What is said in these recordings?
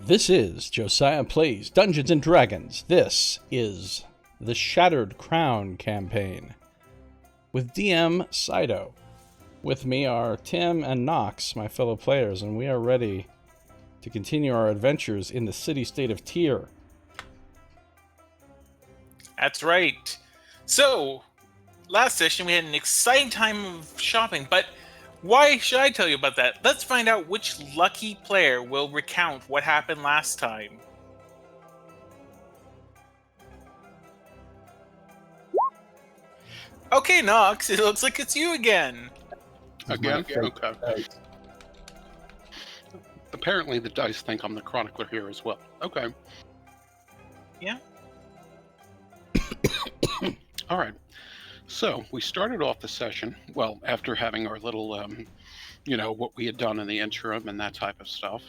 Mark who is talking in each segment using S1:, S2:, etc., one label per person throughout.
S1: This is Josiah Plays Dungeons & Dragons. This is the Shattered Crown campaign with DM Scito. With me are Tim and Nox, my fellow players, and we are ready to continue our adventures in the city-state of Tyr.
S2: That's right. So, last session we had an exciting time of shopping, but why should I tell you about that? Let's find out which lucky player will recount what happened last time. Okay, Nox, it looks like it's you again.
S3: Again? Okay. Apparently the dice think I'm the chronicler here as well. Okay.
S2: Yeah.
S3: All right. So we started off the session, well, after having our little, what we had done in the interim and that type of stuff.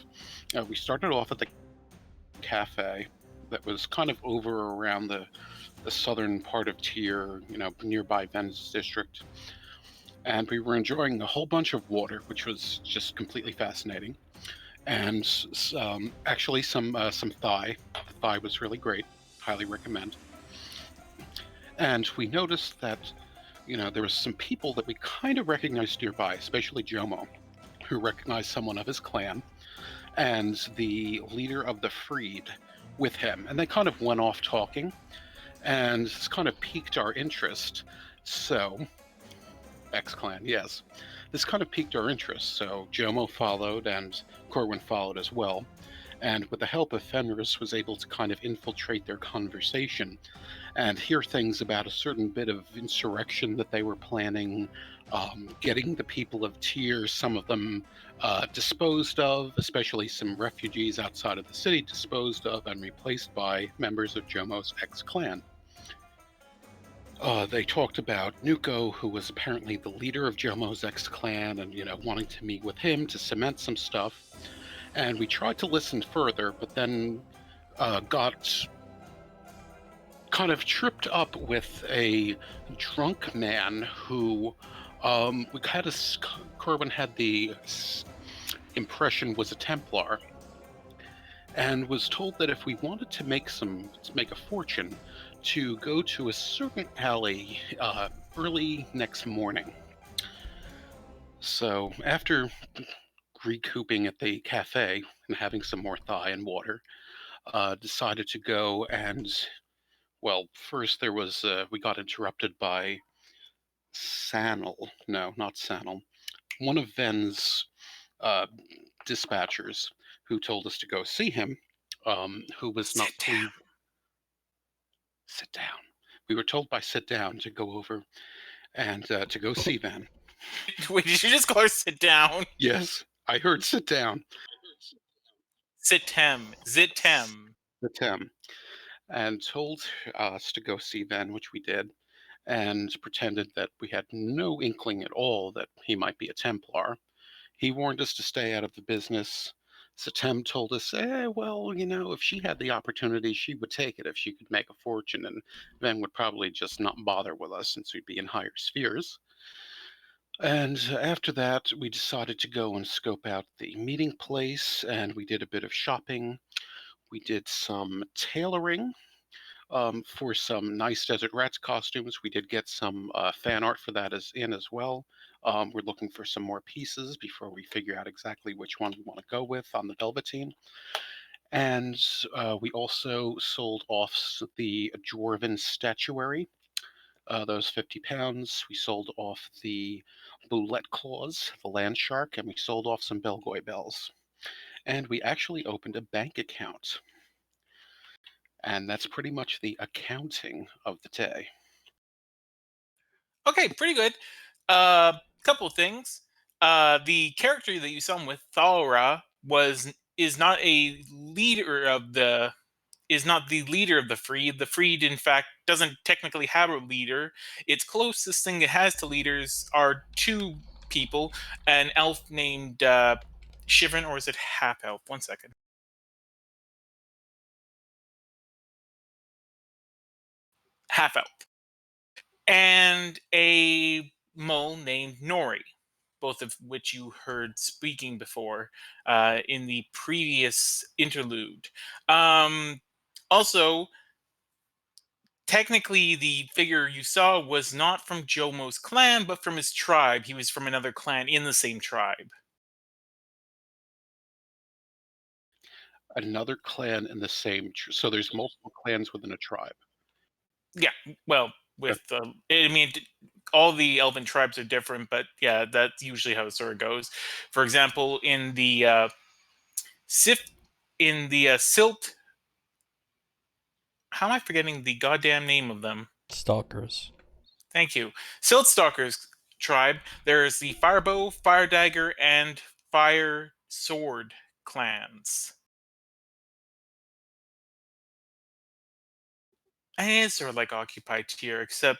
S3: We started off at the cafe that was kind of over around the southern part of Tyr, nearby Venice district. And we were enjoying a whole bunch of water, which was just completely fascinating. And actually some thigh. The thigh was really great. Highly recommend. And we noticed that, there was some people that we kind of recognized nearby, especially Jomo, who recognized someone of his clan, and the leader of the Freed with him. And they kind of went off talking, and this kind of piqued our interest. So, X-Clan, yes. This kind of piqued our interest, so Jomo followed, and Corwin followed as well. And with the help of Fenris, was able to kind of infiltrate their conversation and hear things about a certain bit of insurrection that they were planning, getting the people of Tyr, some of them disposed of, especially some refugees outside of the city disposed of and replaced by members of Jomo's X-Clan. They talked about Nuko, who was apparently the leader of Jomo's X-Clan, and, wanting to meet with him to cement some stuff. And we tried to listen further, but then got kind of tripped up with a drunk man who Corbin had the impression was a Templar, and was told that if we wanted to make a fortune, to go to a certain alley early next morning. So after recouping at the cafe and having some more thigh and water, decided to go and, well, first there was, we got interrupted by Sannel. No, not Sannel. One of Ven's dispatchers, who told us to go see him, who was not pleased. Sit down. We were told by Sit Down to go over and to go see Van.
S2: Wait, did you just call her sit down?
S3: Yes, I heard Sit Down.
S2: Zitem.
S3: Zitem. And told us to go see Van, which we did, and pretended that we had no inkling at all that he might be a Templar. He warned us to stay out of the business. Satem told us, well, if she had the opportunity, she would take it if she could make a fortune, and Van would probably just not bother with us since we'd be in higher spheres. And after that, we decided to go and scope out the meeting place, and we did a bit of shopping. We did some tailoring for some nice Desert Rats costumes. We did get some fan art for that as well. We're looking for some more pieces before we figure out exactly which one we want to go with on the Velveteen. And we also sold off the Dwarven statuary, those 50 pounds. We sold off the Boulette claws, the land shark, and we sold off some Belgoy bells. And we actually opened a bank account. And that's pretty much the accounting of the day.
S2: Okay, pretty good. Couple of things. The character that you saw him with, Thalra, is not the leader of the Freed. The Freed, in fact, doesn't technically have a leader. Its closest thing it has to leaders are two people, an elf named Shivern, or is it half elf? 1 second. Half elf. And a mole named Nori. both of which you heard speaking before in the previous interlude. Also, technically, the figure you saw was not from Jomo's clan, but from his tribe. He was from another clan in the same tribe.
S3: Another clan in the same. So there's multiple clans within a tribe.
S2: Yeah, well, with I mean, all the elven tribes are different, but yeah, that's usually how the story goes. For example, in the Silt. How am I forgetting the goddamn name of them?
S1: Stalkers.
S2: Thank you. Silt Stalkers tribe. There's the Firebow, Fire Dagger, and Fire Sword clans. And it is sort of like occupied tier, except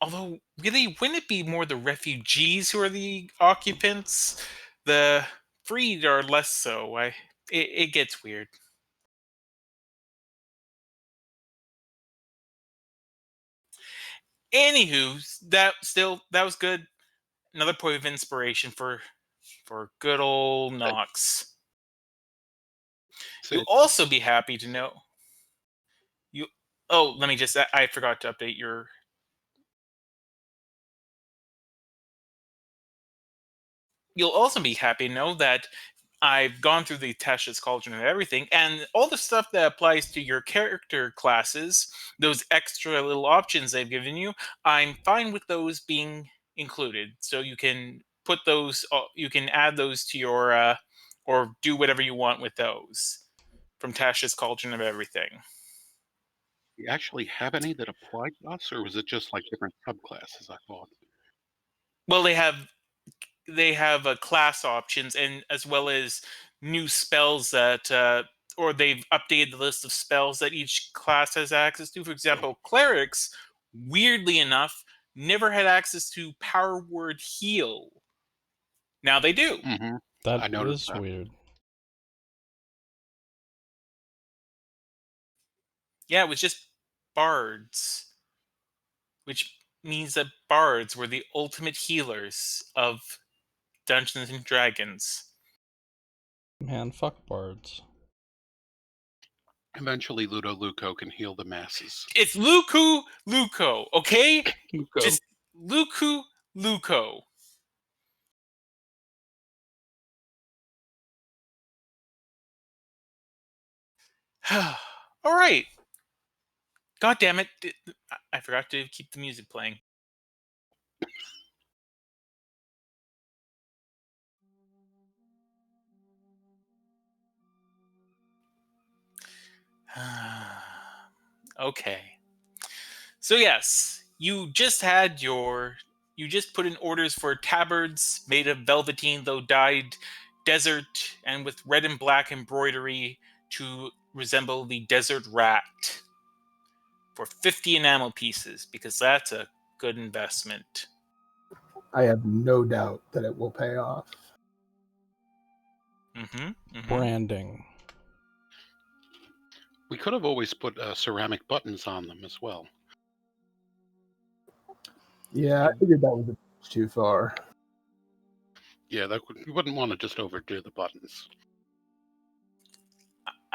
S2: although really, wouldn't it be more the refugees who are the occupants? The freed are less so. It gets weird. Anywho, that was good. Another point of inspiration for good old Knox. You'll also be happy to know. Let me just. I forgot to update your. You'll also be happy to know that I've gone through the Tasha's Cauldron and everything, and all the stuff that applies to your character classes, those extra little options they've given you, I'm fine with those being included. So you can put those, you can add those to your, or do whatever you want with those from Tasha's Cauldron of everything.
S3: Do you actually have any that apply to us, or was it just like different subclasses? I thought.
S2: Well, they have class options, and as well as new spells that or they've updated the list of spells that each class has access to. For example, clerics, weirdly enough, never had access to power word heal. Now they do.
S3: Mm-hmm.
S1: That is weird.
S2: Yeah, it was just bards, which means that bards were the ultimate healers of Dungeons and Dragons.
S1: Man, fuck bards.
S3: Eventually, Ludo Luco can heal the masses.
S2: It's Luco, okay?
S3: Luco.
S2: Just Luco. All right. God damn it. I forgot to keep the music playing. Okay. So yes, you just put in orders for tabards made of velveteen, though dyed desert and with red and black embroidery to resemble the desert rat for 50 enamel pieces, because that's a good investment.
S4: I have no doubt that it will pay off.
S1: Branding.
S3: We could have always put ceramic buttons on them as well.
S4: Yeah, I figured that was a bit too far.
S3: Yeah, you wouldn't want to just overdo the buttons.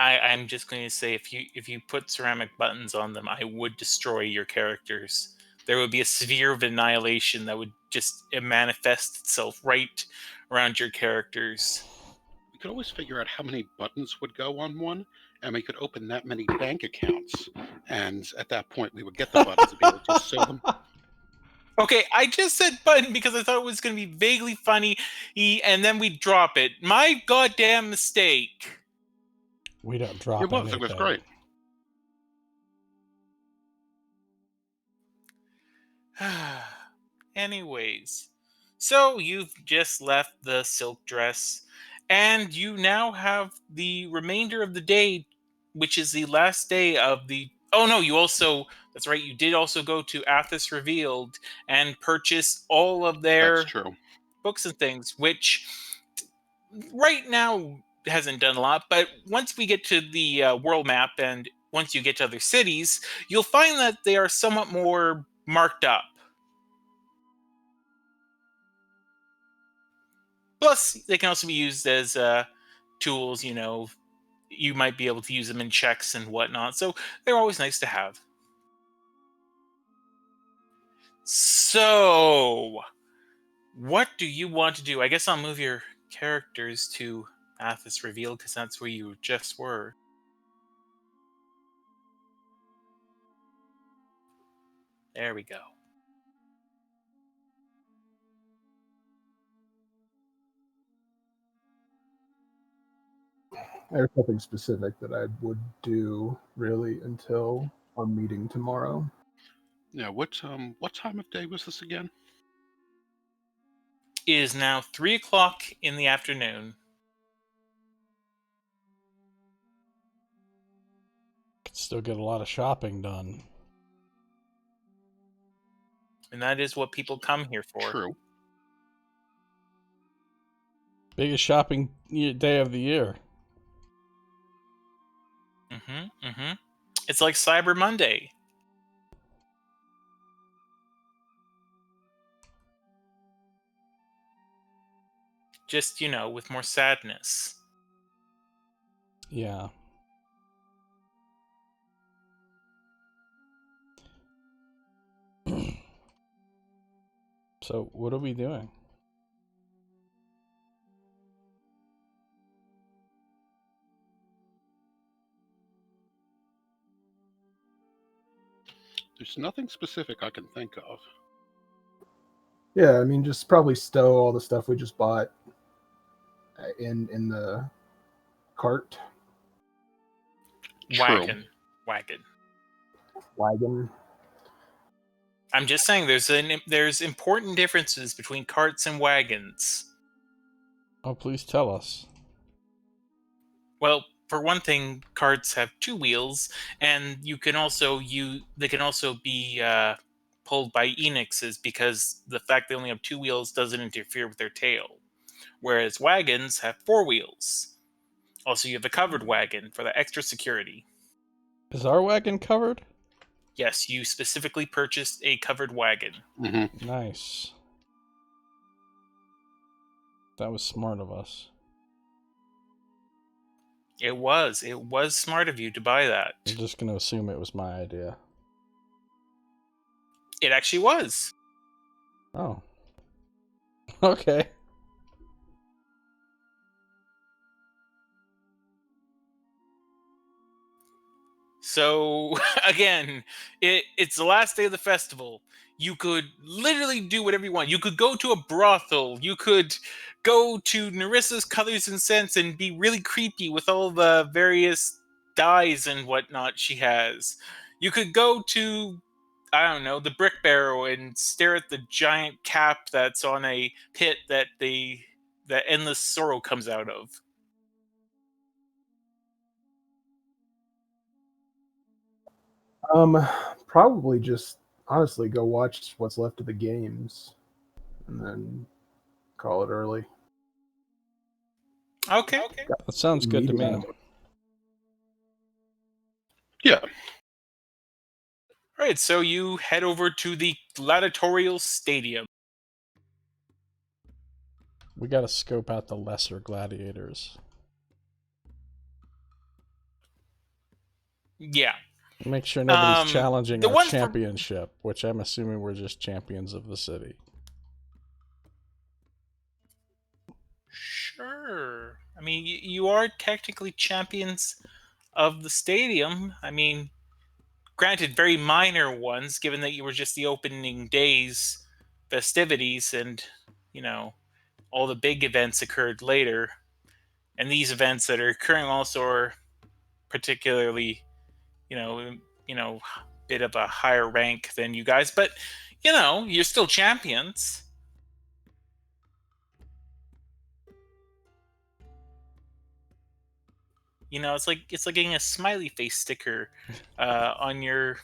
S2: I'm just going to say, if you put ceramic buttons on them, I would destroy your characters. There would be a sphere of annihilation that would just manifest itself right around your characters.
S3: We could always figure out how many buttons would go on one, and we could open that many bank accounts. And at that point, we would get the buttons and be able to sew them.
S2: Okay, I just said button because I thought it was going to be vaguely funny, and then we drop it. My goddamn mistake.
S1: We don't drop it.
S3: It was great.
S2: Anyways, so you've just left the silk dress, and you now have the remainder of the day, which is the last day of the. Oh no, that's right, you did also go to Athos Revealed and purchase all of their books and things, which right now hasn't done a lot, but once we get to the world map and once you get to other cities, you'll find that they are somewhat more marked up. Plus, they can also be used as tools. You might be able to use them in checks and whatnot. So they're always nice to have. So, what do you want to do? I guess I'll move your characters to Mathis Reveal because that's where you just were. There we go.
S4: There's nothing specific that I would do really until our meeting tomorrow.
S3: Yeah. What time of day was this again?
S2: It is now 3 o'clock in the afternoon.
S1: Could still get a lot of shopping done.
S2: And that is what people come here for.
S3: True.
S1: Biggest shopping day of the year.
S2: It's like Cyber Monday. Just, with more sadness.
S1: Yeah. So, what are we doing?
S3: There's nothing specific I can think of.
S4: Yeah, I mean, just probably stow all the stuff we just bought in the cart.
S3: True.
S2: Wagon. I'm just saying there's important differences between carts and wagons.
S1: Oh, please tell us.
S2: Well, for one thing, carts have 2 wheels, and they can also be pulled by enixes because the fact they only have 2 wheels doesn't interfere with their tail. Whereas wagons have 4 wheels. Also, you have a covered wagon for the extra security.
S1: Is our wagon covered?
S2: Yes, you specifically purchased a covered wagon.
S3: Mm-hmm.
S1: Nice. That was smart of us.
S2: It was smart of you to buy that.
S1: I'm just going to assume it was my idea.
S2: It actually was.
S1: Oh. Okay.
S2: So, again, it's the last day of the festival. You could literally do whatever you want. You could go to a brothel. You could go to Nerissa's Colors and Scents and be really creepy with all the various dyes and whatnot she has. You could go to, I don't know, the Brick Barrel and stare at the giant cap that's on a pit that endless sorrow comes out of.
S4: Probably just honestly go watch what's left of the games, and then call it early.
S2: Okay.
S1: That sounds good to me.
S4: Meeting.
S3: Yeah.
S2: All right, so you head over to the gladiatorial stadium.
S1: We got to scope out the lesser gladiators.
S2: Yeah.
S1: Make sure nobody's challenging our
S2: one
S1: championship, which I'm assuming we're just champions of the city.
S2: Sure. I mean, you are technically champions of the stadium. I mean, granted, very minor ones, given that you were just the opening day's festivities and, all the big events occurred later. And these events that are occurring also are particularly, bit of a higher rank than you guys. But, you're still champions. It's like getting a smiley face sticker on your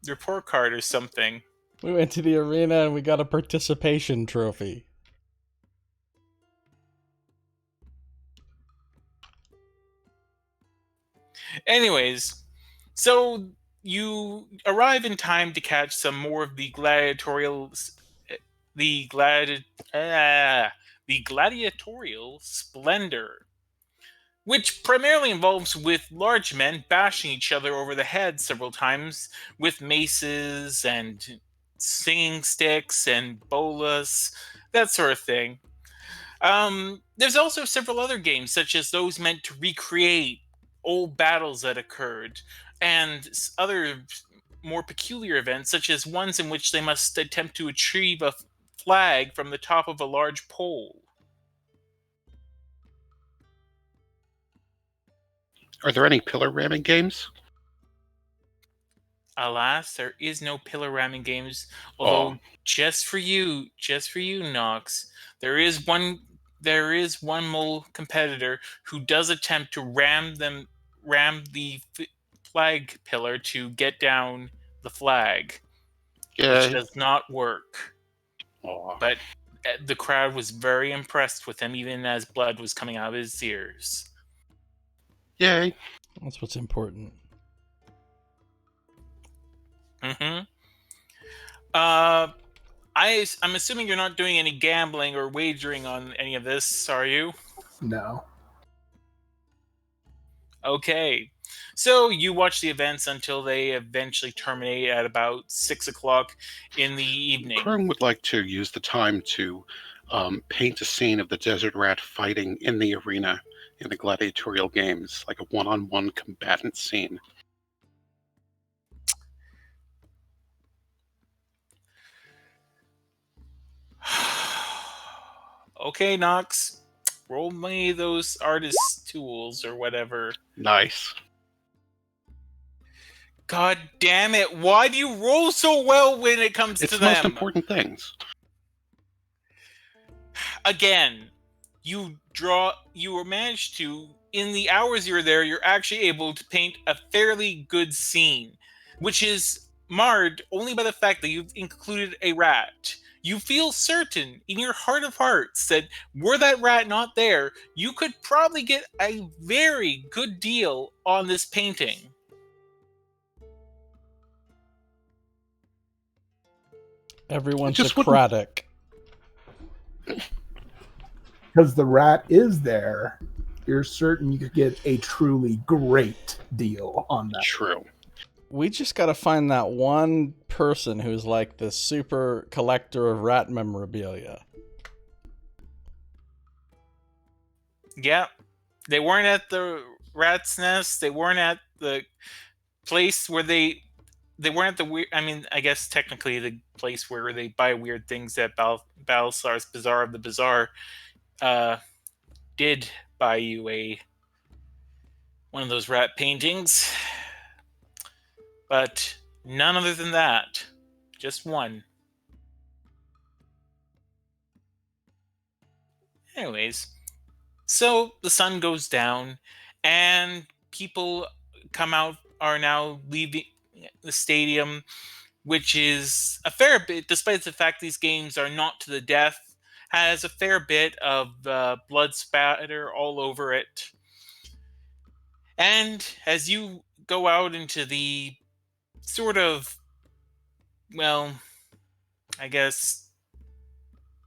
S2: report card or something.
S1: We went to the arena and we got a participation trophy.
S2: Anyways, so you arrive in time to catch some more of the gladiatorial, the gladiatorial splendor, which primarily involves with large men bashing each other over the head several times with maces and singing sticks and bolas, that sort of thing. There's also several other games, such as those meant to recreate old battles that occurred, and other more peculiar events, such as ones in which they must attempt to retrieve a flag from the top of a large pole.
S3: Are there any pillar ramming games?
S2: Alas, there is no pillar ramming games.
S3: Oh.
S2: Although, just for you, Nox, there is one mole competitor who does attempt to ram the flag pillar to get down the flag, which
S3: Yeah.
S2: does not work.
S3: Oh.
S2: But the crowd was very impressed with him, even as blood was coming out of his ears.
S3: Yay.
S1: That's what's important.
S2: Mm-hmm. I'm assuming you're not doing any gambling or wagering on any of this, are you?
S4: No.
S2: Okay. So you watch the events until they eventually terminate at about 6 o'clock in the evening.
S3: Crone would like to use the time to paint a scene of the desert rat fighting in the arena in the gladiatorial games, like a one-on-one combatant scene.
S2: Okay, Nox. Roll me those artist tools or whatever.
S3: Nice.
S2: God damn it, why do you roll so well when it comes
S3: It's
S2: to
S3: the most
S2: them?
S3: important things.
S2: Again, you managed to, in the hours you're there, you're actually able to paint a fairly good scene, which is marred only by the fact that you've included a rat. You feel certain in your heart of hearts that were that rat not there, you could probably get a very good deal on this painting.
S1: Everyone's
S3: just
S1: Socratic.
S4: Because the rat is there, you're certain you could get a truly great deal on that.
S3: True.
S1: We just gotta find that one person who's like the super collector of rat memorabilia.
S2: Yeah. They weren't at the rat's nest. They weren't at the place where they weren't at the weird. I mean, I guess technically the place where they buy weird things at Balasar's Bazaar of the Bazaar did buy you one of those rat paintings, but none other than that. Just one. Anyways, so the sun goes down, and people are now leaving the stadium, which is a fair bit, despite the fact these games are not to the death, has a fair bit of blood spatter all over it. And as you go out into the sort of, well, I guess,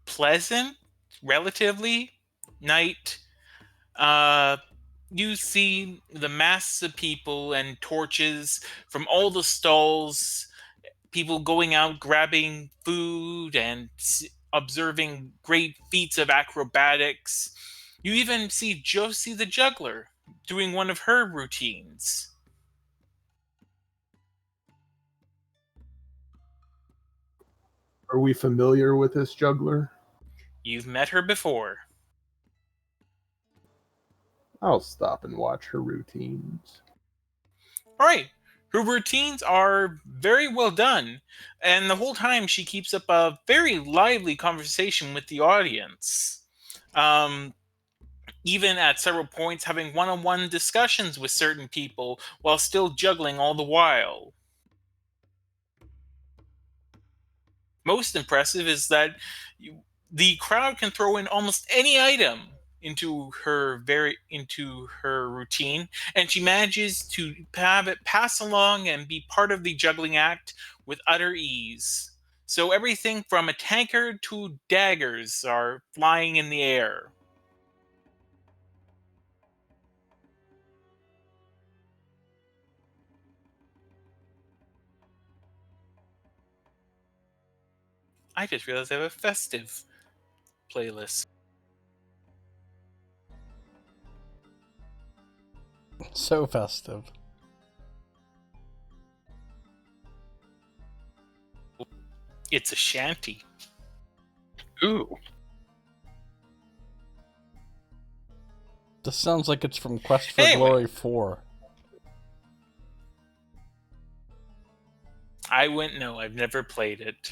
S2: pleasant, relatively, night, you see the masses of people and torches from all the stalls, people going out grabbing food and observing great feats of acrobatics. You even see Josie the juggler doing one of her routines.
S4: Are we familiar with this juggler?
S2: You've met her before.
S4: I'll stop and watch her routines.
S2: All right. Her routines are very well done, and the whole time she keeps up a very lively conversation with the audience. Even at several points, having one-on-one discussions with certain people while still juggling all the while. Most impressive is that the crowd can throw in almost any item into her routine, and she manages to have it pass along and be part of the juggling act with utter ease. So everything from a tankard to daggers are flying in the air. I just realized I have a festive playlist.
S1: So festive.
S2: It's a shanty.
S3: Ooh.
S1: This sounds like it's from Quest for
S2: Anyway.
S1: Glory 4.
S2: I wouldn't know. I've never played it.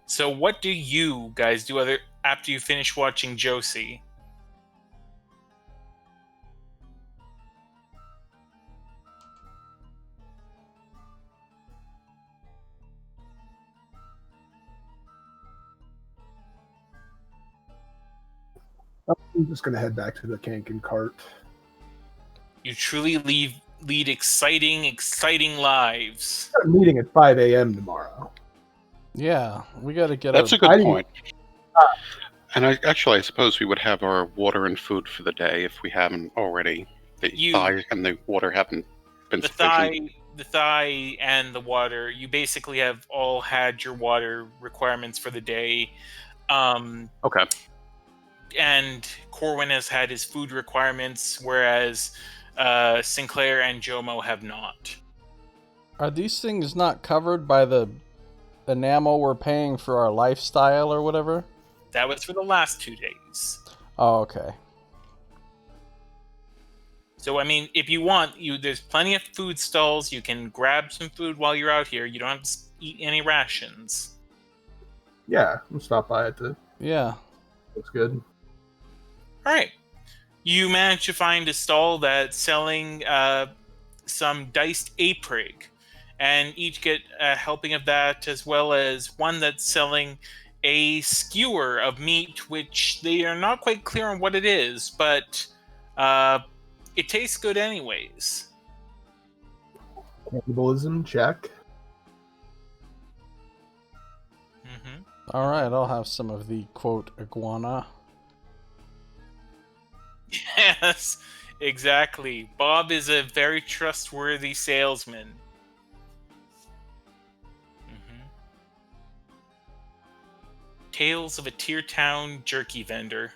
S2: So what do you guys do after you finish watching Josie?
S4: I'm just gonna head back to the Kanken cart.
S2: You truly lead exciting lives.
S4: Got a meeting at 5 a.m. tomorrow.
S1: Yeah, we gotta get
S3: That's
S1: our...
S3: a good
S4: Tidings.
S3: point. And I suppose we would have our water and food for the day if we haven't already. The thigh and the water haven't been sufficient.
S2: The thigh and the water. You basically have all had your water requirements for the day.
S3: Okay.
S2: And Corwin has had his food requirements, whereas Sinclair and Jomo have not.
S1: Are these things not covered by the enamel we're paying for our lifestyle or whatever?
S2: That was for the last 2 days.
S1: Oh, okay.
S2: So, I mean, if you want, there's plenty of food stalls. You can grab some food while you're out here. You don't have to eat any rations.
S4: Yeah, we'll stop by it.
S1: Yeah.
S4: Looks good.
S2: All right. You manage to find a stall that's selling some diced aprig, and each get a helping of that, as well as one that's selling a skewer of meat, which they are not quite clear on what it is, but it tastes good anyways.
S4: Cannibalism, check.
S2: Mm-hmm.
S1: All right, I'll have some of the, quote, iguana.
S2: Yes, exactly. Bob is a very trustworthy salesman. Mm-hmm. Tales of a Tier Town jerky vendor.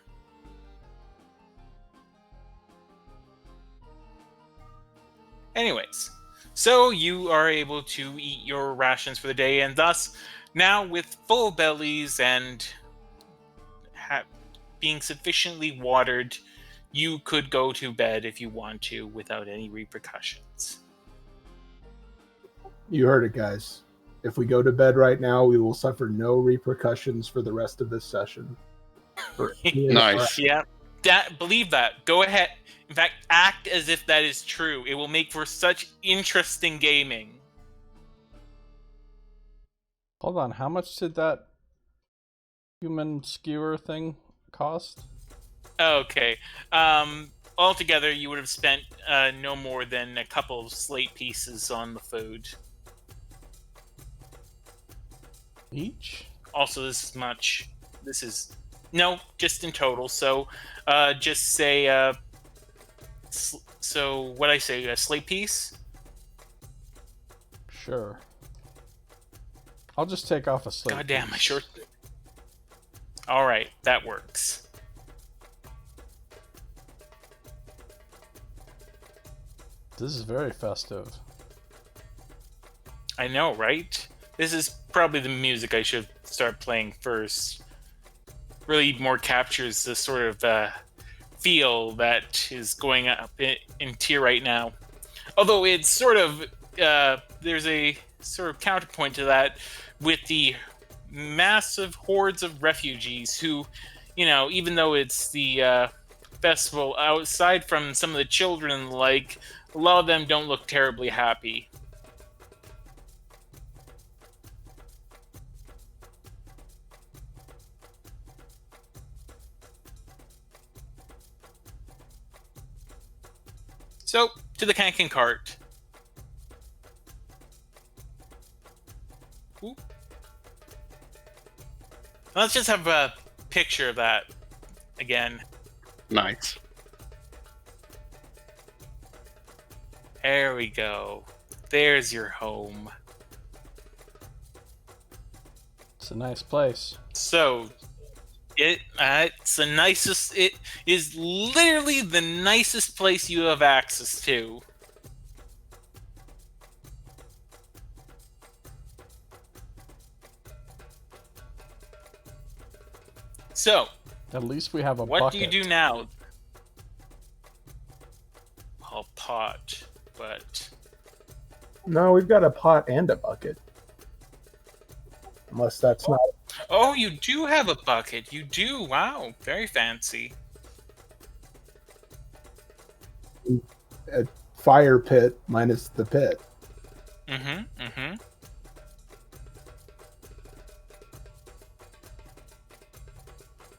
S2: Anyways, so you are able to eat your rations for the day, and thus, now with full bellies and being sufficiently watered, you could go to bed if you want to without any repercussions.
S4: You heard it, guys. If we go to bed right now, we will suffer no repercussions for the rest of this session.
S3: Nice.
S2: Yeah, believe that. Go ahead. In fact, act as if that is true. It will make for such interesting gaming.
S1: Hold on, how much did that human skewer thing cost?
S2: Okay. Altogether, you would have spent no more than a couple of slate pieces on the food.
S1: Each?
S2: Also, this is much. This is... No, just in total. So, just say... so, what I say? A slate piece?
S1: Sure. I'll just take off a slate.
S2: God damn,
S1: piece.
S2: I sure... Alright, that works.
S1: This is very festive.
S2: I know, right? This is probably the music I should start playing first. Really more captures the sort of feel that is going up in tier right now. Although it's sort of... there's a sort of counterpoint to that with the massive hordes of refugees who, you know, even though it's the festival, outside from some of the children, like, a lot of them don't look terribly happy. So, to the Kanken cart. Let's just have a picture of that again.
S3: Nice.
S2: There we go. There's your home.
S1: It's a nice place.
S2: So, it's the nicest. It is literally the nicest place you have access to. So,
S1: At least we have a
S2: what
S1: bucket.
S2: do you do now? A pot, but
S4: No, we've got a pot and a bucket. Unless that's not.
S2: oh, you do have a bucket. You do. Wow, very fancy.
S4: A fire pit minus the pit.
S2: Mm-hmm.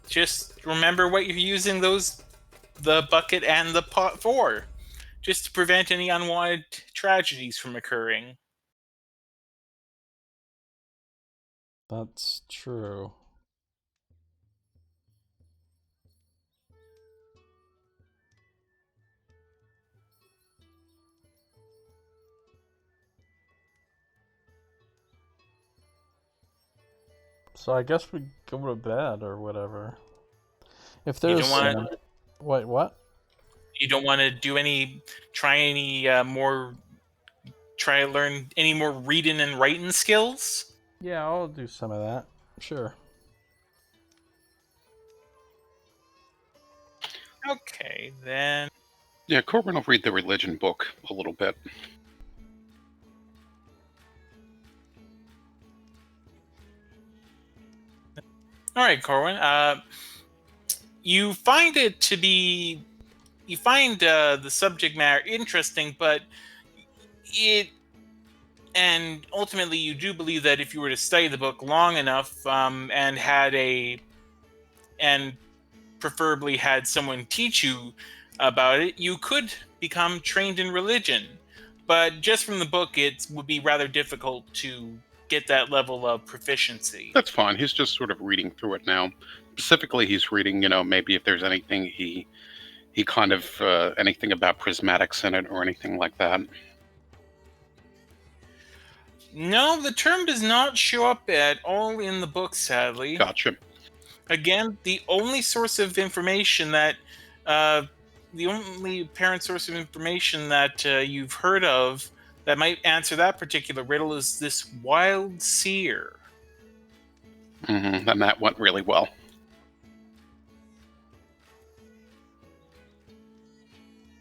S2: Just remember what you're using the bucket and the pot for. Just to prevent any unwanted tragedies from occurring.
S1: That's true. So I guess we go to bed or whatever. If
S2: You
S1: there's
S2: don't want to.
S1: wait, what?
S2: You don't want to do any. Try to learn any more reading and writing skills.
S1: Yeah, I'll do some of that. Sure.
S2: Okay, then.
S3: Yeah, Corbin will read the religion book a little bit.
S2: All right, Corwin. You find it to be. You find the subject matter interesting, but it. And ultimately, you do believe that if you were to study the book long enough, and had and preferably had someone teach you about it, you could become trained in religion. But just from the book, it would be rather difficult to get that level of proficiency.
S3: That's fine. He's just sort of reading through it now. Specifically, he's reading, maybe if there's anything he kind of anything about prismatics in it or anything like that.
S2: No, the term does not show up at all in the book, sadly.
S3: Gotcha.
S2: Again, the only source of information that, the only apparent source of information that you've heard of that might answer that particular riddle is this wild seer.
S3: Mm-hmm. And that went really well.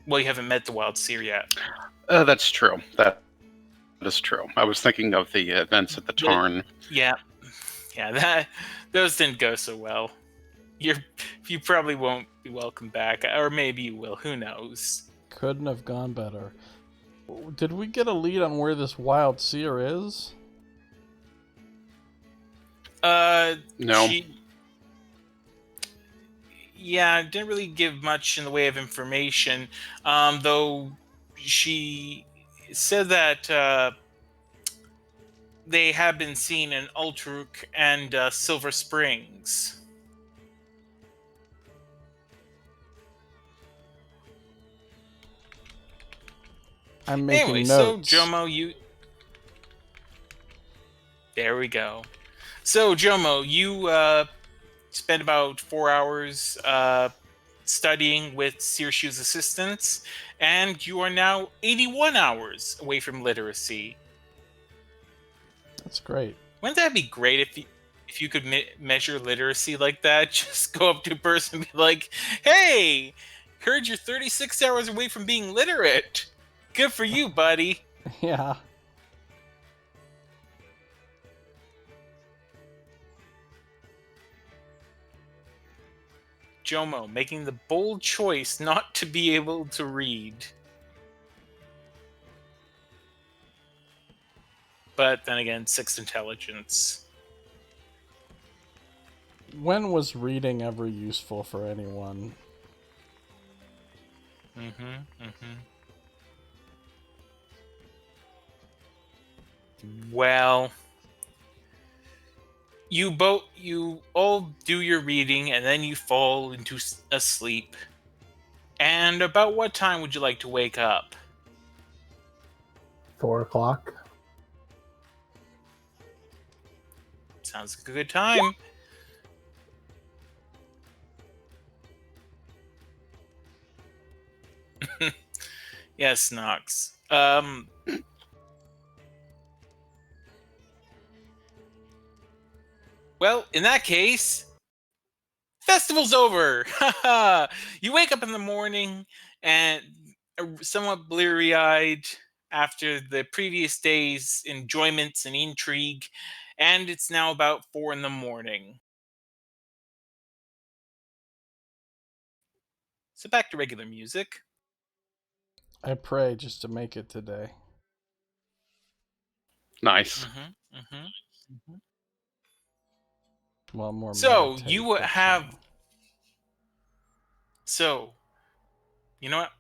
S2: Well, you haven't met the wild seer yet.
S3: That's true. That is true. I was thinking of the events at the Tarn.
S2: Yeah, those didn't go so well. You probably won't be welcome back, or maybe you will. Who knows?
S1: Couldn't have gone better. Did we get a lead on where this wild seer is?
S3: No.
S2: Didn't really give much in the way of information. Though she said that they have been seen in Ultruk and Silver Springs.
S1: I'm making
S2: Anyway,
S1: notes.
S2: so Jomo, there we go. So Jomo, you spent about 4 hours studying with Sirshu's assistants, and you are now 81 hours away from literacy.
S1: That's great.
S2: Wouldn't that be great if you could measure literacy like that? Just go up to a person and be like, "Hey, heard you're 36 hours away from being literate. Good for you, buddy."
S1: Yeah.
S2: Jomo making the bold choice not to be able to read. But then again, 6 intelligence.
S1: When was reading ever useful for anyone?
S2: Well, You all do your reading, and then you fall into a sleep. And about what time would you like to wake up?
S4: 4 o'clock.
S2: Sounds like a good time. Yes, Nox. Well, in that case, festival's over. You wake up in the morning and somewhat bleary-eyed after the previous day's enjoyments and intrigue, and it's now about 4 in the morning. So back to regular music.
S1: I pray just to make it today.
S3: Nice.
S1: Well, more
S2: So
S1: meditate,
S2: you
S1: but,
S2: have.
S1: you know.
S2: So, you know what?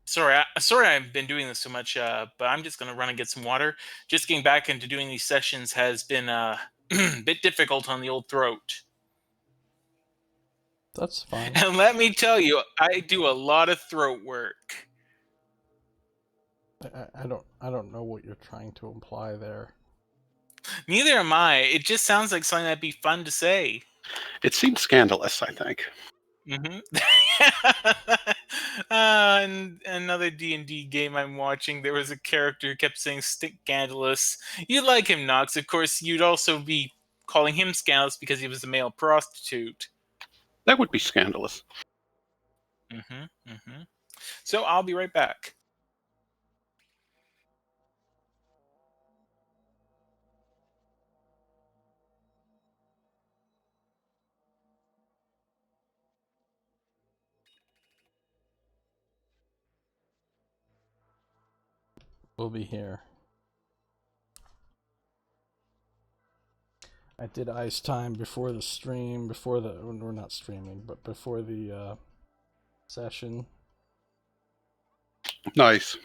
S2: Sorry, I've been doing this so much. But I'm just gonna run and get some water. Just getting back into doing these sessions has been a bit difficult on the old throat.
S1: That's fine.
S2: And let me tell you, I do a lot of throat work.
S1: I don't know what you're trying to imply there.
S2: Neither am I. It just sounds like something that'd be fun to say.
S3: It seems scandalous, I think.
S2: And another D&D game I'm watching, there was a character who kept saying scandalous. You'd like him, Nox. Of course, you'd also be calling him scandalous because he was a male prostitute.
S3: That would be scandalous.
S2: So I'll be right back.
S1: We'll be here. I did ice time before the stream, we're not streaming, but before the session.
S3: Nice.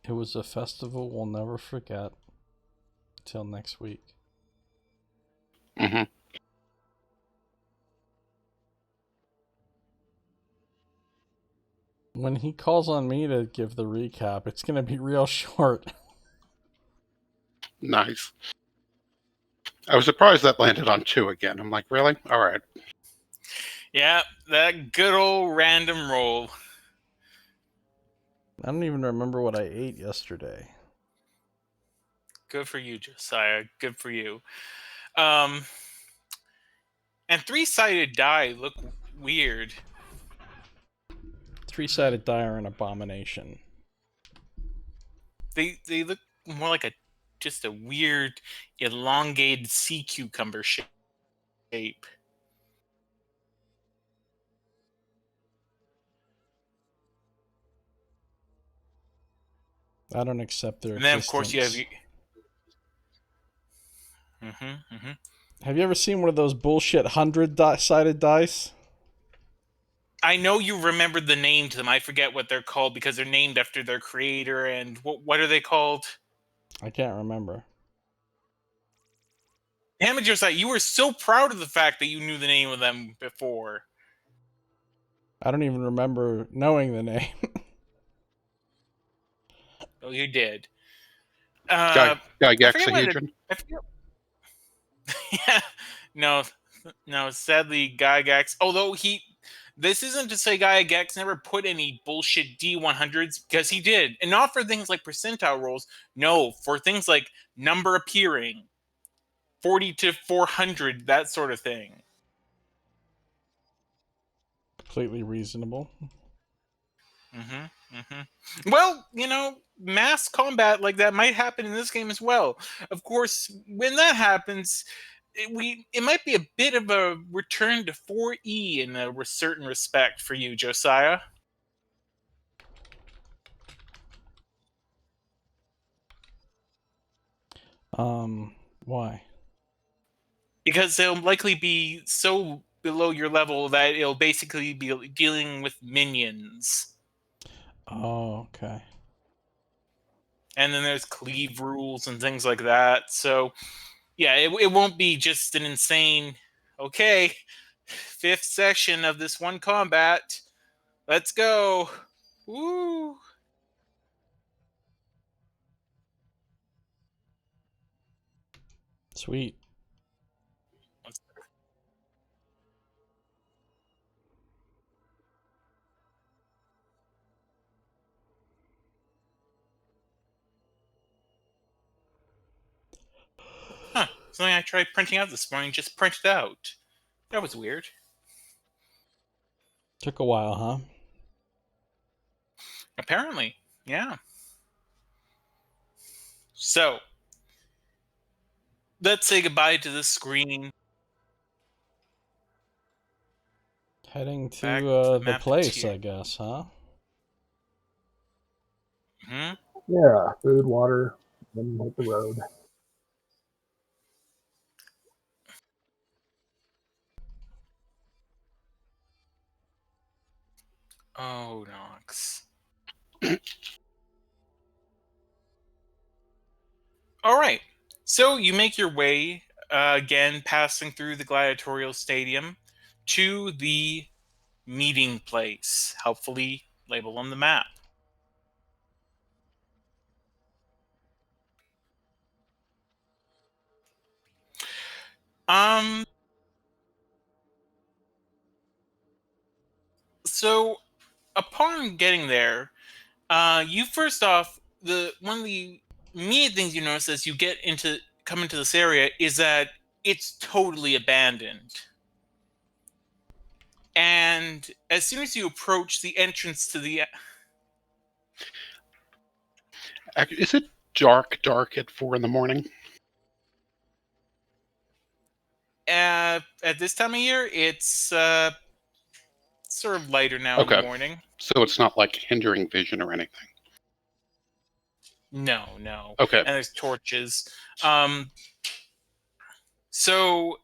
S1: It was a festival we'll never forget. Till next week. When he calls on me to give the recap, it's going to be real short.
S3: Nice. I was surprised that landed on 2 again. I'm like, really? All right.
S2: Yeah, that good old random roll.
S1: I don't even remember what I ate yesterday.
S2: Good for you, Josiah. Good for you. And 3-sided die look weird.
S1: 3-sided die are an abomination.
S2: They look more like just a weird elongated sea cucumber shape.
S1: I don't accept their
S2: And then,
S1: existence.
S2: of course, you have.
S1: Have you ever seen one of those bullshit 100-sided dice?
S2: I know you remembered the name to them. I forget what they're called because they're named after their creator. And what are they called?
S1: I can't remember.
S2: Damn it, Josiah, you were so proud of the fact that you knew the name of them before.
S1: I don't even remember knowing the name.
S2: Oh, you did.
S3: Guy
S2: I forget what
S3: Gexahedron.
S2: I forget. Yeah, no. Sadly, Gygax. Although this isn't to say Gygax never put any bullshit D100s, because he did, and not for things like percentile rolls. No, for things like number appearing, 40 to 400, that sort of thing.
S1: Completely reasonable.
S2: Well, mass combat like that might happen in this game as well. Of course, when that happens, it might be a bit of a return to 4E in a certain respect for you, Josiah.
S1: Why?
S2: Because they'll likely be so below your level that it'll basically be dealing with minions.
S1: Oh, okay.
S2: And then there's cleave rules and things like that. So, yeah, it won't be just an insane, okay, 5th session of this one combat. Let's go. Woo.
S1: Sweet.
S2: Huh. Something I tried printing out this morning just printed out. That was weird.
S1: Took a while, huh?
S2: Apparently, yeah. So, let's say goodbye to the screen.
S1: Heading to
S2: Back to the
S1: the
S2: map
S1: place,
S2: tier.
S1: I guess, huh?
S4: Yeah, food, water, then hit the road.
S2: Oh, Nox. All right. So you make your way, again, passing through the gladiatorial stadium to the meeting place, helpfully labeled on the map. So upon getting there, you first off, one of the immediate things you notice as you come into this area is that it's totally abandoned. And as soon as you approach the entrance to the
S3: Is it dark at 4 in the morning?
S2: at this time of year, it's sort of lighter now in the
S3: Okay.
S2: morning.
S3: So it's not like hindering vision or anything.
S2: No.
S3: Okay.
S2: And there's torches. So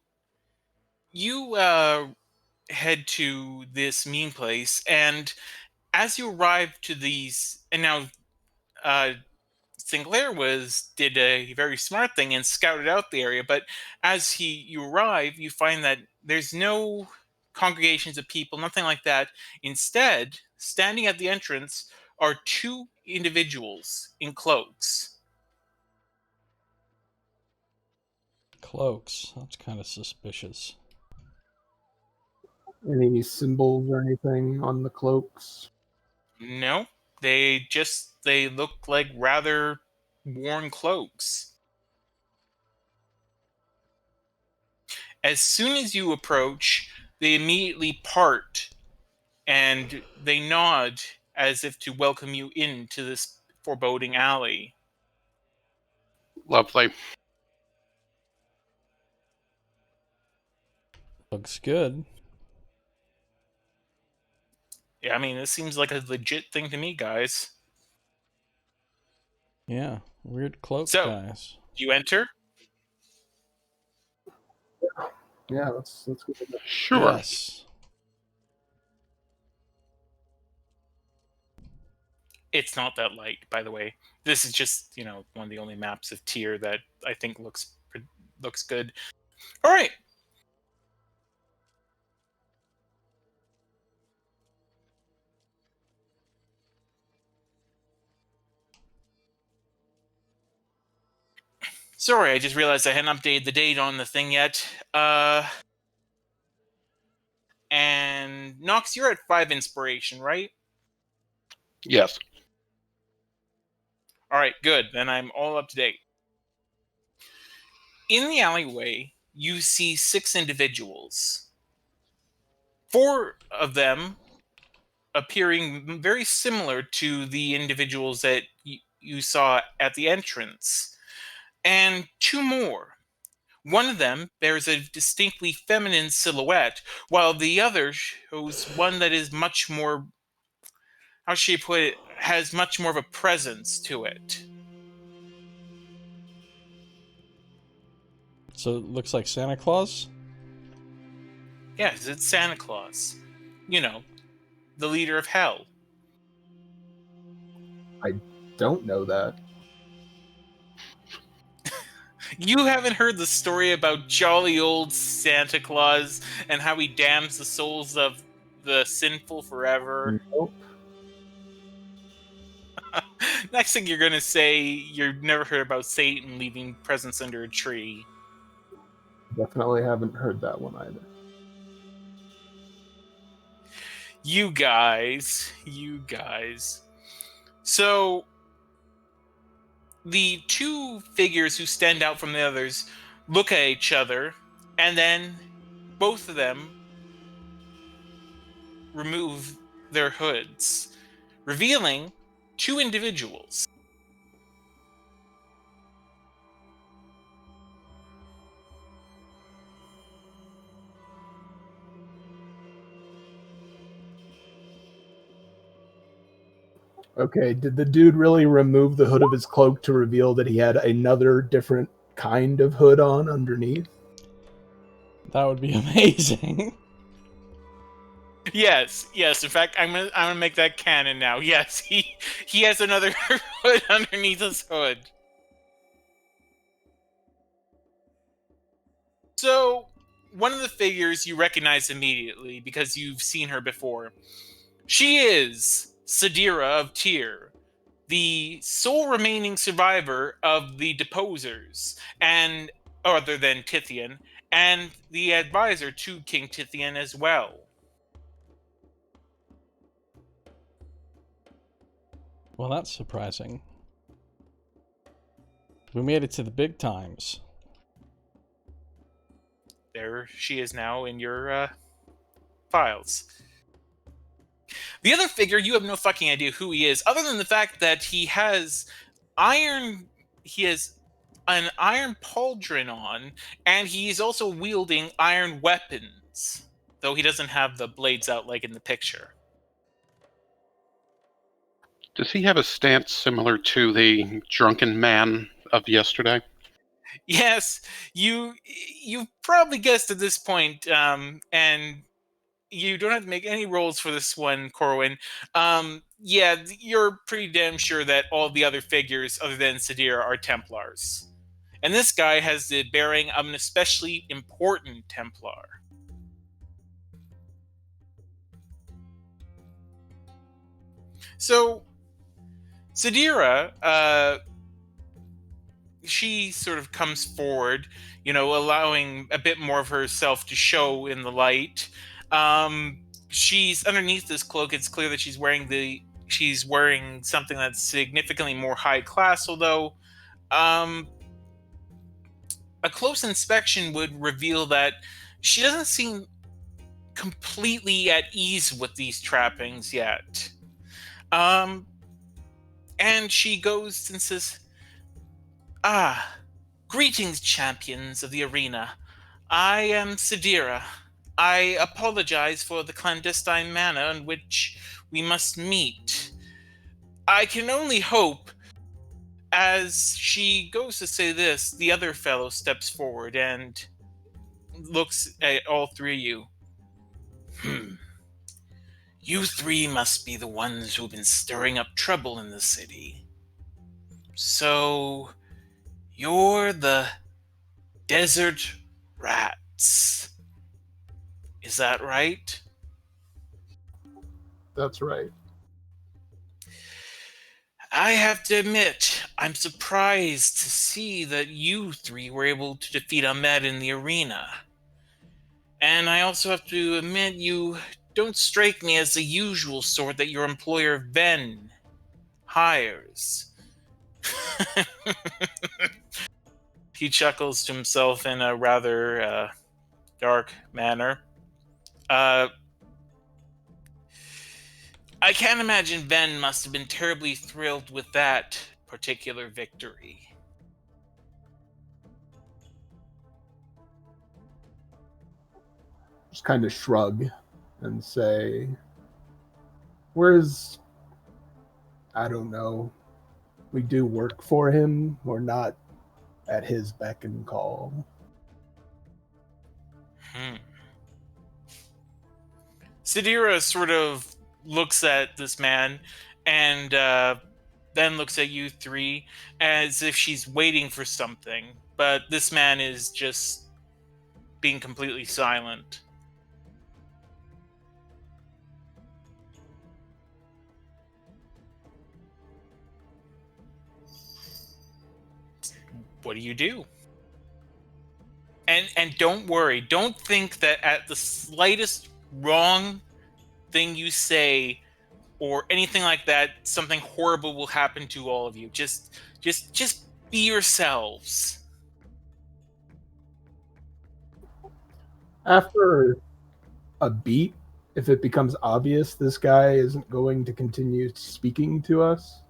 S2: you head to this mean place, and as you arrive to these, and now Sinclair did a very smart thing and scouted out the area. But as you arrive, you find that there's no congregations of people, nothing like that. Instead, standing at the entrance are two individuals in cloaks.
S1: Cloaks. That's kind of suspicious.
S4: Any symbols or anything on the cloaks?
S2: No, they look like rather worn cloaks. As soon as you approach, they immediately part and they nod as if to welcome you into this foreboding alley.
S3: Lovely.
S1: Looks good.
S2: Yeah, I mean, this seems like a legit thing to me, guys.
S1: Yeah, weird cloak
S2: So,
S1: guys.
S2: you enter.
S4: Yeah, let's go.
S3: Sure.
S1: Yes.
S2: It's not that light, by the way. This is just, one of the only maps of tier that I think looks good. All right. Sorry, I just realized I hadn't updated the date on the thing yet. And Nox, you're at 5 inspiration, right?
S3: Yes.
S2: All right, good. Then I'm all up to date. In the alleyway, you see 6 individuals. 4 of them appearing very similar to the individuals that you saw at the entrance, and 2 more. One of them bears a distinctly feminine silhouette, while the other shows one that is much more, how should you put it, has much more of a presence to it.
S1: So it looks like Santa Claus?
S2: Yes, it's Santa Claus. You know, the leader of hell.
S4: Don't know that.
S2: You haven't heard the story about jolly old Santa Claus and how he damns the souls of the sinful forever?
S4: Nope.
S2: Next thing you're gonna say, you've never heard about Satan leaving presents under a tree.
S4: Definitely haven't heard that one either.
S2: You guys. So, the 2 figures who stand out from the others look at each other, and then both of them remove their hoods, revealing 2 individuals.
S4: Okay, did the dude really remove the hood of his cloak to reveal that he had another different kind of hood on underneath?
S1: That would be amazing.
S2: Yes. In fact, I'm gonna make that canon now. Yes, he has another hood underneath his hood. So, one of the figures you recognize immediately because you've seen her before. She is Sadira of Tyr, the sole remaining survivor of the deposers, and other than Tithian, and the advisor to King Tithian as well.
S1: Well, that's surprising. We made it to the big times.
S2: There she is now in your files. The other figure, you have no fucking idea who he is, other than the fact that he has an iron pauldron on, and he's also wielding iron weapons, though he doesn't have the blades out like in the picture.
S3: Does he have a stance similar to the drunken man of yesterday?
S2: Yes, you've probably guessed at this point, and you don't have to make any rolls for this one, Corwin. Yeah, you're pretty damn sure that all the other figures, other than Sadir, are Templars. And this guy has the bearing of an especially important Templar. So, Sadira, she sort of comes forward, allowing a bit more of herself to show in the light. She's underneath this cloak. It's clear that she's wearing something that's significantly more high class, although a close inspection would reveal that she doesn't seem completely at ease with these trappings yet. And she goes and says, greetings, champions of the arena. I am Sadira. I apologize for the clandestine manner in which we must meet. I can only hope. As she goes to say this, the other fellow steps forward and looks at all 3 of you. You 3 must be the ones who've been stirring up trouble in the city. So, you're the Desert rats. Is that right?
S4: That's right.
S2: I have to admit, I'm surprised to see that you three were able to defeat Ahmed in the arena. And I also have to admit you don't strike me as the usual sort that your employer Ven hires. He chuckles to himself in a rather dark manner. I can't imagine Ven must have been terribly thrilled with that particular victory.
S4: Just kind of shrug and say, where's, I don't know, we do work for him. We're not at his beck and call.
S2: Sidira sort of looks at this man and then looks at you three as if she's waiting for something. But this man is just being completely silent. What do you do? And don't worry, don't think that at the slightest wrong thing you say or anything like that, something horrible will happen to all of you. Just be yourselves.
S4: After a beat, if it becomes obvious this guy isn't going to continue speaking to us,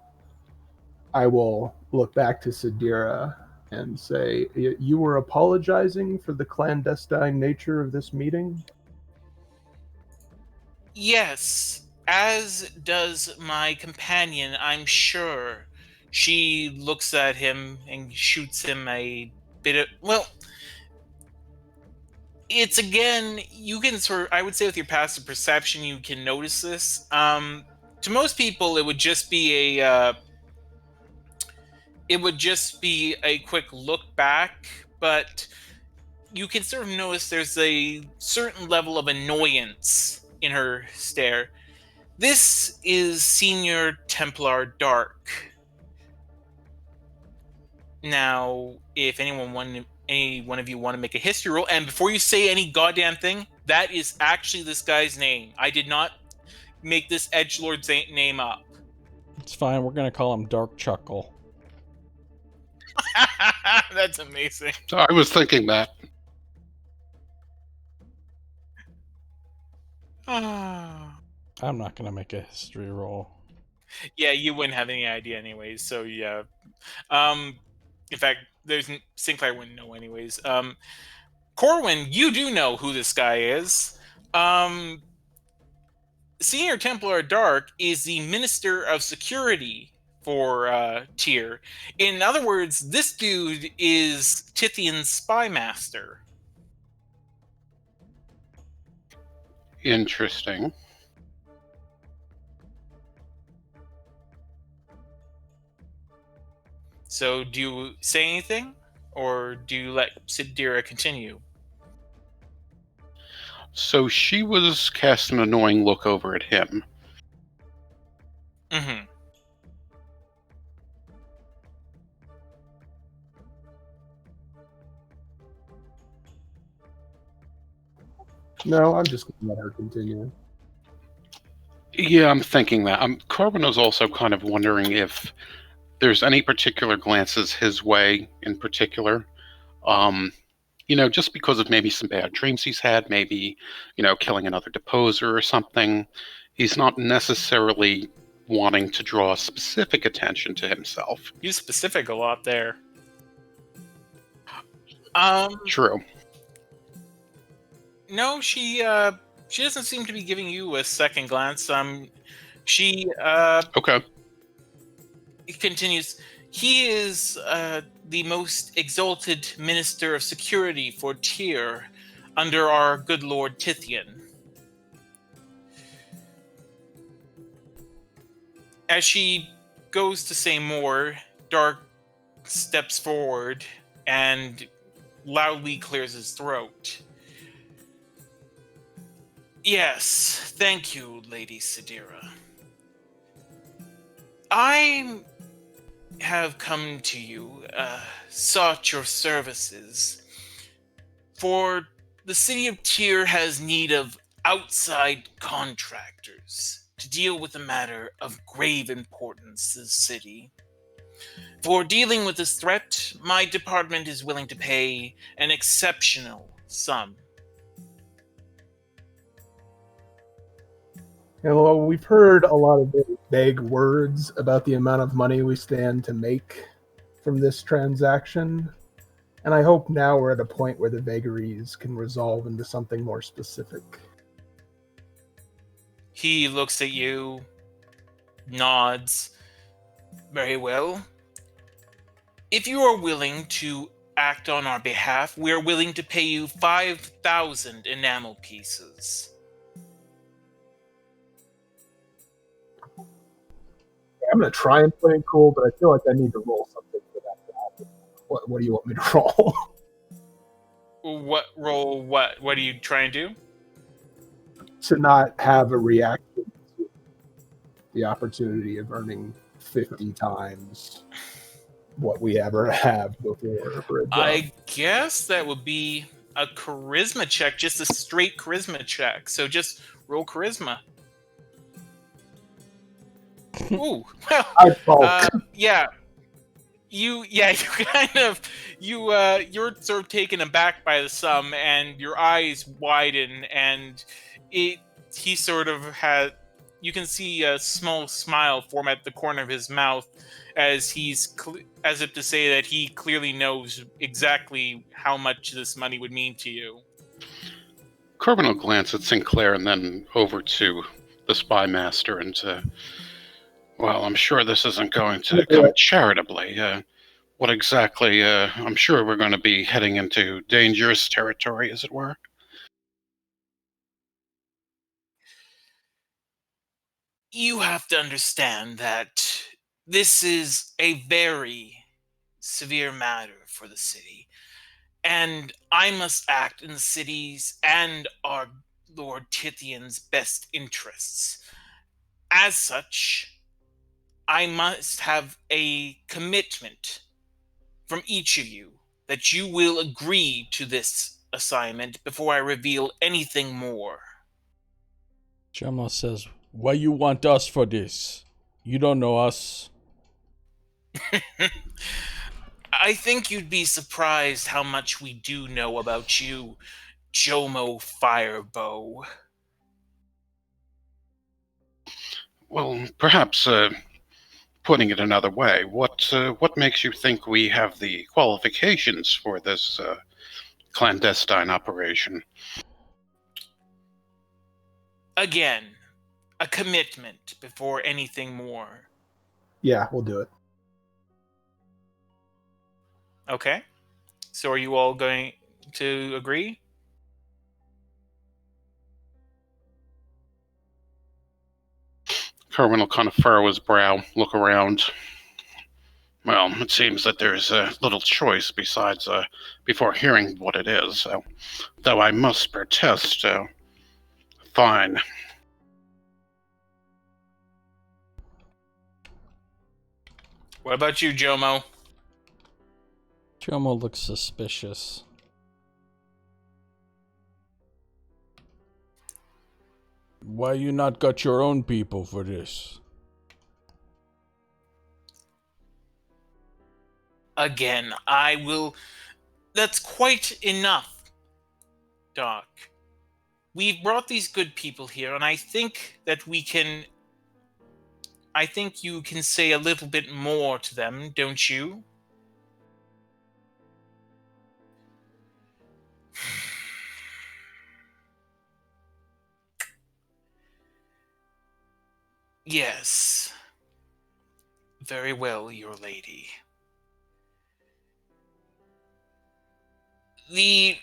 S4: I will look back to Sidira and say, you were apologizing for the clandestine nature of this meeting?
S2: Yes, as does my companion, I'm sure. She looks at him and shoots him a bit of. Well, it's again, you can sort of, I would say with your passive perception, you can notice this. To most people, it would just be a quick look back, but you can sort of notice there's a certain level of annoyance in her stare. This is Senior Templar Dark. Now, if any one of you want to make a history roll, and before you say any goddamn thing, that is actually this guy's name. I did not make this edgelord's name up.
S1: It's fine. We're going to call him Dark Chuckle.
S2: That's amazing.
S3: I was thinking that.
S1: I'm not going to make a history roll.
S2: Yeah, you wouldn't have any idea anyways, so yeah. In fact, Sinclair wouldn't know anyways. Corwin, you do know who this guy is. Senior Templar Dark is the Minister of Security for Tyr. In other words, this dude is Tithian's spy master.
S3: Interesting.
S2: So, do you say anything, or do you let Sidira continue?
S3: So she was casting an annoying look over at him.
S2: Mm-hmm.
S4: No, I'm just going to let her continue.
S3: Yeah, I'm thinking that. Corbin was also kind of wondering if there's any particular glances his way in particular. Just because of maybe some bad dreams he's had, maybe, killing another deposer or something. He's not necessarily wanting to draw specific attention to himself.
S2: He's specific a lot there.
S3: True.
S2: No, she doesn't seem to be giving you a second glance. She
S3: Okay.
S2: continues. He is the most exalted Minister of Security for Tyr under our good Lord Tithian. As she goes to say more, Dark steps forward and loudly clears his throat. Yes, thank you, Lady Sidira. I have come to you, sought your services. For the city of Tyr has need of outside contractors to deal with a matter of grave importance to the city. For dealing with this threat, my department is willing to pay an exceptional sum.
S4: And well, we've heard a lot of very vague words about the amount of money we stand to make from this transaction. And I hope now we're at a point where the vagaries can resolve into something more specific.
S2: He looks at you, nods. Very well. If you are willing to act on our behalf, we are willing to pay you 5,000 enamel pieces.
S4: I'm going to try and play it cool, but I feel like I need to roll something for that to happen. What do you want me to roll?
S2: What roll? What are you trying to do?
S4: To not have a reaction to the opportunity of earning 50 times what we ever have before for a job.
S2: I guess that would be a charisma check, just a straight charisma check. So just roll charisma. Ooh, well, yeah. You kind of you're sort of taken aback by the sum, and your eyes widen, and he sort of had, you can see a small smile form at the corner of his mouth as he's as if to say that he clearly knows exactly how much this money would mean to you.
S3: Corbin will glance at Sinclair and then over to the spy master and well, I'm sure this isn't going to come charitably. What exactly? I'm sure we're going to be heading into dangerous territory, as it were.
S2: You have to understand that this is a very severe matter for the city, and I must act in the city's and our Lord Tithian's best interests. As such, I must have a commitment from each of you that you will agree to this assignment before I reveal anything more.
S1: Jomo says, "Why you want us for this? You don't know us."
S2: I think you'd be surprised how much we do know about you, Jomo Firebow.
S3: Well, perhaps putting it another way, what makes you think we have the qualifications for this clandestine operation?
S2: Again, a commitment before anything more.
S4: Yeah, we'll do it.
S2: Okay. So are you all going to agree?
S3: Kerwin will kind of furrow his brow, look around. Well, it seems that there's little choice besides before hearing what it is. Though I must protest. Fine.
S2: What about you, Jomo?
S1: Jomo looks suspicious. Why you not got your own people for this?
S2: Again, I will... That's quite enough, Doc. We've brought these good people here, and I think that we can... I think you can say a little bit more to them, don't you? Yes. Very well, your lady. The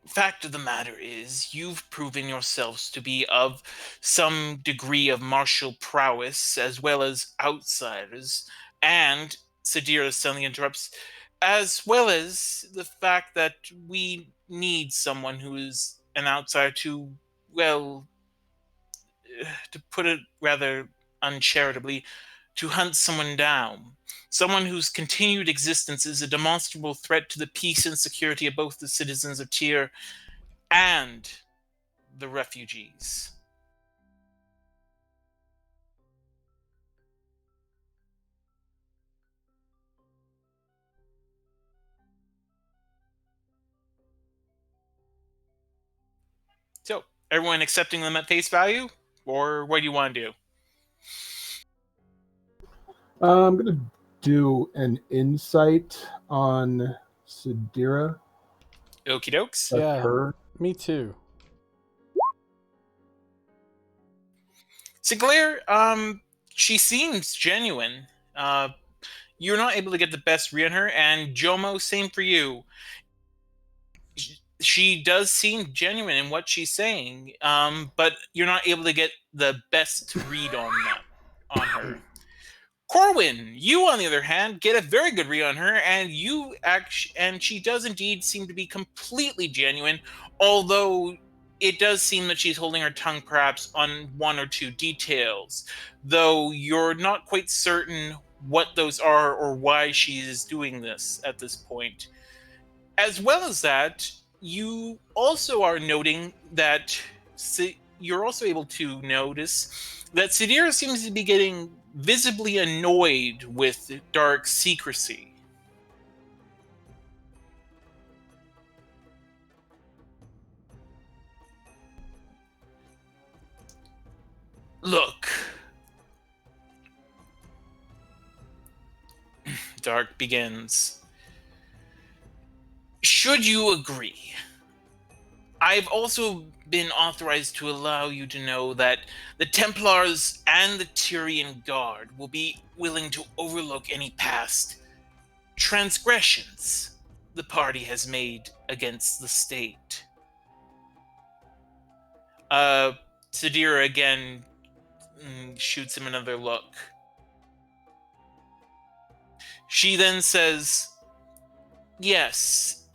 S2: fact of the matter is, you've proven yourselves to be of some degree of martial prowess, as well as outsiders, and, Sidira suddenly interrupts, as well as the fact that we need someone who is an outsider to, well, to put it rather uncharitably, to hunt someone down. Someone whose continued existence is a demonstrable threat to the peace and security of both the citizens of Tyr and the refugees. So, everyone accepting them at face value? Or what do you want to do?
S4: I'm gonna do an insight on Sadira.
S2: Okie dokes.
S4: That's
S1: Yeah.
S4: her.
S1: Me too.
S2: Siglair, she seems genuine. You're not able to get the best read on her, and Jomo, same for you. She does seem genuine in what she's saying, but you're not able to get the best read on that on her. Corwin, you on the other hand, get a very good read on her, and she does indeed seem to be completely genuine, although it does seem that she's holding her tongue perhaps on one or two details, though you're not quite certain what those are or why she is doing this at this point. As well as that, you also are noting that you're also able to notice that Sidira seems to be getting visibly annoyed with Dark's secrecy. Look, Dark begins. Should you agree, I've also been authorized to allow you to know that the Templars and the Tyrian Guard will be willing to overlook any past transgressions the party has made against the state. Sadira again shoots him another look. She then says, yes,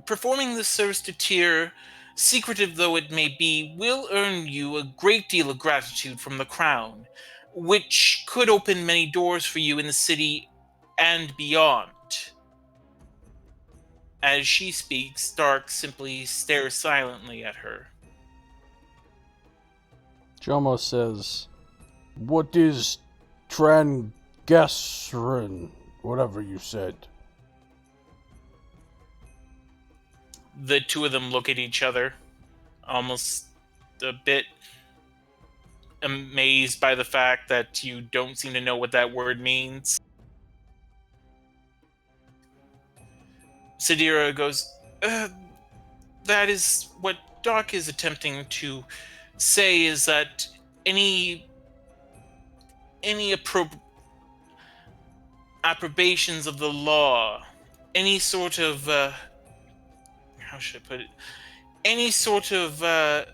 S2: performing this service to Tyr, secretive though it may be, will earn you a great deal of gratitude from the crown, which could open many doors for you in the city and beyond. As she speaks, Stark simply stares silently at her.
S1: Jomo says, "What is Trangesserin? Whatever you said."
S2: The two of them look at each other, almost a bit amazed by the fact that you don't seem to know what that word means. Sadira goes, that is what Doc is attempting to say, is that any approbations of the law, any sort of how should I put it? Any sort of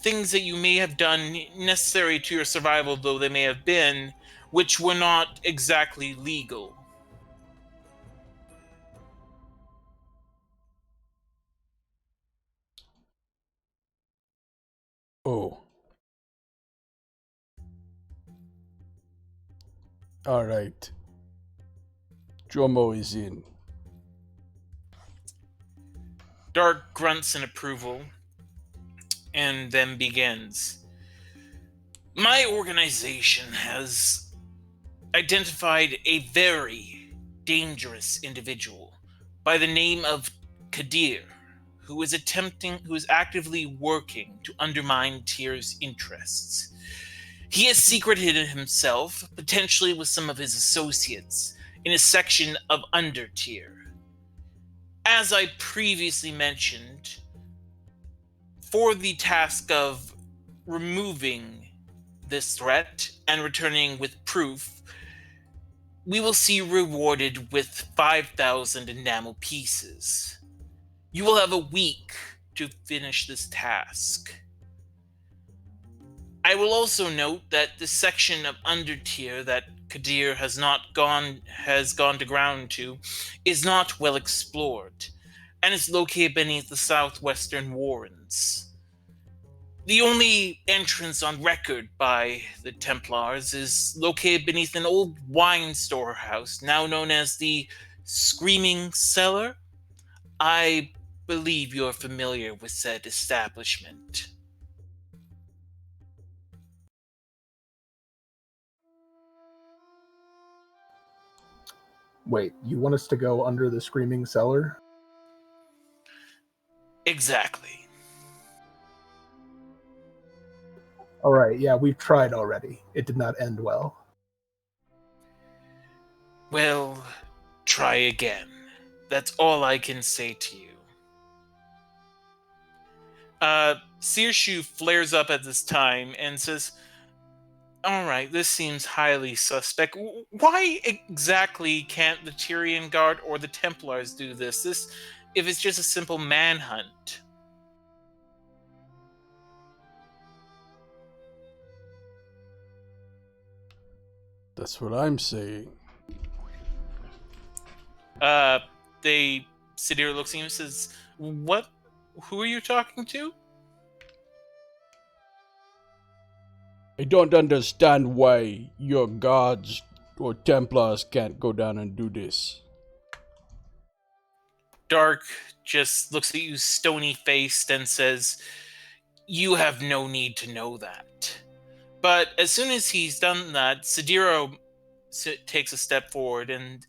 S2: things that you may have done necessary to your survival, though they may have been, which were not exactly legal.
S1: Oh. Alright. Jomo is in.
S2: Dark grunts in approval and then begins. My organization has identified a very dangerous individual by the name of Kadir, who is actively working to undermine Tyr's interests. He has secreted himself, potentially with some of his associates, in a section of Under Tyr. As I previously mentioned, for the task of removing this threat and returning with proof, we will see rewarded with 5,000 enamel pieces. You will have a week to finish this task. I will also note that the section of Under Tyr that Kadir has gone to ground to is not well explored, and is located beneath the southwestern warrens. The only entrance on record by the Templars is located beneath an old wine storehouse, now known as the Screaming Cellar. I believe you're familiar with said establishment.
S4: Wait, you want us to go under the Screaming Cellar?
S2: Exactly.
S4: All right, yeah, we've tried already. It did not end well.
S2: Well, try again. That's all I can say to you. Searshoe flares up at this time and says, "Alright, this seems highly suspect. Why exactly can't the Tyrian Guard or the Templars do this? If it's just a simple manhunt."
S1: That's what I'm saying.
S2: Sidira looks at him and says, "What? Who are you talking to?"
S1: I don't understand why your gods or Templars can't go down and do this.
S2: Dark just looks at you stony-faced and says, "You have no need to know that." But as soon as he's done that, Sidiro takes a step forward and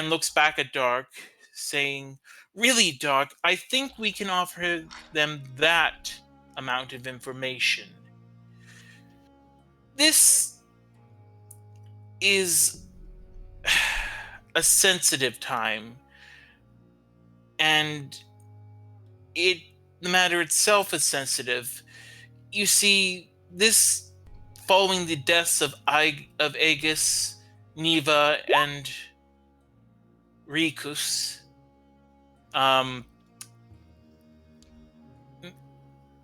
S2: looks back at Dark, saying, "Really, Dark, I think we can offer them that amount of information. This is a sensitive time, and the matter itself is sensitive. You see, this following the deaths of Aegis, Neva, and Rikus,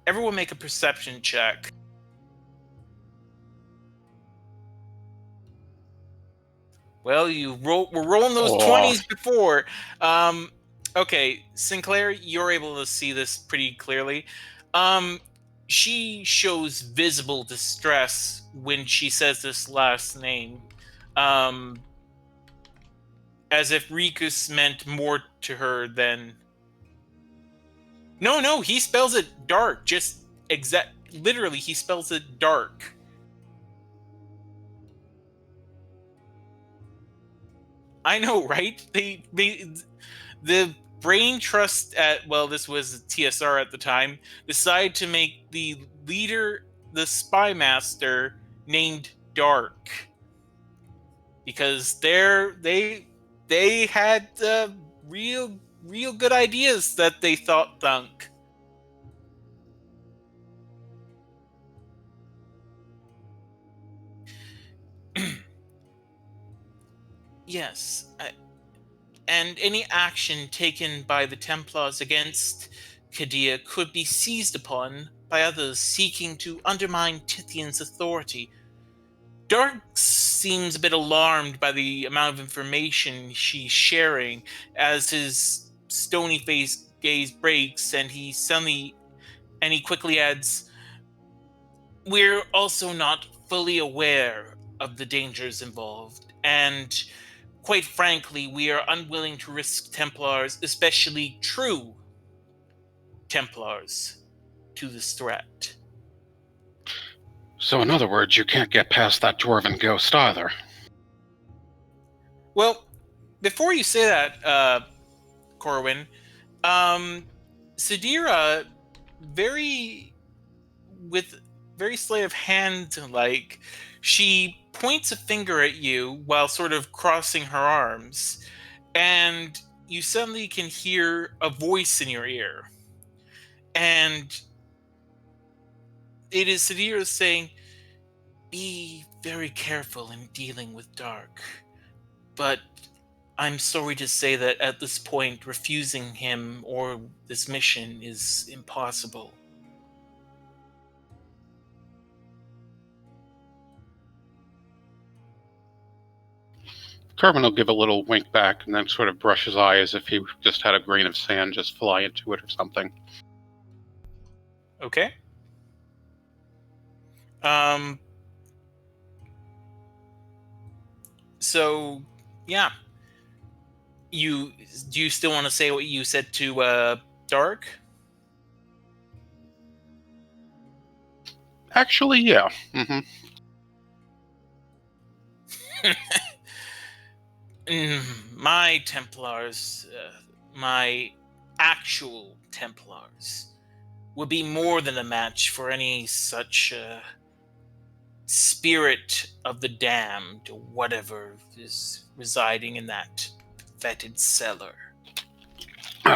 S2: everyone make a perception check." Well, we're rolling those 20s before. Okay, Sinclair, you're able to see this pretty clearly. She shows visible distress when she says this last name. As if Rikus meant more to her than... No, he spells it dark. Literally, he spells it dark. I know, right? The brain trust this was TSR at the time, decided to make the leader, the spy master, named Dark. Because they had real good ideas that they thought thunk. Yes, and any action taken by the Templars against Kadir could be seized upon by others seeking to undermine Tithian's authority. Dark seems a bit alarmed by the amount of information she's sharing as his stony-faced gaze breaks, and he quickly adds, "We're also not fully aware of the dangers involved, and quite frankly, we are unwilling to risk Templars, especially true Templars, to this threat."
S3: So in other words, you can't get past that dwarven ghost either.
S2: Well, before you say that, Corwin, Sidira, with very sleight of hand, like, she points a finger at you while sort of crossing her arms, and you suddenly can hear a voice in your ear. And it is Sidira saying, "Be very careful in dealing with Dark. But I'm sorry to say that at this point, refusing him or this mission is impossible."
S3: Carmen will give a little wink back and then sort of brush his eye as if he just had a grain of sand just fly into it or something.
S2: Okay. So, yeah. Do you still want to say what you said to Dark?
S3: Actually, yeah. Mm-hmm.
S2: My Templars, my actual Templars, would be more than a match for any such spirit of the damned, or whatever is residing in that fetid cellar.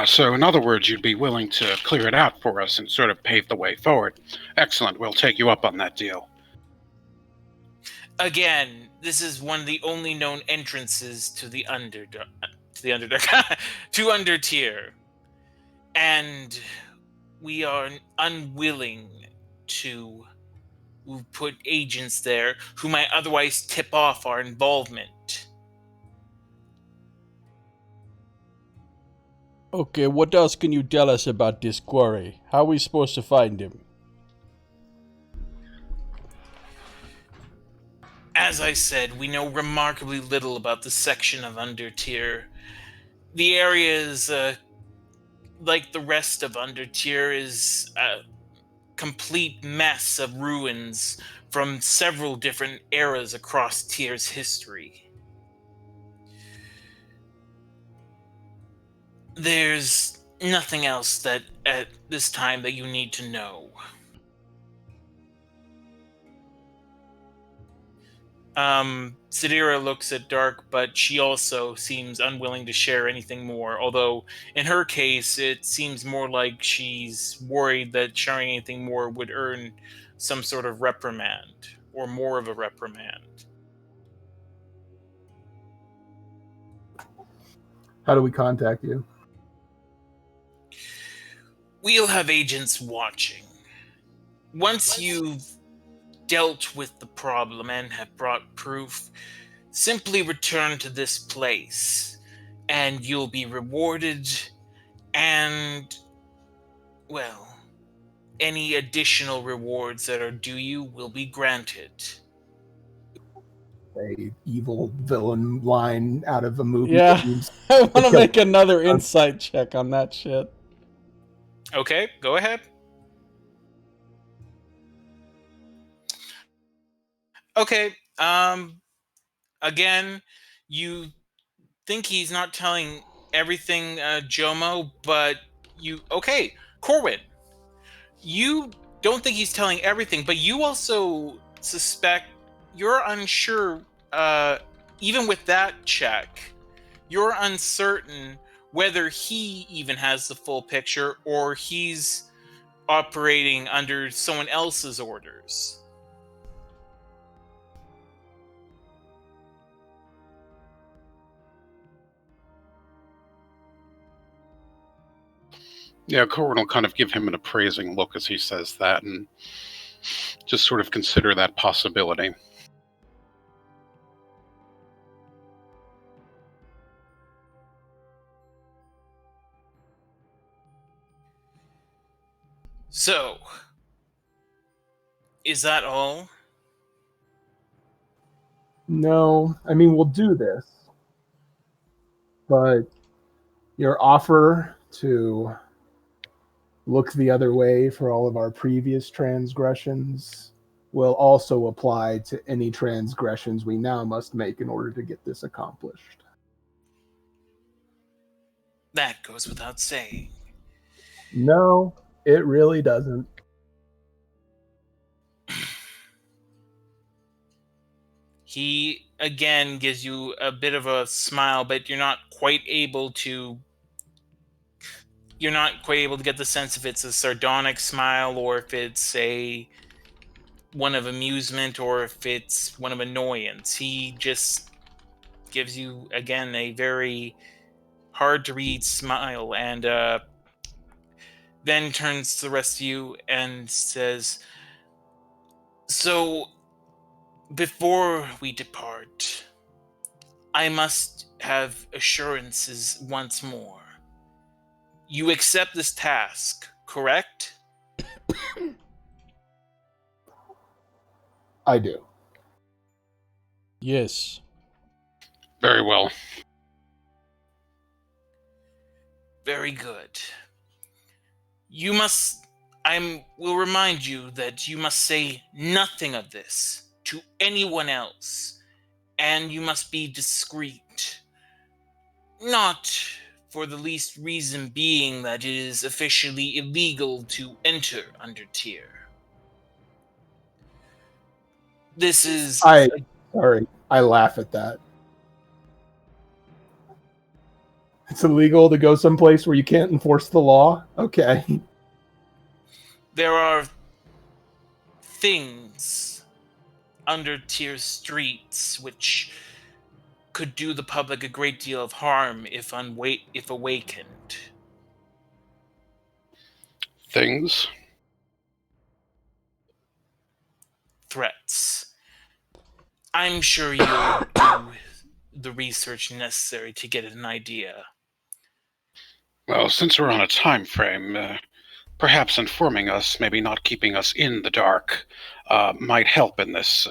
S3: So, in other words, you'd be willing to clear it out for us and sort of pave the way forward. Excellent. We'll take you up on that deal.
S2: Again, this is one of the only known entrances to the Underdark, to Undertier, and we are unwilling to put agents there who might otherwise tip off our involvement.
S1: Okay, what else can you tell us about this quarry? How are we supposed to find him?
S2: As I said, we know remarkably little about the section of Undertier. The area is, like the rest of Undertier, is a complete mess of ruins from several different eras across Tier's history. There's nothing else that at this time that you need to know. Sidira looks at Dark, but she also seems unwilling to share anything more, although in her case it seems more like she's worried that sharing anything more would earn some sort of reprimand, or more of a reprimand.
S4: How do we contact you?
S2: We'll have agents watching. Once you've dealt with the problem and have brought proof, simply return to this place, and you'll be rewarded, and, well, any additional rewards that are due you will be granted.
S4: A evil villain line out of a movie.
S1: Yeah,
S4: that means
S1: I want to
S4: Okay.
S1: make another insight check on that shit.
S2: Okay, go ahead. Okay, again, you think he's not telling everything, Jomo, but okay, Corwin, you don't think he's telling everything, but you also suspect, you're unsure, even with that check, you're uncertain whether he even has the full picture or he's operating under someone else's orders.
S3: Yeah, Corin will kind of give him an appraising look as he says that and just sort of consider that possibility.
S2: So, is that all?
S4: No, I mean, we'll do this, but your offer to look the other way for all of our previous transgressions will also apply to any transgressions we now must make in order to get this accomplished.
S2: That goes without saying.
S4: No, it really doesn't.
S2: He again gives you a bit of a smile, but you're not quite able to get the sense if it's a sardonic smile or if it's one of amusement or if it's one of annoyance. He just gives you again a very hard to read smile, and then turns to the rest of you and says, "So, before we depart, I must have assurances once more. You accept this task, correct?
S4: I do.
S1: Yes.
S3: Very well.
S2: Very good. I will remind you that you must say nothing of this to anyone else, and you must be discreet. Not for the least reason being that it is officially illegal to enter Undertier. This is...
S4: Sorry, I laugh at that. It's illegal to go someplace where you can't enforce the law? Okay.
S2: There are things under tier streets which could do the public a great deal of harm if awakened.
S3: Things?
S2: Threats. I'm sure you'll do the research necessary to get an idea.
S3: Well, since we're on a time frame, perhaps informing us, maybe not keeping us in the dark, might help in this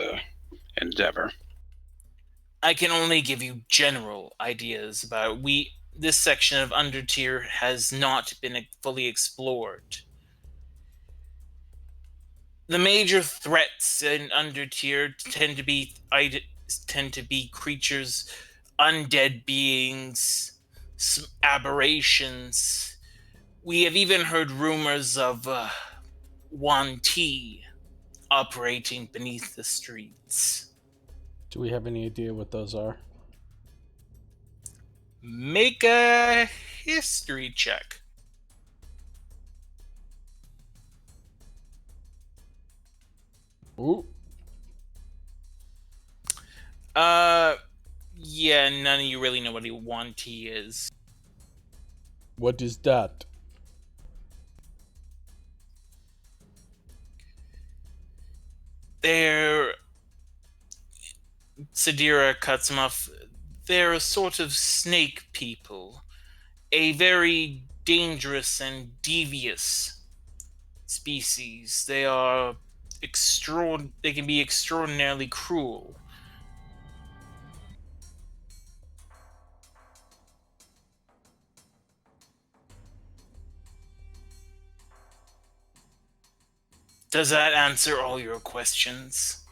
S3: endeavor.
S2: I can only give you general ideas about it. This section of Undertier has not been fully explored. The major threats in Undertier tend to be creatures, undead beings, aberrations. We have even heard rumors of Wanti operating beneath the streets.
S1: Do we have any idea what those are?
S2: Make a history check.
S1: Ooh.
S2: Yeah, none of you really know what a Wanti is.
S1: What is that?
S2: Sadira cuts him off. They're a sort of snake people. A very dangerous and devious species. They can be extraordinarily cruel. Does that answer all your questions?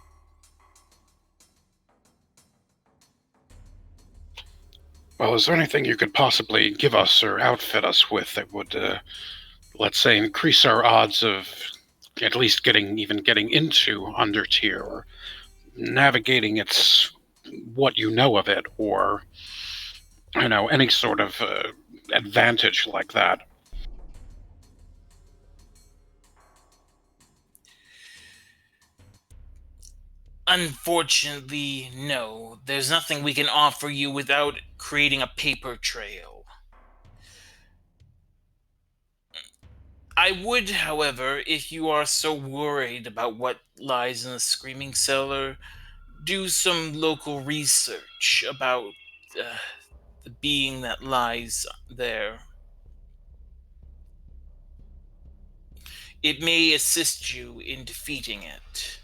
S3: Well, is there anything you could possibly give us or outfit us with that would, let's say, increase our odds of at least getting into Undertier, or navigating what you know of it, or any sort of advantage like that?
S2: Unfortunately, no. There's nothing we can offer you without creating a paper trail. I would, however, if you are so worried about what lies in the Screaming Cellar, do some local research about the being that lies there. It may assist you in defeating it.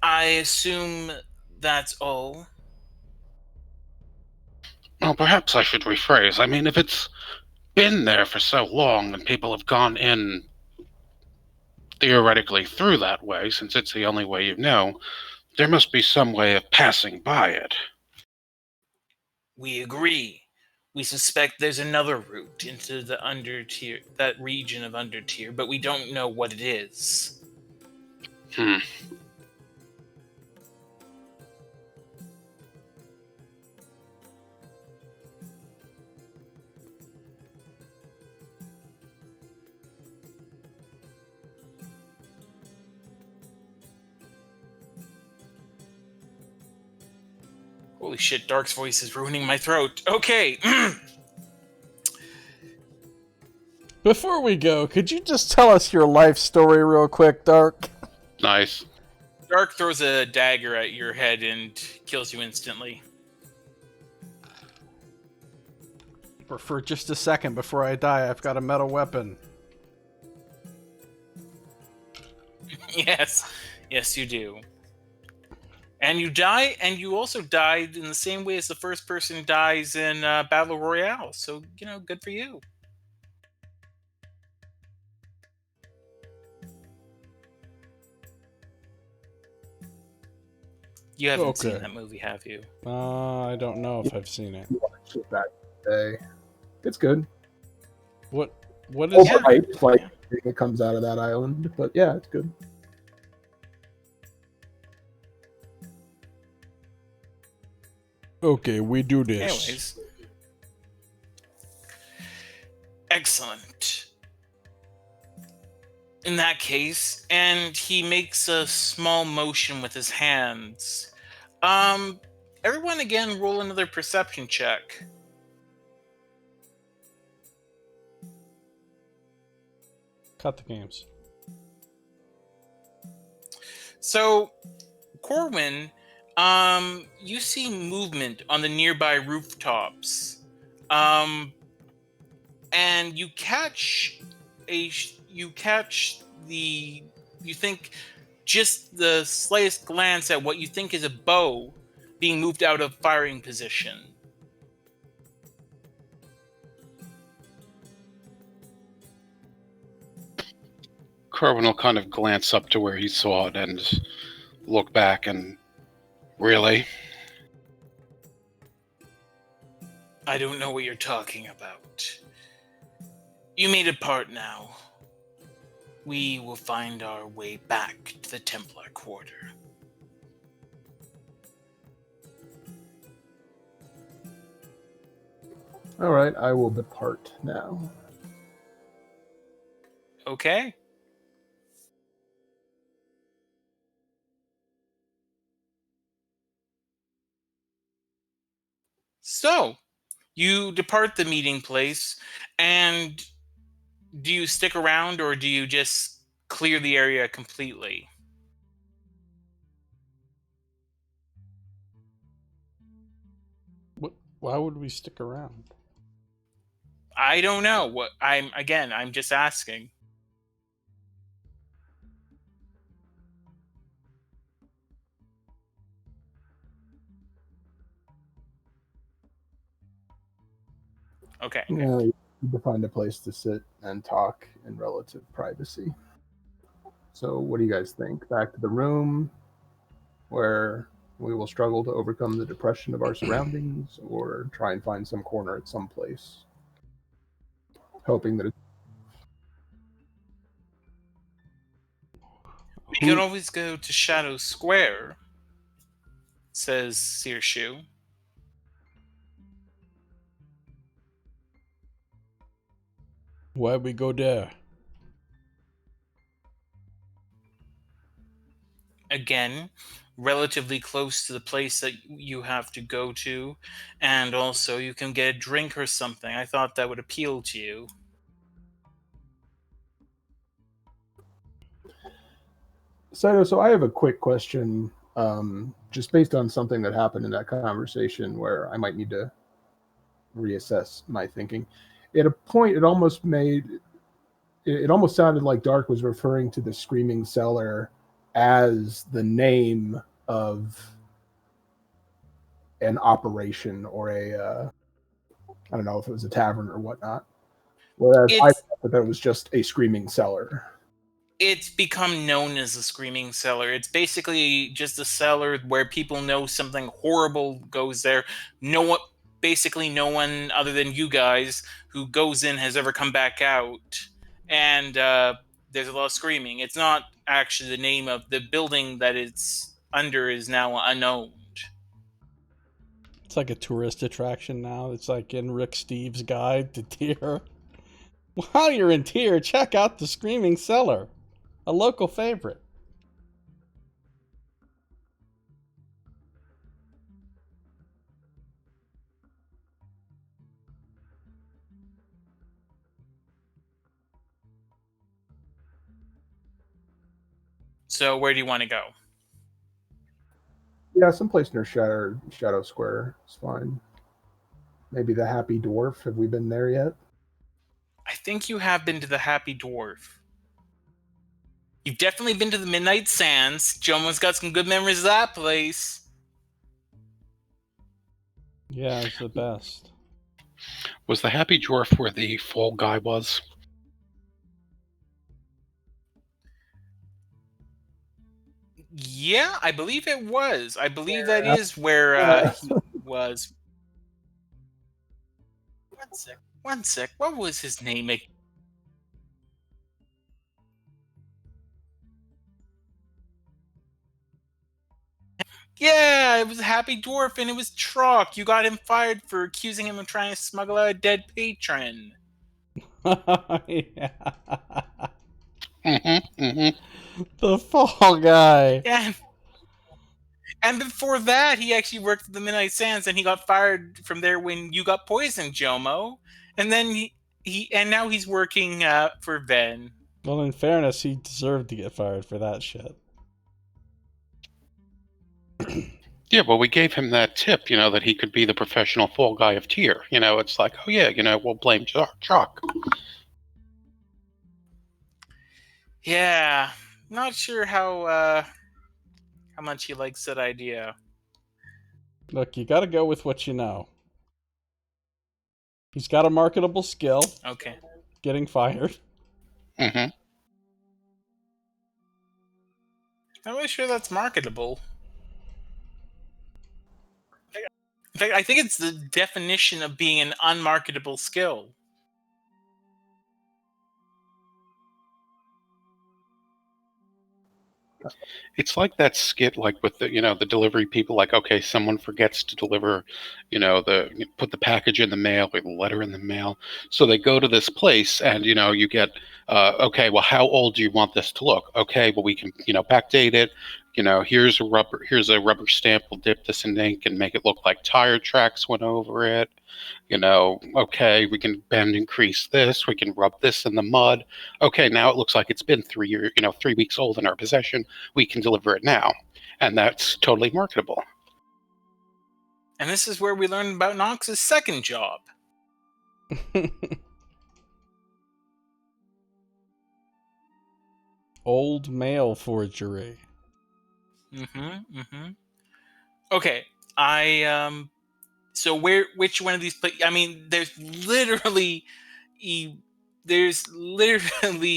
S2: I assume that's all.
S3: Well, perhaps I should rephrase. I mean, if it's been there for so long and people have gone in theoretically through that way, since it's the only way you know, there must be some way of passing by it.
S2: We agree. We suspect there's another route into the Undertier, that region of Undertier, but we don't know what it is. Holy shit, Dark's voice is ruining my throat. Okay.
S1: Before we go, could you just tell us your life story real quick, Dark?
S3: Nice.
S2: Dark throws a dagger at your head and kills you instantly.
S1: For just a second before I die, I've got a metal weapon.
S2: Yes, you do. And you die, and you also died in the same way as the first person dies in Battle Royale. So, good for you. You haven't seen that movie, have you?
S1: I don't know if I've seen it.
S4: You watched it back in the day. It's good.
S1: What is it?
S4: Overhyped, like it comes out of that island, but yeah, it's good.
S1: Okay, we do this.
S2: Anyways. Excellent. In that case, and he makes a small motion with his hands. Everyone again roll another perception check.
S1: Cut the games.
S2: So, Corwin, you see movement on the nearby rooftops. And you catch you think just the slightest glance at what you think is a bow being moved out of firing position.
S3: Carvin will kind of glance up to where he saw it and look back and, really?
S2: I don't know what you're talking about. You made it part now. We will find our way back to the Templar Quarter.
S4: All right, I will depart now.
S2: Okay. So, you depart the meeting place, and do you stick around or do you just clear the area completely?
S1: Why would we stick around?
S2: I don't know. I'm just asking. Okay.
S4: Yeah, you need to find a place to sit and talk in relative privacy. So, what do you guys think? Back to the room where we will struggle to overcome the depression of our surroundings, or try and find some corner at some place, hoping that
S2: We can always go to Shadow Square, says Searshoe.
S1: Why we go there?
S2: Again, relatively close to the place that you have to go to, and also you can get a drink or something. I thought that would appeal to you.
S4: Scito, so I have a quick question, just based on something that happened in that conversation where I might need to reassess my thinking. At a point, it almost sounded like Dark was referring to the Screaming Cellar as the name of an operation or I don't know if it was a tavern or whatnot. Whereas I thought that it was just a Screaming Cellar.
S2: It's become known as the Screaming Cellar. It's basically just a cellar where people know something horrible goes there. Basically no one other than you guys who goes in has ever come back out. And there's a lot of screaming. It's not actually the name of the building that it's under is now unknown.
S1: It's like a tourist attraction now. It's like in Rick Steves' Guide to Tyr. While you're in Tyr, check out the Screaming Cellar, a local favorite.
S2: So where do you want to go?
S4: Yeah, someplace near Shadow Square is fine. Maybe the Happy Dwarf. Have we been there yet?
S2: I think you have been to the Happy Dwarf. You've definitely been to the Midnight Sands. Jomo's got some good memories of that place.
S1: Yeah, it's the best.
S3: Was the Happy Dwarf where the fall guy was?
S2: Yeah, I believe it was. I believe that is where he was. One sec. What was his name? Yeah, it was Happy Dwarf and it was Trock. You got him fired for accusing him of trying to smuggle out a dead patron.
S1: Yeah.
S3: Mm-hmm. Mm-hmm.
S1: The fall guy.
S2: Yeah. And before that, he actually worked at the Midnight Sands and he got fired from there when you got poisoned, Jomo. And then and now he's working for Ven.
S1: Well, in fairness, he deserved to get fired for that shit.
S3: Yeah, well, we gave him that tip, that he could be the professional fall guy of tier. It's like, oh yeah, we'll blame Chalk.
S2: Yeah, not sure how much he likes that idea.
S1: Look, you gotta go with what you know. He's got a marketable skill.
S2: Okay.
S1: Getting fired.
S3: Mm-hmm.
S2: Not really sure that's marketable. In fact, I think it's the definition of being an unmarketable skill.
S3: It's like that skit, like with the delivery people. Like, okay, someone forgets to deliver, put the package in the mail or the letter in the mail. So they go to this place, and you get, okay, well, how old do you want this to look? Okay, well, we can backdate it. Here's a rubber stamp. We'll dip this in ink and make it look like tire tracks went over it. Okay, we can bend and crease this. We can rub this in the mud. Okay, now it looks like it's been 3 weeks old in our possession. We can deliver it now. And that's totally marketable.
S2: And this is where we learn about Knox's second job.
S1: Old mail forgery.
S2: Okay, so which one of these places? I mean, there's literally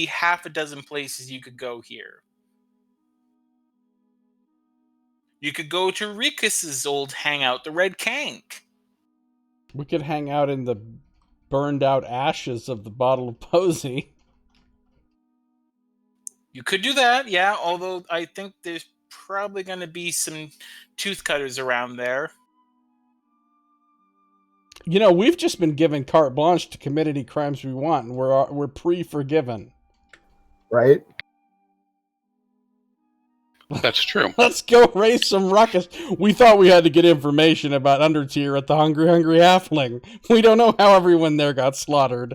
S2: half a dozen places you could go here. You could go to Rikus's old hangout, the Red Kank.
S1: We could hang out in the burned out ashes of the bottle of Posey.
S2: You could do that, yeah, although I think there's probably going to be some tooth cutters around there.
S1: We've just been given carte blanche to commit any crimes we want, and we're pre-forgiven.
S4: Right?
S3: That's true.
S1: Let's go raise some ruckus. We thought we had to get information about Undertier at the Hungry Hungry Halfling. We don't know how everyone there got slaughtered.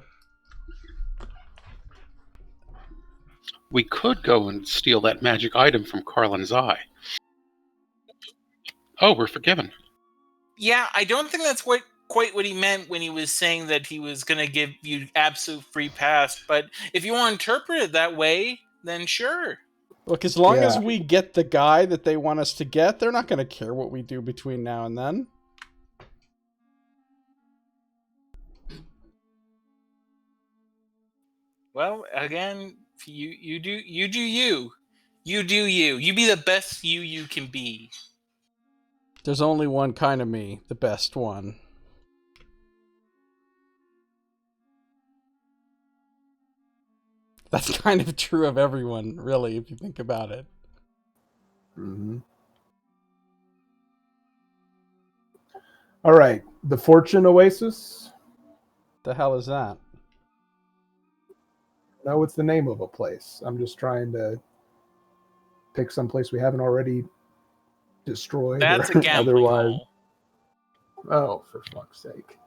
S3: We could go and steal that magic item from Carlin's eye. Oh, we're forgiven.
S2: Yeah, I don't think that's quite what he meant when he was saying that he was going to give you absolute free pass. But if you want to interpret it that way, then sure.
S1: Look, as long as we get the guy that they want us to get, they're not going to care what we do between now and then.
S2: Well, again, you do you. You do you. You be the best you can be.
S1: There's only one kind of me, the best one. That's kind of true of everyone, really, if you think about it.
S4: Mm-hmm. All right, the Fortune Oasis.
S1: The hell is that?
S4: No, it's the name of a place. I'm just trying to pick some place we haven't already destroyed.
S2: That's a gambling hall.
S4: Oh, for fuck's sake.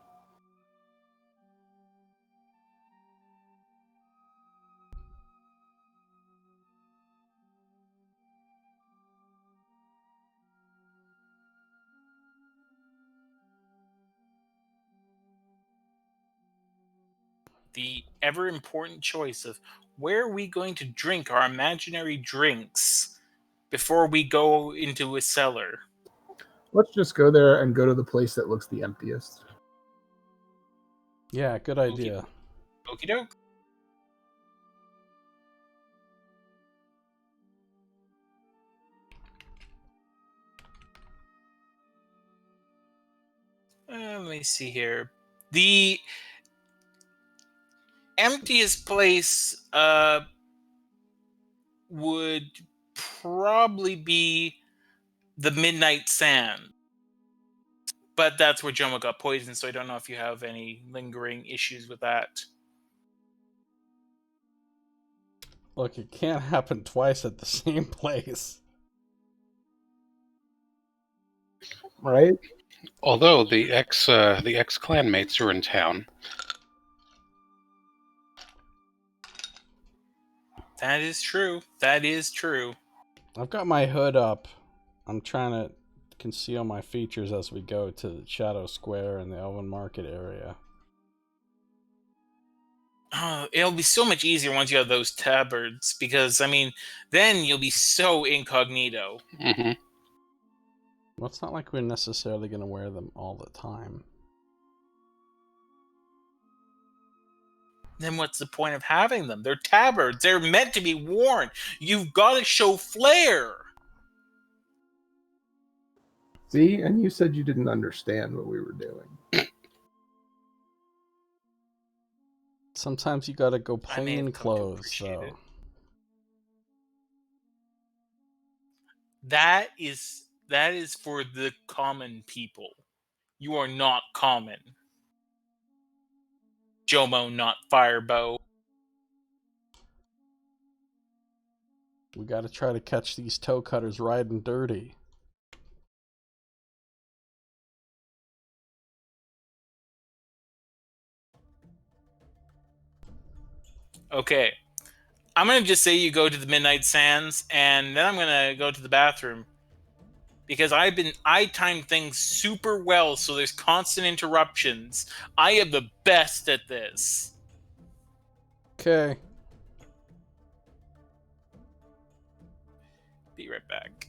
S2: the ever important choice of where are we going to drink our imaginary drinks before we go into a cellar.
S4: Let's just go there and go to the place that looks the emptiest.
S1: Yeah, good idea.
S2: Okie doke. Let me see here. The emptiest place would probably be the Midnight Sand. But that's where Joma got poisoned, so I don't know if you have any lingering issues with that.
S1: Look, it can't happen twice at the same place.
S4: Right?
S3: Although the ex clanmates are in town.
S2: That is true. That is true.
S1: I've got my hood up. I'm trying to conceal my features as we go to the Shadow Square and the Elven Market area.
S2: Oh, it'll be so much easier once you have those tabards, because, I mean, then you'll be so incognito.
S3: Mm-hmm.
S1: Well, it's not like we're necessarily going to wear them all the time.
S2: Then what's the point of having them? They're tabards. They're meant to be worn. You've got to show flair.
S4: See, and you said you didn't understand what we were doing.
S1: Sometimes you gotta go
S2: I may have
S1: plain
S2: come to
S1: clothes,
S2: appreciate it.
S1: though.
S2: That is for the common people. You are not common. Jomo, not Firebow.
S1: We gotta try to catch these toe cutters riding dirty.
S2: Okay. I'm going to just say you go to the Midnight Sands, and then I'm going to go to the bathroom. Because I time things super well, so there's constant interruptions. I am the best at this.
S1: Okay.
S2: Be right back.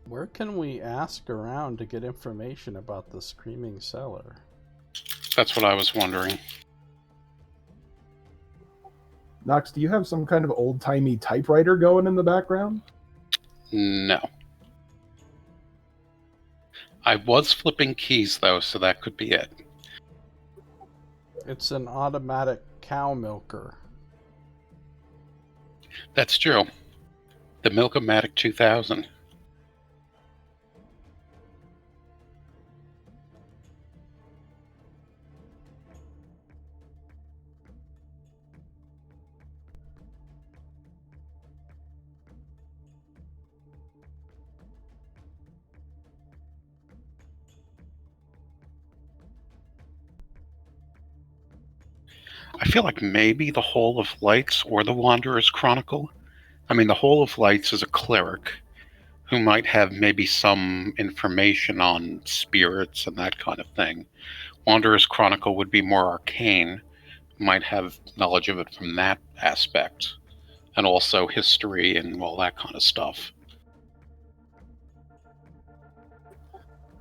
S1: Where can we ask around to get information about the Screaming Cellar?
S3: That's what I was wondering.
S4: Nox, do you have some kind of old-timey typewriter going in the background?
S3: No. I was flipping keys, though, so that could be it.
S1: It's an automatic cow milker.
S3: That's true. The Milk-O-Matic 2000. I feel like maybe the Hall of Lights or the Wanderer's Chronicle. I mean, the Hall of Lights is a cleric who might have maybe some information on spirits and that kind of thing. Wanderer's Chronicle would be more arcane, might have knowledge of it from that aspect, and also history and all that kind of stuff.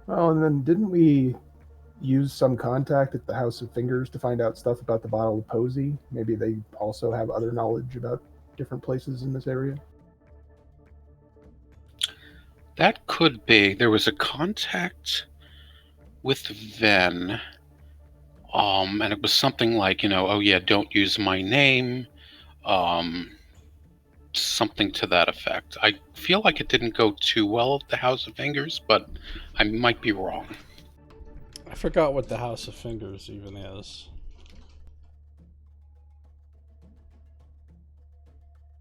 S4: Oh, and then didn't we use some contact at the House of Fingers to find out stuff about the bottle of Posey? Maybe they also have other knowledge about different places in this area?
S3: That could be. There was a contact with Ven, and it was something like, oh yeah, don't use my name, something to that effect. I feel like it didn't go too well at the House of Fingers, but I might be wrong.
S1: I forgot what the House of Fingers even is.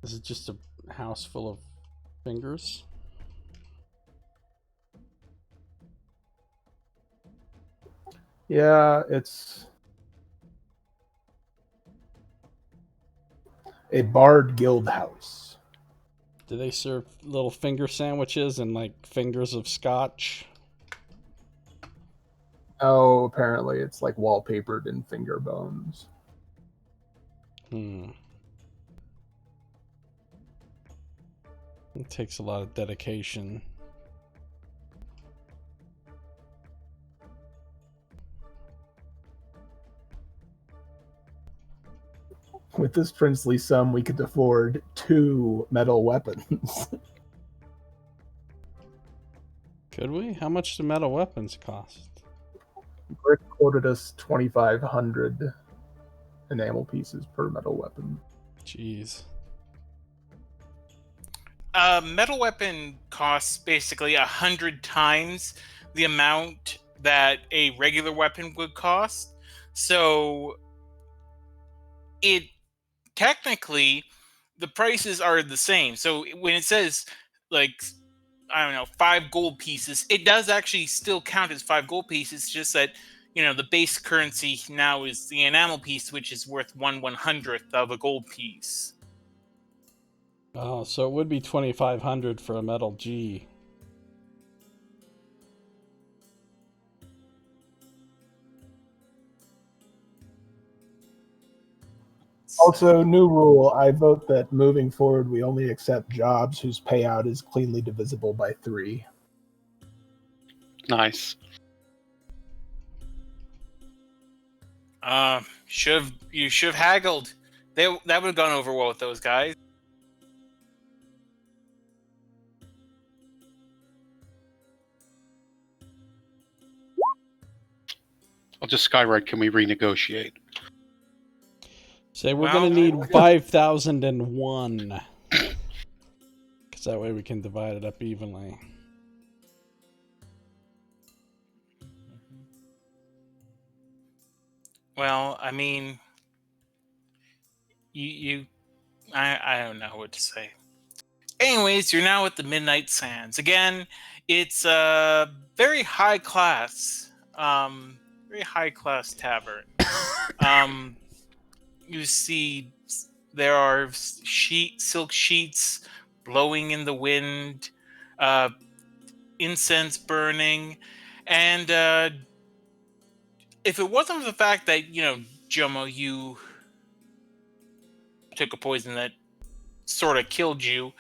S1: Is it just a house full of fingers?
S4: Yeah, it's a Bard Guild house.
S1: Do they serve little finger sandwiches and like fingers of scotch?
S4: Oh, apparently it's like wallpapered in finger bones.
S1: It takes a lot of dedication.
S4: With this princely sum, we could afford 2 metal weapons.
S1: Could we? How much do metal weapons cost?
S4: Rick quoted us 2,500 enamel pieces per metal weapon.
S1: Jeez.
S2: A metal weapon costs basically 100 times the amount that a regular weapon would cost. So it technically the prices are the same. So when it says like I don't know 5 gold pieces, it does actually still count as 5 gold pieces. Just that the base currency now is the enamel piece, which is worth 1/100th of a gold piece.
S1: Oh, so it would be 2,500 for a metal G.
S4: Also, new rule, I vote that moving forward we only accept jobs whose payout is cleanly divisible by 3.
S3: Nice.
S2: You should have haggled. That would have gone over well with those guys.
S3: I'll just skywrite. Can we renegotiate?
S1: Say we're
S2: Well,
S1: gonna need 5,001. Because that way we can divide it up evenly.
S2: Well, I mean, I don't know what to say. Anyways, you're now at the Midnight Sands. Again, it's a very high class tavern. You see there are silk sheets blowing in the wind, incense burning, and if it wasn't for the fact that Jomo, you took a poison that sort of killed you,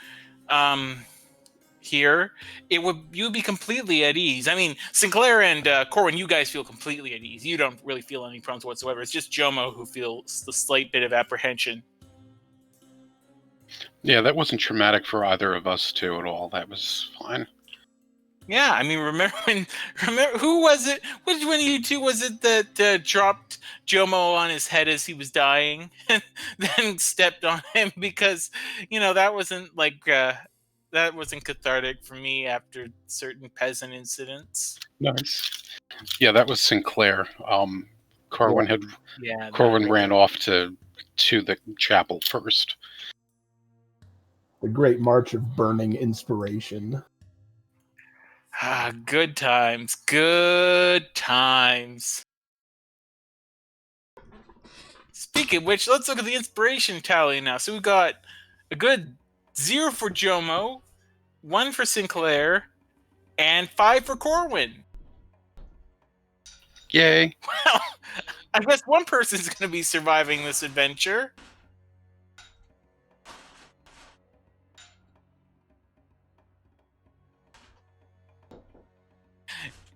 S2: here, you'd be completely at ease. I mean, Sinclair and Corwin, you guys feel completely at ease. You don't really feel any problems whatsoever. It's just Jomo who feels the slight bit of apprehension.
S3: Yeah, that wasn't traumatic for either of us two at all. That was fine.
S2: Yeah, I mean, remember who was it? Which one of you two was it that dropped Jomo on his head as he was dying, and then stepped on him because that wasn't that wasn't cathartic for me after certain peasant incidents.
S3: Nice. Yeah, that was Sinclair. Corwin ran off to the chapel first.
S4: The Great March of Burning Inspiration.
S2: Ah, good times. Good times. Speaking of which, let's look at the inspiration tally now. So we got a good 0 for Jomo, 1 for Sinclair, and 5 for Corwin.
S3: Yay.
S2: Well, I guess one person's going to be surviving this adventure.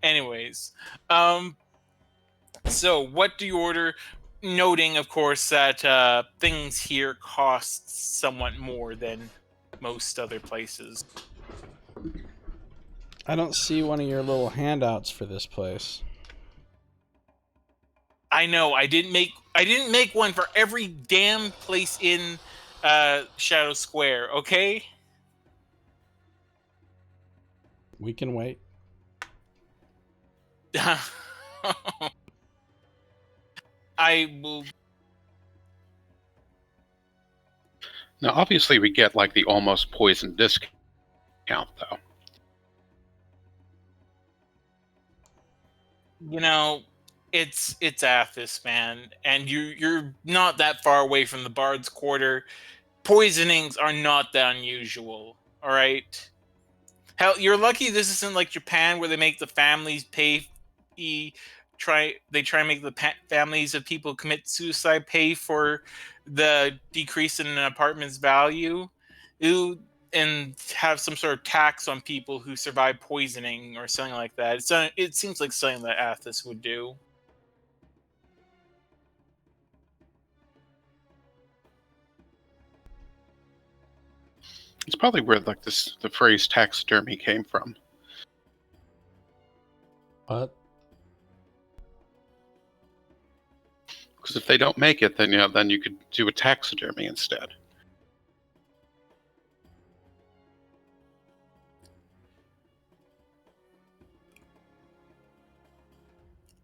S2: Anyways, so what do you order? Noting, of course, that things here cost somewhat more than most other places.
S1: I don't see one of your little handouts for this place.
S2: I know. I didn't make one for every damn place in Shadow Square. Okay.
S1: We can wait.
S2: I will.
S3: Now, obviously, we get like the almost poison discount, though.
S2: You know, it's Athos, man, and you're not that far away from the Bard's Quarter. Poisonings are not that unusual. All right. Hell, you're lucky this isn't like Japan where they make the families pay. They try and make the families of people who commit suicide pay for the decrease in an apartment's value, and have some sort of tax on people who survive poisoning or something like that. It seems like something that Athos would do.
S3: It's probably where like the phrase taxidermy came from.
S1: What?
S3: Because if they don't make it, then then you could do a taxidermy instead.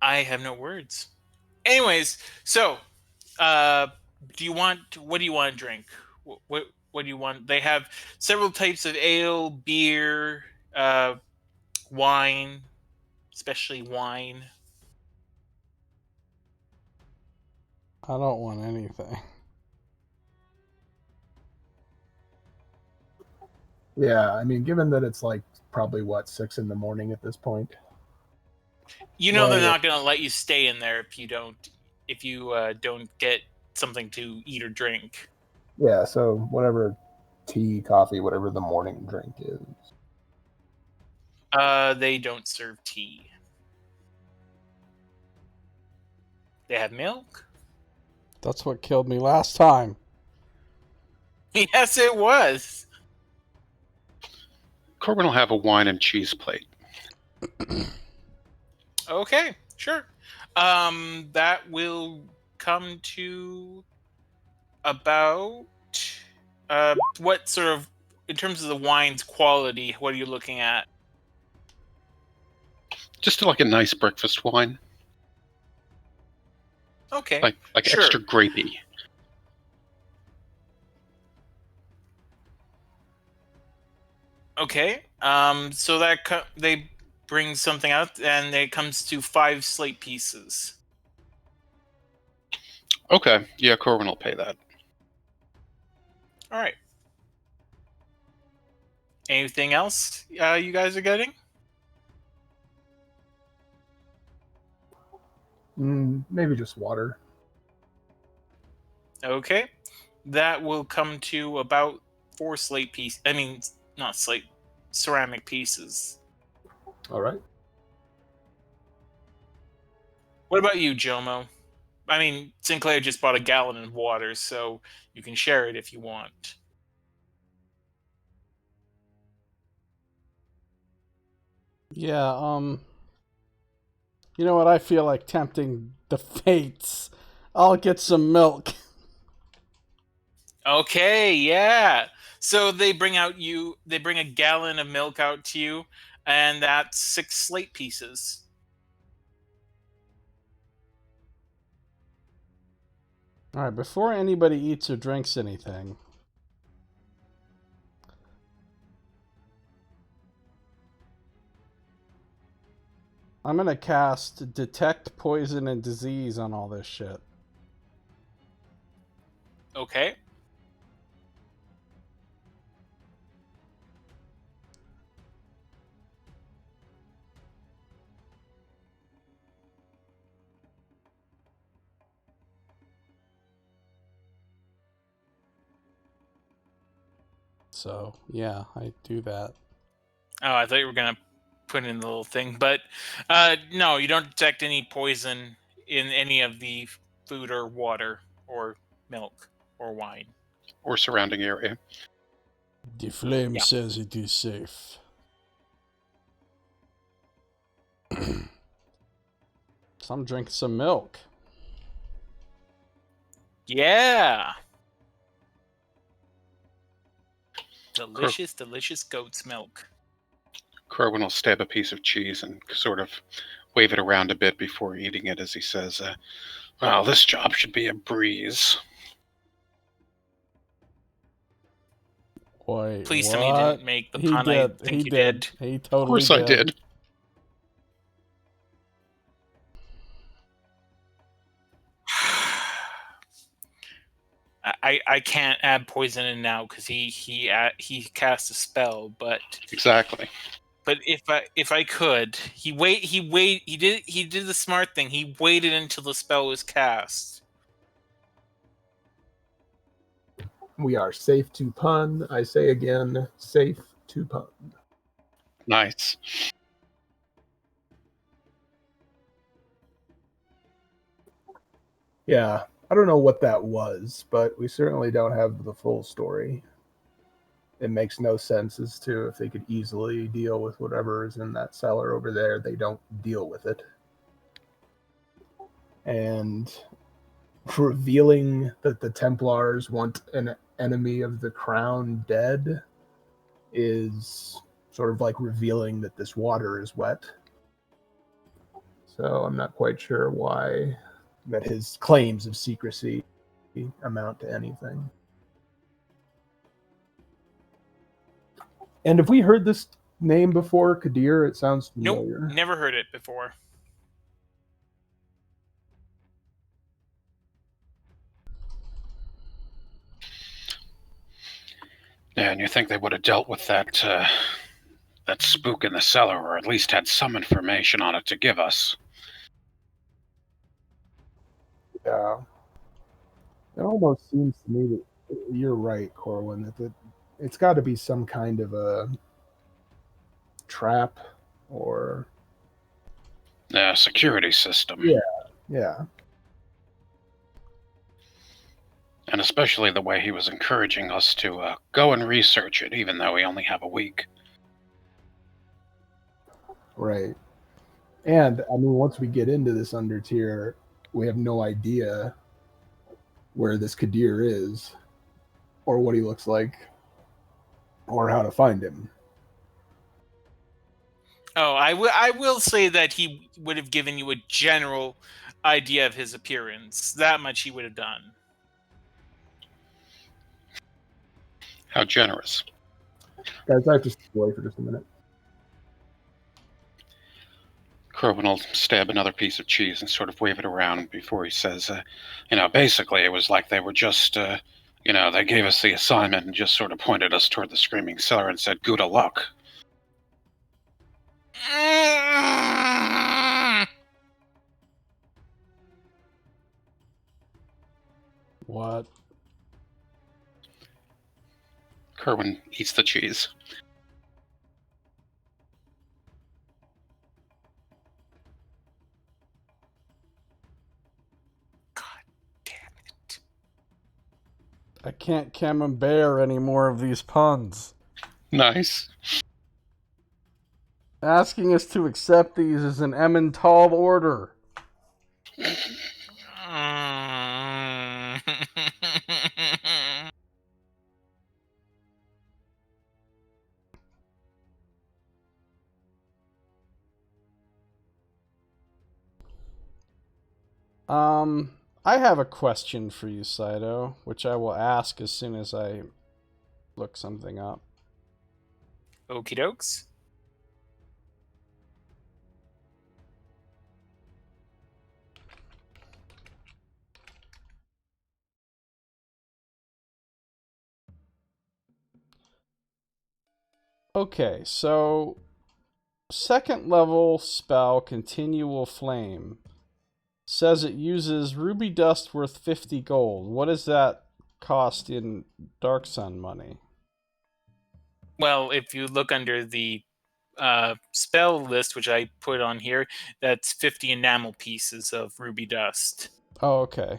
S2: I have no words. Anyways, so what do you want to drink? What do you want? They have several types of ale, beer, wine, especially wine.
S1: I don't want anything.
S4: Yeah, I mean, given that it's like probably 6 in the morning at this point.
S2: You know they're
S4: Well,
S2: not going to let you stay in there if you don't get something to eat or drink.
S4: Yeah, so whatever tea, coffee, whatever the morning drink is.
S2: They don't serve tea. They have milk.
S1: That's what killed me last time.
S2: Yes, it was.
S3: Corbin will have a wine and cheese plate.
S2: Okay, sure. That will come to about what sort of, in terms of the wine's quality, what are you looking at?
S3: Just like a nice breakfast wine.
S2: Okay,
S3: like
S2: sure.
S3: extra grapey.
S2: Okay. So that they bring something out, and it comes to 5 slate pieces.
S3: Okay, yeah, Corbin will pay that.
S2: All right. Anything else you guys are getting?
S4: Maybe just water.
S2: Okay. That will come to about 4 slate pieces. I mean, not slate, ceramic pieces.
S4: All right.
S2: What about you, Jomo? I mean, Sinclair just bought a gallon of water, so you can share it if you want.
S1: Yeah, you know what? I feel like tempting the fates. I'll get some milk.
S2: Okay, yeah. So they bring a gallon of milk out to you, and that's 6 slate pieces.
S1: Alright, before anybody eats or drinks anything, I'm gonna cast Detect Poison and Disease on all this shit.
S2: Okay.
S1: So, yeah, I do that.
S2: Oh, I thought you were gonna put in the little thing, but no, you don't detect any poison in any of the food or water or milk or wine.
S3: Or surrounding area.
S1: The flame
S2: Yeah.
S1: says it is safe. So I'm drinking some milk.
S2: Yeah. Delicious, delicious goat's milk.
S3: Corbin will stab a piece of cheese and sort of wave it around a bit before eating it as he says, well, this job should be a breeze.
S1: Wait,
S2: Please
S1: what?
S2: tell me you didn't make the
S1: He
S2: pun
S1: did.
S2: I think
S1: He
S2: you
S1: did.
S2: did.
S1: He
S3: Of
S1: totally
S3: course I did.
S2: I can't add poison in now because he cast a spell, but
S3: Exactly.
S2: if I could, he did the smart thing. He waited until the spell was cast.
S4: We are safe to pun. I say again, safe to pun.
S3: Nice.
S4: Yeah, I don't know what that was, but we certainly don't have the full story. It makes no sense as to if they could easily deal with whatever is in that cellar over there. They don't deal with it. And revealing that the Templars want an enemy of the crown dead is sort of like revealing that this water is wet. So I'm not quite sure why that his claims of secrecy amount to anything. And have we heard this name before, Kadir? It sounds familiar.
S2: Nope, never heard it before.
S3: Yeah, and you think they would have dealt with that spook in the cellar, or at least had some information on it to give us.
S4: Yeah. It almost seems to me that you're right, Corwin, that it's got to be some kind of a trap or...
S3: Security system.
S4: Yeah.
S3: And especially the way he was encouraging us to go and research it, even though we only have a week.
S4: Right. And, I mean, once we get into this undertier, we have no idea where this Kadir is, or what he looks like, or how to find him.
S2: Oh, I will say that he would have given you a general idea of his appearance. That much he would have done.
S3: How generous.
S4: Guys, I have to step away for just a minute.
S3: Corwin will stab another piece of cheese and sort of wave it around before he says, basically it was like they were just, they gave us the assignment and just sort of pointed us toward the screaming cellar and said, good luck.
S1: What?
S3: Corwin eats the cheese.
S2: God damn it.
S1: I can't camembert any more of these puns.
S3: Nice.
S1: Asking us to accept these is an Emmental order. I have a question for you, Scito, which I will ask as soon as I look something up.
S2: Okie dokes.
S1: Okay, so second level spell, Continual Flame, says it uses ruby dust worth 50 gold. What does that cost in Dark Sun money?
S2: Well, if you look under the spell list, which I put on here, that's 50 enamel pieces of ruby dust.
S1: Oh, okay.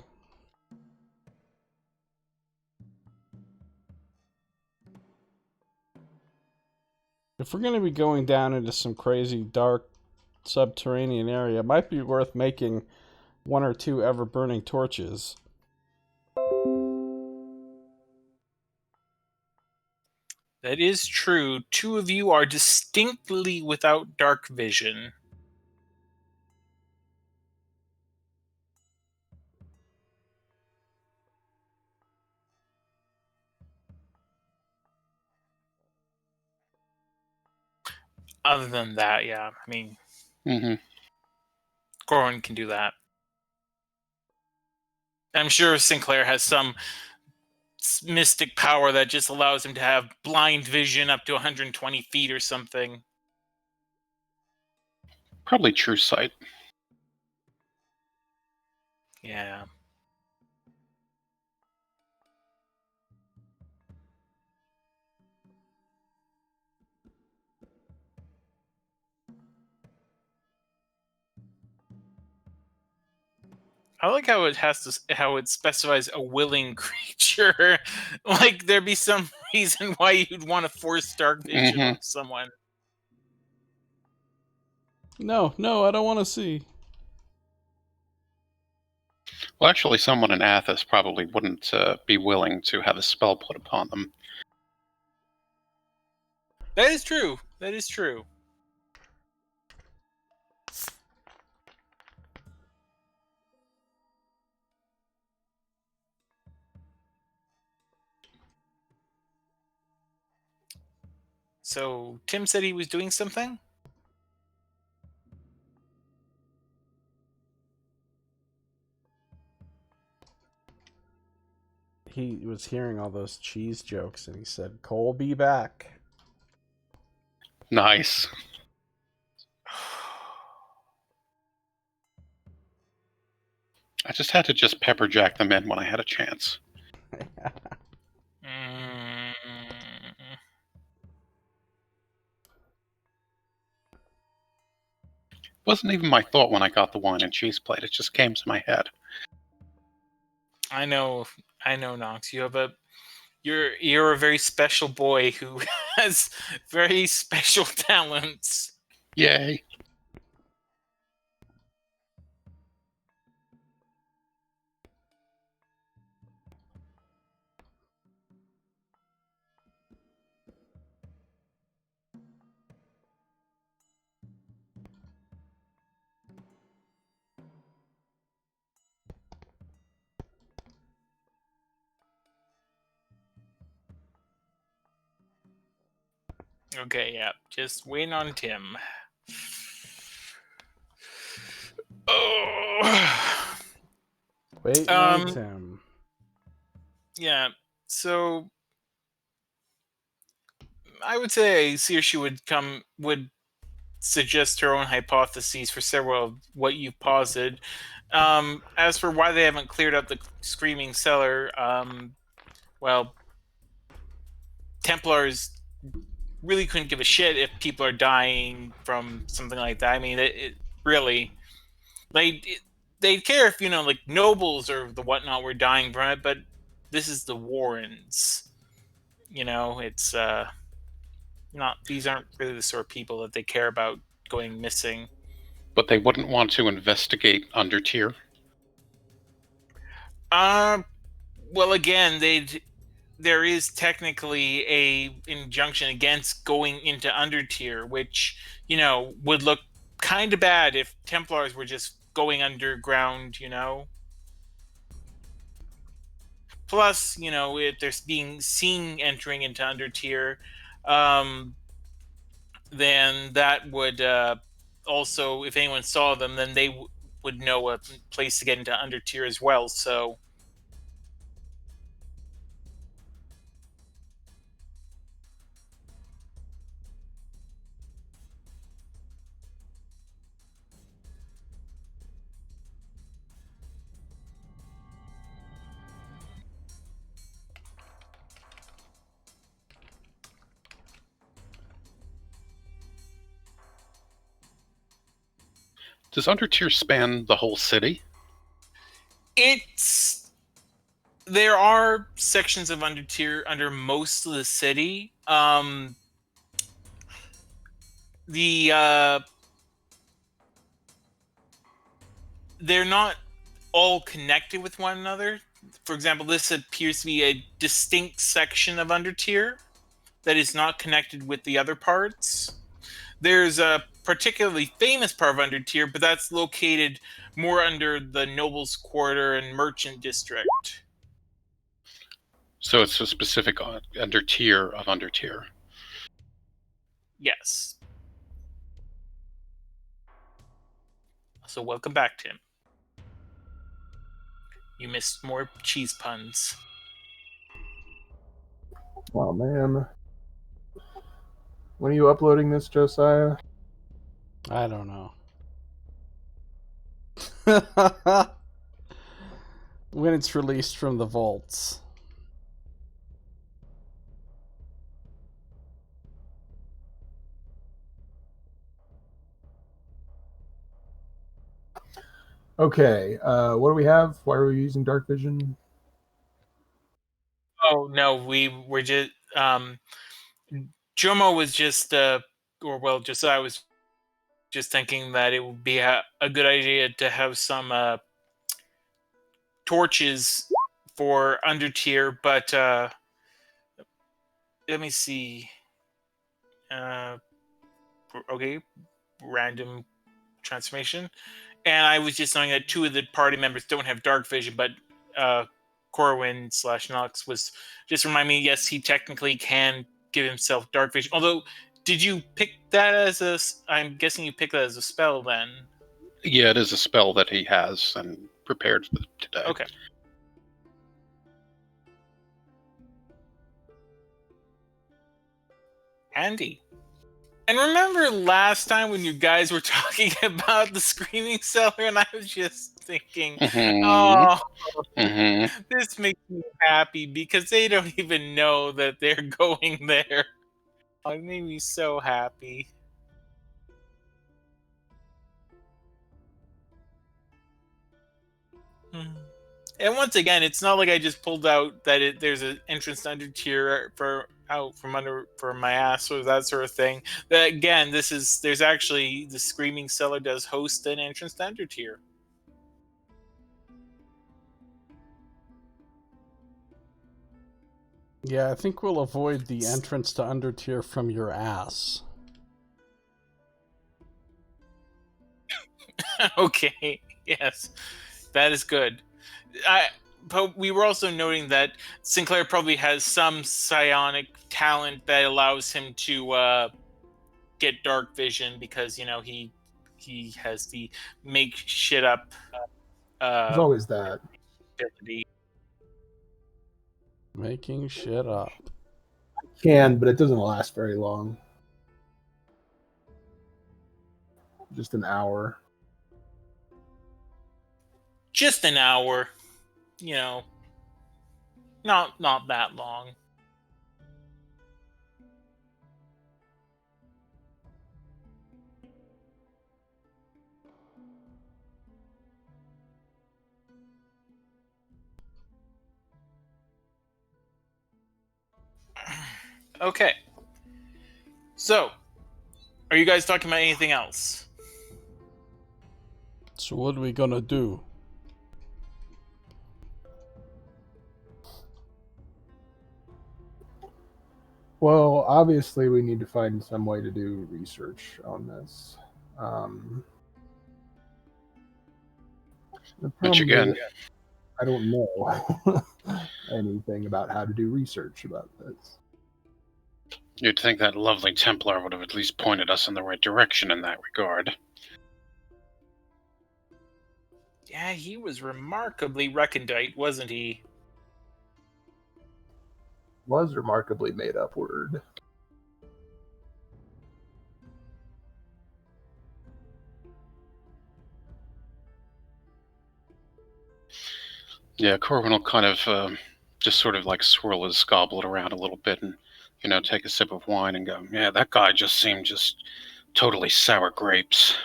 S1: If we're going to be going down into some crazy dark subterranean area, it might be worth making one or two ever-burning torches.
S2: That is true. Two of you are distinctly without dark vision. other than that, yeah, I mean,
S3: Mm-hmm.
S2: Corwin can do that. I'm sure Sinclair has some mystic power that just allows him to have blind vision up to 120 feet or something.
S3: Probably true sight.
S2: Yeah. I like how how it specifies a willing creature. Like there'd be some reason why you'd want to force dark vision
S3: Mhm.
S2: on someone.
S1: No, I don't want to see.
S3: Well, actually, someone in Athos probably wouldn't be willing to have a spell put upon them.
S2: That is true. That is true. So Tim said he was doing something?
S1: He was hearing all those cheese jokes, and he said, "Cole, be back."
S3: Nice. I just had to just pepperjack them in when I had a chance.
S2: Mm.
S3: Wasn't even my thought when I got the wine and cheese plate. It just came to my head.
S2: I know, Nox. You're a very special boy who has very special talents.
S3: Yay.
S2: Okay, yeah. Just waiting on Tim. Oh.
S1: Wait on Tim.
S2: Yeah. So I would say Saoirse would suggest her own hypotheses for several of what you've posited. As for why they haven't cleared up the Screaming Cellar, well, Templars really couldn't give a shit if people are dying from something like that. I mean, it really, they'd care if, like nobles or the whatnot were dying from it, but this is the Warrens. It's not, these aren't really the sort of people that they care about going missing.
S3: But they wouldn't want to investigate Undertier.
S2: Well, again, there is technically a injunction against going into Undertier, which would look kind of bad if Templars were just going underground. Plus, if they're being seen entering into Undertier, then that would also, if anyone saw them, then they would know a place to get into Undertier as well. So.
S3: Does Undertier span the whole city?
S2: There are sections of Undertier under most of the city. They're not all connected with one another. For example, this appears to be a distinct section of Undertier that is not connected with the other parts. There's a particularly famous part of Undertier, but that's located more under the Nobles Quarter and Merchant District.
S3: So it's a specific Undertier of Undertier.
S2: Yes. Also, welcome back, Tim. You missed more cheese puns.
S4: Oh man. When are you uploading this, Josiah?
S1: I don't know. When it's released from the vaults.
S4: Okay, what do we have? Why are we using dark vision?
S2: Oh no, we were just Jomo was just I was just thinking that it would be a good idea to have some torches for undertier, but let me see. Okay, random transformation. And I was just knowing that two of the party members don't have dark vision, but Corwin / Nox was just remind me, yes, he technically can give himself dark vision. Although, did you pick that as a... I'm guessing you picked that as a spell then.
S3: Yeah, it is a spell that he has and prepared for today.
S2: Okay. Handy. And remember last time when you guys were talking about the Screaming Cellar, and I was just thinking, oh, this makes me happy because they don't even know that they're going there. Oh, it made me so happy. And once again, it's not like I just pulled out that there's an entrance to undertier out from under for my ass or that sort of thing. That again, there's actually the Screaming Cellar does host an entrance to undertier.
S1: Yeah, I think we'll avoid the entrance to undertier from your ass.
S2: Okay, yes, that is good. But we were also noting that Sinclair probably has some psionic talent that allows him to get dark vision because he has the make shit up
S4: There's always that.
S2: ability.
S1: Making shit up.
S4: Can, but it doesn't last very long. Just an hour.
S2: Just an hour, not that long. Okay. So, are you guys talking about anything else?
S1: So what are we gonna do?
S4: Well, obviously we need to find some way to do research on this.
S3: Which again,
S4: I don't know anything about how to do research about this.
S3: you'd think that lovely Templar would have at least pointed us in the right direction in that regard.
S2: Yeah, he was remarkably recondite, wasn't he?
S4: Was remarkably made up word.
S3: Yeah, Corwin will kind of just sort of like swirl his goblet around a little bit and, take a sip of wine and go, yeah, that guy just seemed just totally sour grapes.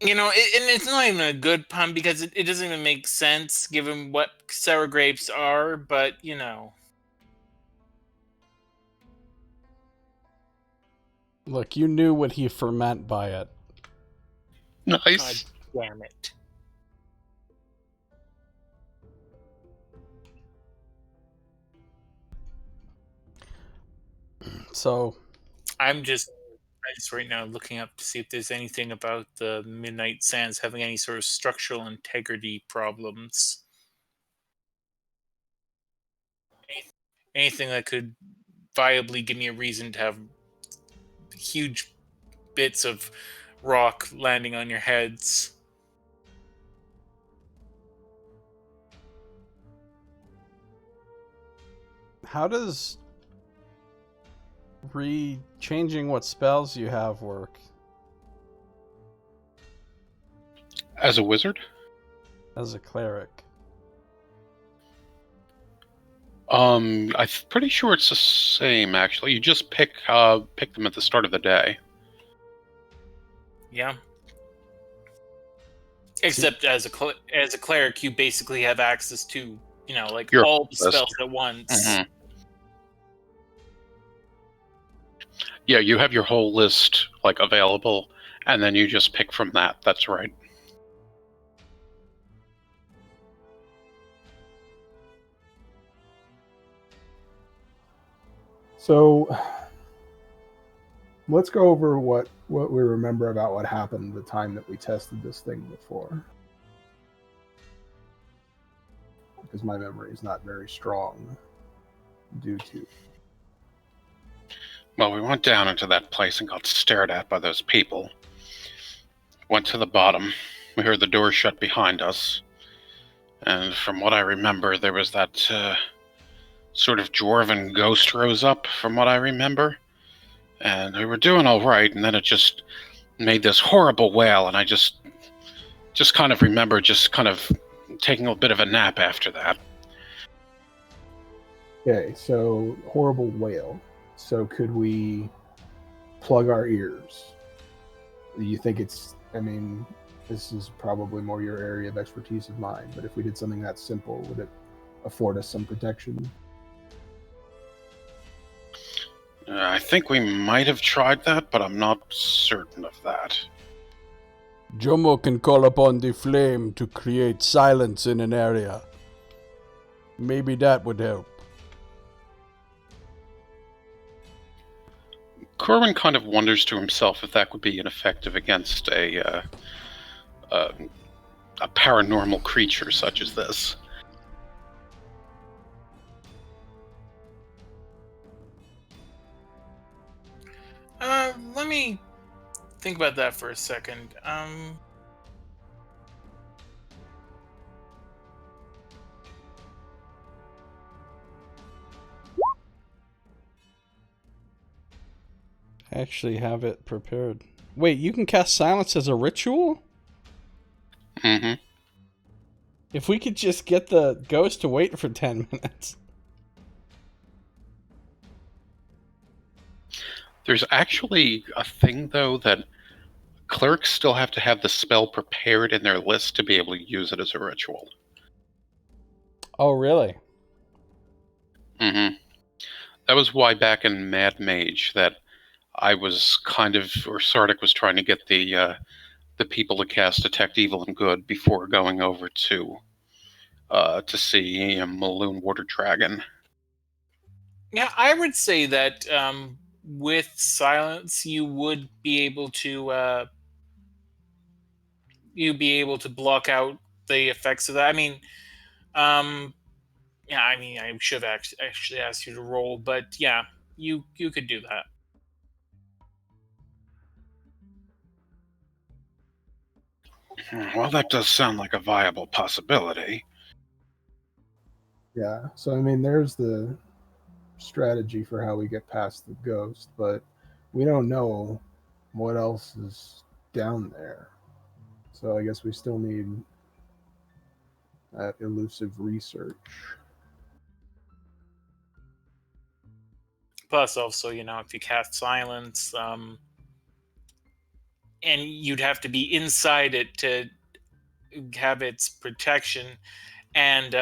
S2: And it's not even a good pun because it doesn't even make sense given what sour grapes are, but
S1: Look, you knew what he ferment by it.
S3: Nice.
S2: God damn it.
S1: So
S2: I'm just right now looking up to see if there's anything about the Midnight Sands having any sort of structural integrity problems. anything that could viably give me a reason to have huge bits of rock landing on your heads.
S1: How does changing what spells you have work?
S3: As a wizard?
S1: As a cleric?
S3: I'm pretty sure it's the same, actually. You just pick them at the start of the day.
S2: Yeah. Except as a cleric, you basically have access to, like
S3: Your
S2: all the
S3: list.
S2: spells at once.
S3: Mhm. Yeah, you have your whole list like available, and then you just pick from that. That's right.
S4: So let's go over what we remember about what happened the time that we tested this thing before. Because my memory is not very strong due to...
S3: Well, we went down into that place and got stared at by those people. Went to the bottom. We heard the door shut behind us. And from what I remember, there was that sort of dwarven ghost rose up, from what I remember. And we were doing all right, and then it just made this horrible wail, and I just kind of remember just kind of taking a bit of a nap after that.
S4: Okay, so horrible wail. So could we plug our ears? Do you think it's... I mean, this is probably more your area of expertise of mine, but if we did something that simple, would it afford us some protection?
S3: I think we might have tried that, but I'm not certain of that.
S1: Jomo can call upon the flame to create silence in an area. Maybe that would help.
S3: Corwin kind of wonders to himself if that would be ineffective against a paranormal creature such as this.
S2: Let me think about that for a second.
S1: I actually have it prepared. Wait, you can cast silence as a ritual?
S3: Mm-hmm.
S1: If we could just get the ghost to wait for 10 minutes.
S3: There's actually a thing, though, that clerics still have to have the spell prepared in their list to be able to use it as a ritual.
S1: Oh, really?
S3: Mm-hmm. That was why back in Mad Mage that I was kind of, or Sardik was trying to get the people to cast Detect Evil and Good before going over to see Maloon Water Dragon.
S2: Yeah, I would say that with silence, you would be able to block out the effects of that. I mean, yeah, I mean, I should have actually asked you to roll, but yeah, you could do that.
S3: Well, that does sound like a viable possibility.
S4: Yeah, so I mean, there's the strategy for how we get past the ghost, but we don't know what else is down there. So I guess we still need that elusive research.
S2: Plus, also, if you cast silence, and you'd have to be inside it to have its protection, and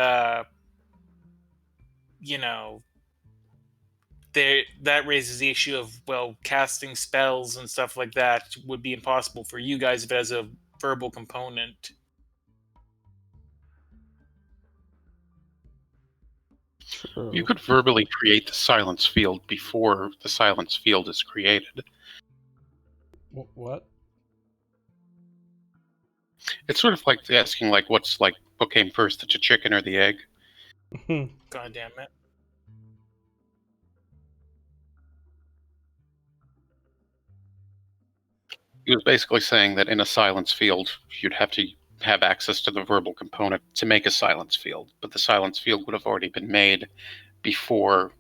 S2: that raises the issue of, well, casting spells and stuff like that would be impossible for you guys if it has a verbal component.
S1: True.
S3: You could verbally create the silence field before the silence field is created.
S1: What?
S3: It's sort of like asking, like, what came first, the chicken or the egg?
S2: God damn it.
S3: He was basically saying that in a silence field, you'd have to have access to the verbal component to make a silence field, but the silence field would have already been made before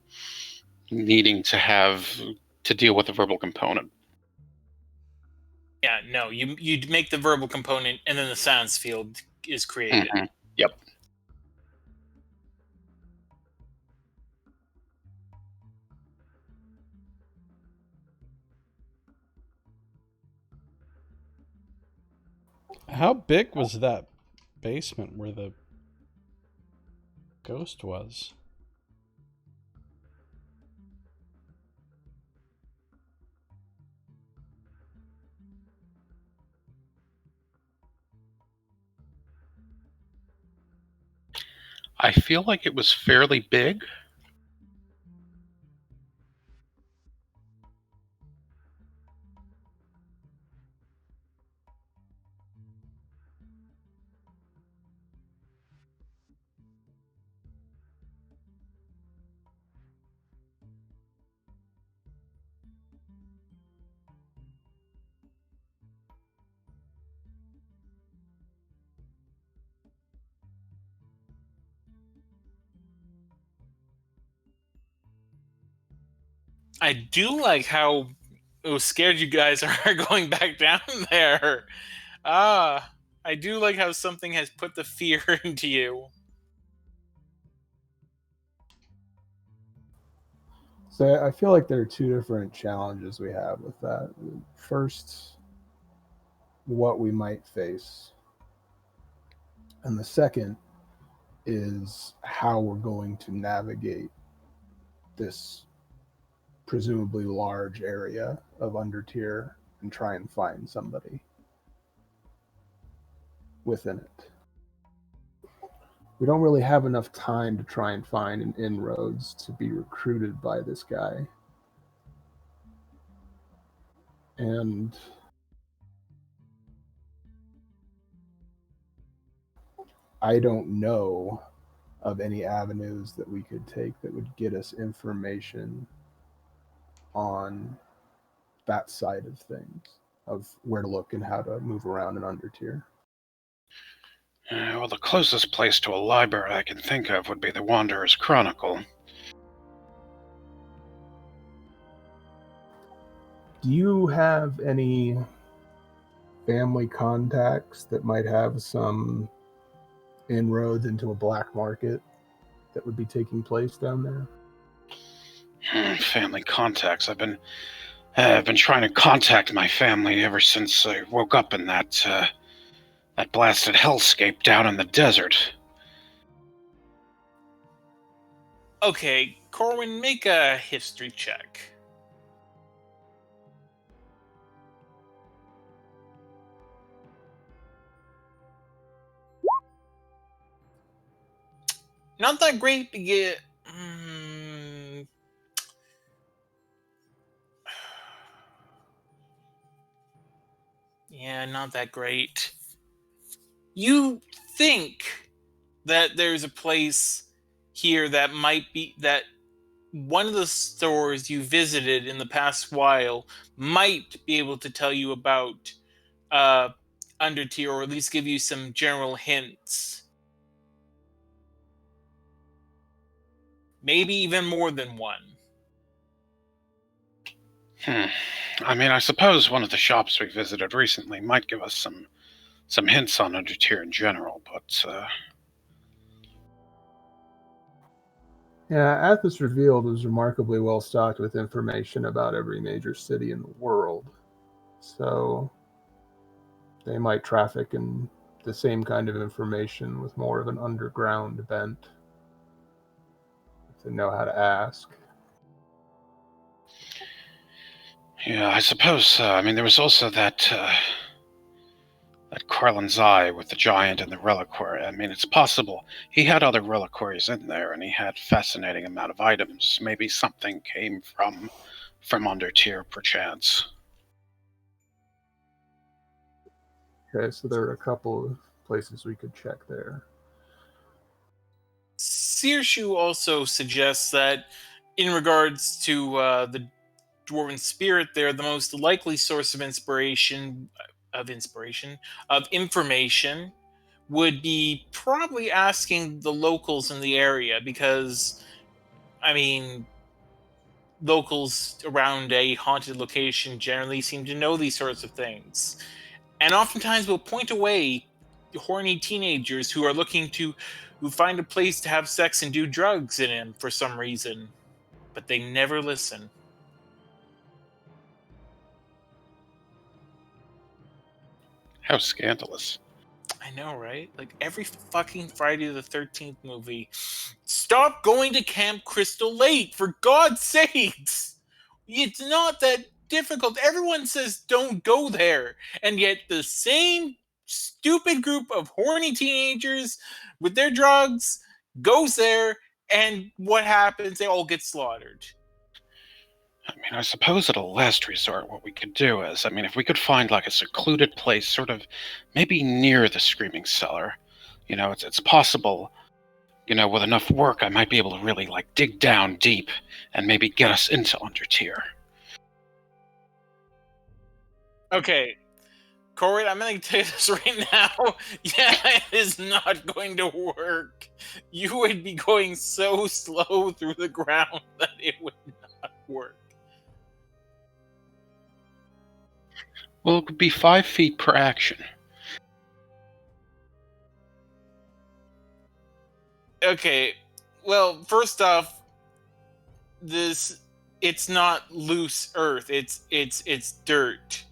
S3: needing to deal with the verbal component.
S2: Yeah, no, you'd make the verbal component, and then the silence field is created.
S3: Mm-hmm. Yep.
S1: How big was that basement where the ghost was?
S3: I feel like it was fairly big.
S2: I do like how scared you guys are going back down there. I do like how something has put the fear into you.
S4: So I feel like there are two different challenges we have with that. First, what we might face, and the second is how we're going to navigate this presumably large area of undertier and try and find somebody within it. We don't really have enough time to try and find an inroads to be recruited by this guy. And I don't know of any avenues that we could take that would get us information on that side of things, of where to look and how to move around in undertier.
S3: Well, the closest place to a library I can think of would be the Wanderer's Chronicle.
S4: Do you have any family contacts that might have some inroads into a black market that would be taking place down there?
S3: Family contacts. I've been trying to contact my family ever since I woke up in that blasted hellscape down in the desert.
S2: Okay, Corwin, make a history check. Not that great to get. Yeah, not that great. You think that there's a place here that might be that one of the stores you visited in the past while might be able to tell you about undertier, or at least give you some general hints. Maybe even more than one.
S3: I mean, I suppose one of the shops we visited recently might give us some hints on undertier in general, but
S4: Yeah, Athos Revealed was remarkably well stocked with information about every major city in the world. So they might traffic in the same kind of information with more of an underground bent if they know how to ask.
S3: yeah, I suppose. I mean, there was also that Carlin's Eye with the giant and the reliquary. I mean, it's possible he had other reliquaries in there, and he had fascinating amount of items. Maybe something came from undertier, perchance.
S4: Okay, so there are a couple of places we could check there.
S2: Searshoe also suggests that in regards to the dwarven spirit there, the most likely source of information would be probably asking the locals in the area, because I mean, locals around a haunted location generally seem to know these sorts of things, and oftentimes will point away horny teenagers who are looking to who find a place to have sex and do drugs in him for some reason, but they never listen.
S3: How scandalous.
S2: I know, right? Like every fucking Friday the 13th movie. Stop going to Camp Crystal Lake, for God's sakes! It's not that difficult. Everyone says don't go there. And yet the same stupid group of horny teenagers with their drugs goes there, and what happens? They all get slaughtered.
S3: I mean, I suppose at a last resort, what we could do is, if we could find like a secluded place, sort of maybe near the Screaming Cellar, it's possible, with enough work, I might be able to really like dig down deep and maybe get us into Undertier.
S2: Okay, Corey, I'm going to tell you this right now. Yeah, it is not going to work. You would be going so slow through the ground that it would not work.
S3: Well, it would be 5 feet per action.
S2: Okay, well, first off, it's not loose earth. It's dirt.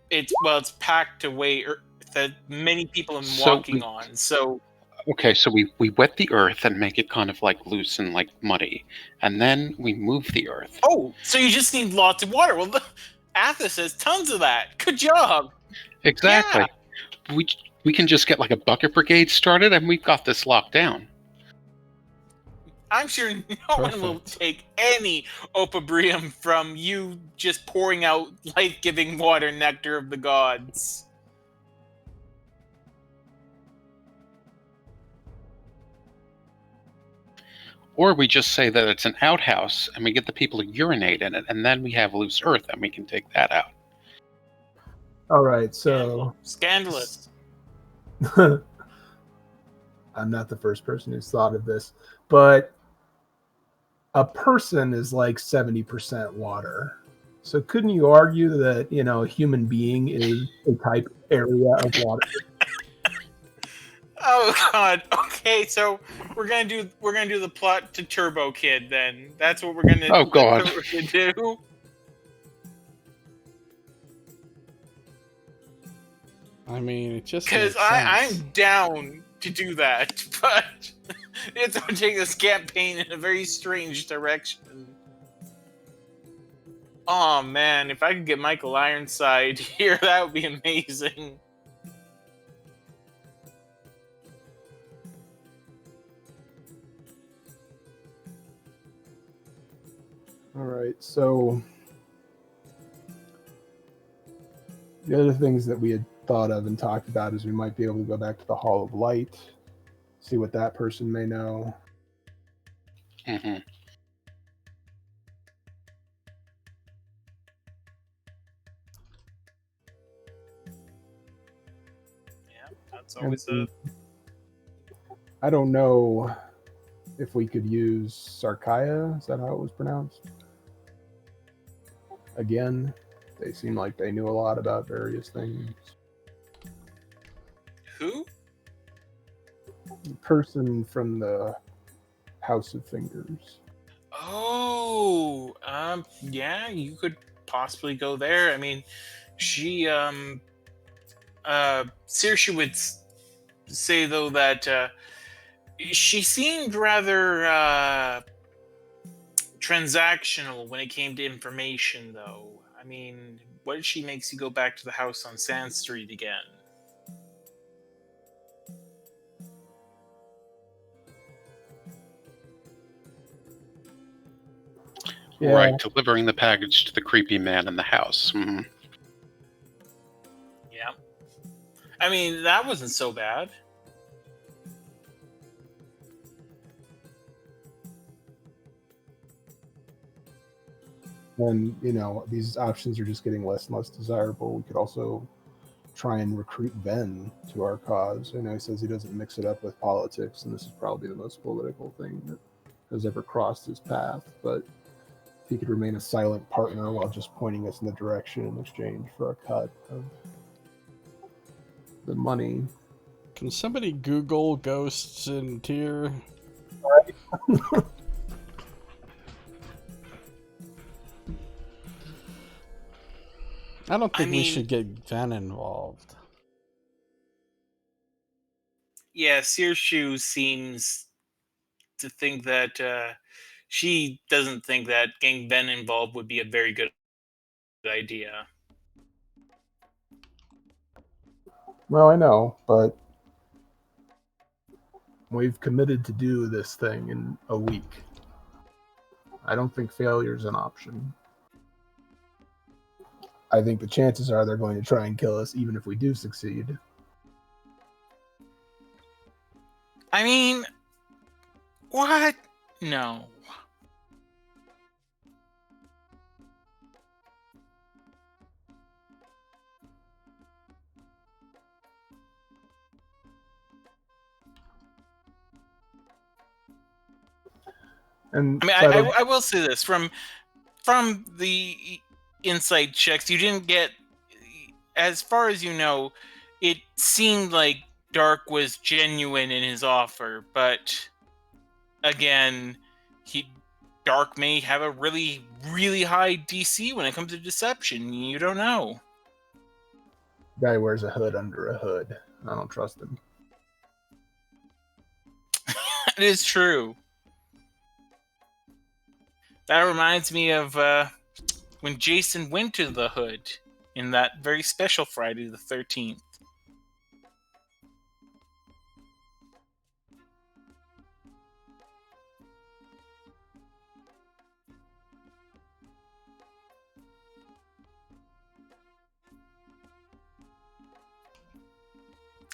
S2: It's packed away that many people have been walking on. So
S3: okay, so we wet the earth and make it kind of like loose and like muddy, and then we move the earth.
S2: Oh, so you just need lots of water. Well, Athos has tons of that. Good job.
S3: Exactly.
S2: Yeah.
S3: We can just get like a bucket brigade started, and we've got this locked down.
S2: I'm sure no one will take any opprobrium from you just pouring out life-giving water, nectar of the gods.
S3: Or we just say that it's an outhouse, and we get the people to urinate in it, and then we have loose earth, and we can take that out.
S4: All right, so
S2: Scandalous.
S4: I'm not the first person who's thought of this, but a person is like 70% water. So couldn't you argue that, a human being is a type area of water?
S2: Oh God. Okay, so we're gonna do the plot to Turbo Kid then. That's what we're gonna.
S3: Oh God.
S2: That's what we're gonna do.
S1: I mean, it just
S2: Because I'm down to do that, but it's going to take this campaign in a very strange direction. Oh man, if I could get Michael Ironside here, that would be amazing.
S4: All right, so the other things that we had thought of and talked about is we might be able to go back to the Hall of Light, see what that person may know.
S3: Mm-hmm.
S2: Yeah, that's always a...
S4: I don't know if we could use Sarkaya. Is that how it was pronounced? Again, they seem like they knew a lot about various things.
S2: Who?
S4: The person from the House of Fingers.
S2: Oh, yeah, you could possibly go there. I mean, she, Saoirse would say, though, that, she seemed rather, transactional when it came to information, though. I mean, what if she makes you go back to the house on Sand Street again?
S4: Yeah.
S3: Right, delivering the package to the creepy man in the house. Mm-hmm.
S2: Yeah. I mean, that wasn't so bad.
S4: And, these options are just getting less and less desirable. We could also try and recruit Ben to our cause. I know he says he doesn't mix it up with politics, and this is probably the most political thing that has ever crossed his path. But if he could remain a silent partner while just pointing us in the direction in exchange for a cut of the money.
S1: Can somebody Google ghosts in Tyr? I don't think we should get Ben involved.
S2: Yeah, Searshoe seems to think that she doesn't think that getting Ben involved would be a very good idea.
S4: Well, I know, but we've committed to do this thing in a week. I don't think failure is an option. I think the chances are they're going to try and kill us even if we do succeed.
S2: I mean, what? No.
S4: And
S2: I mean, I will say this from the inside checks, you didn't get, as far as you know, it seemed like Dark was genuine in his offer, but again, Dark may have a really, really high DC when it comes to deception. You don't know.
S4: Guy wears a hood under a hood. I don't trust him.
S2: It is true. That reminds me of when Jason went to the hood in that very special Friday the 13th.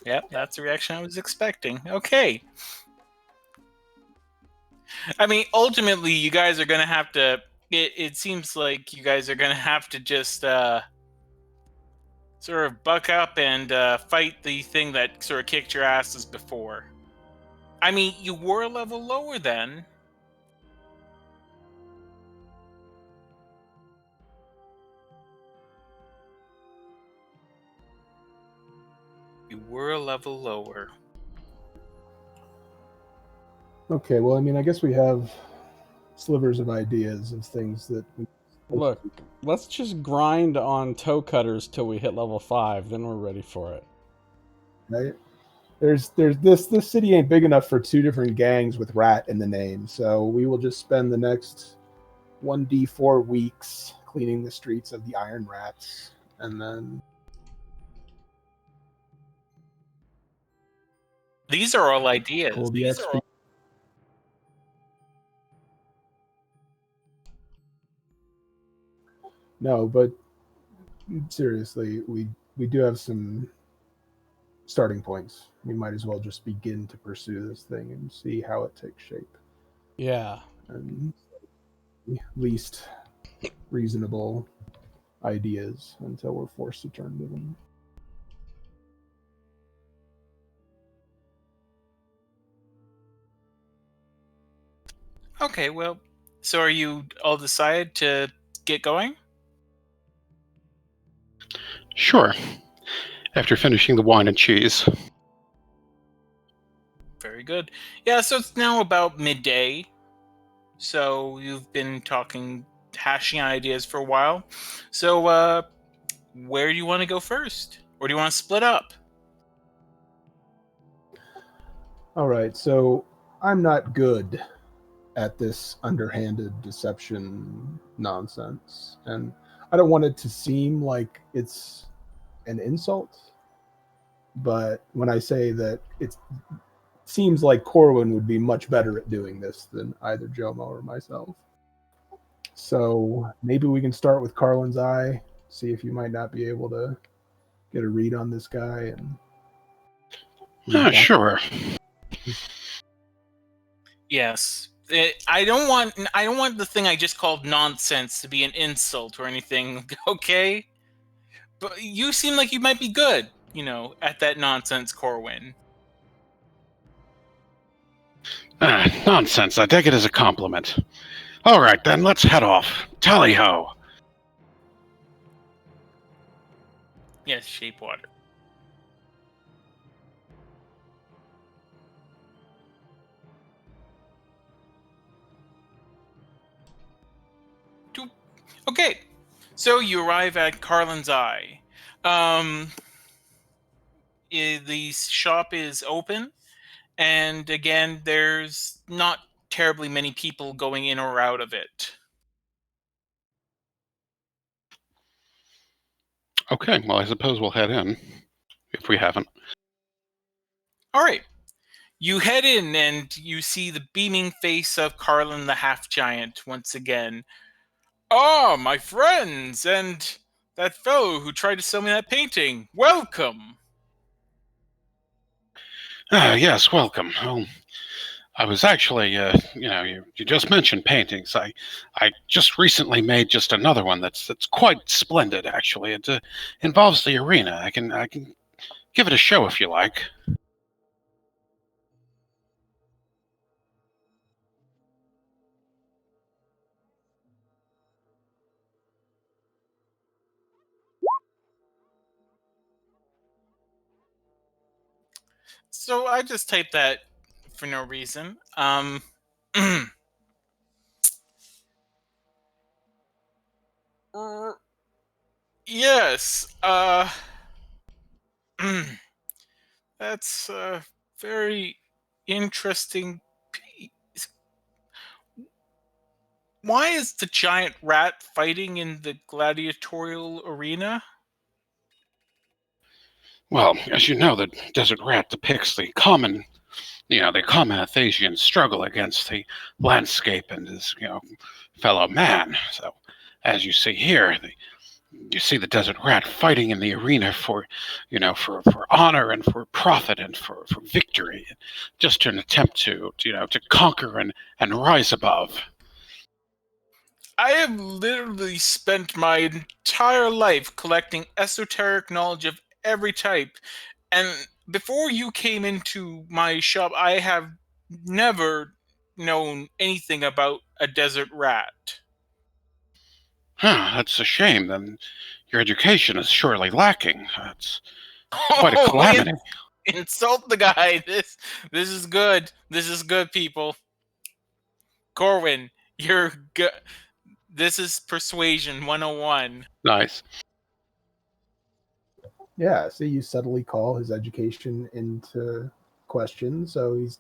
S2: Yep, that's the reaction I was expecting. Okay. I mean, ultimately, you guys are going to have to... It seems like you guys are going to have to just sort of buck up and fight the thing that sort of kicked your asses before. I mean, you were a level lower then. You were a level lower.
S4: Okay, well, I mean, I guess we have slivers of ideas of things that we...
S1: Look, let's just grind on toe cutters till we hit level 5, then we're ready for it.
S4: Right? There's this city ain't big enough for 2 different gangs with rat in the name, so we will just spend the next 1d4 weeks cleaning the streets of the Iron Rats, and then...
S2: These are all ideas.
S4: Pull the XP. No, but seriously, we do have some starting points. We might as well just begin to pursue this thing and see how it takes shape.
S1: Yeah.
S4: And least reasonable ideas until we're forced to turn to them.
S2: Okay, well, so are you all decided to get going?
S3: Sure. After finishing the wine and cheese.
S2: Very good. Yeah, so it's now about midday. So you've been hashing out ideas for a while. So where do you want to go first? Or do you want to split up?
S4: All right, so I'm not good at this underhanded deception nonsense, and I don't want it to seem like it's an insult, but when I say that it seems like Corwin would be much better at doing this than either Jomo or myself. So maybe we can start with Carlin's eye, see if you might not be able to get a read on this guy. And
S3: Sure.
S2: Yes. I don't want the thing I just called nonsense to be an insult or anything. Okay, but you seem like you might be good, at that nonsense, Corwin.
S3: Nonsense. I take it as a compliment. All right, then, let's head off. Tally-ho.
S2: Yes, Shapewater. Okay, so you arrive at Carlin's Eye. The shop is open, and again, there's not terribly many people going in or out of it.
S3: Okay, well, I suppose we'll head in, if we haven't.
S2: All right. You head in and you see the beaming face of Carlin the half-giant once again. Ah, my friends, and that fellow who tried to sell me that painting. Welcome!
S3: Yes, welcome. Well, I was actually, you just mentioned paintings. I just recently made just another one that's quite splendid, actually. It involves the arena. I can give it a show if you like.
S2: So I just typed that for no reason. Yes, that's a very interesting piece. Why is the giant rat fighting in the gladiatorial arena?
S3: Well, as you know, the desert rat depicts the common Athasian struggle against the landscape and his, fellow man. So, as you see here, you see the desert rat fighting in the arena for honor and for profit and for victory, just in an attempt to conquer and rise above.
S2: I have literally spent my entire life collecting esoteric knowledge of every type, and before you came into my shop, I have never known anything about a desert rat.
S3: That's a shame. Then your education is surely lacking. That's quite a calamity.
S2: Insult the guy. This is good. This is good, people. Corwin, you're good. This is persuasion 101.
S3: Nice.
S4: Yeah, so you subtly call his education into question, so he's,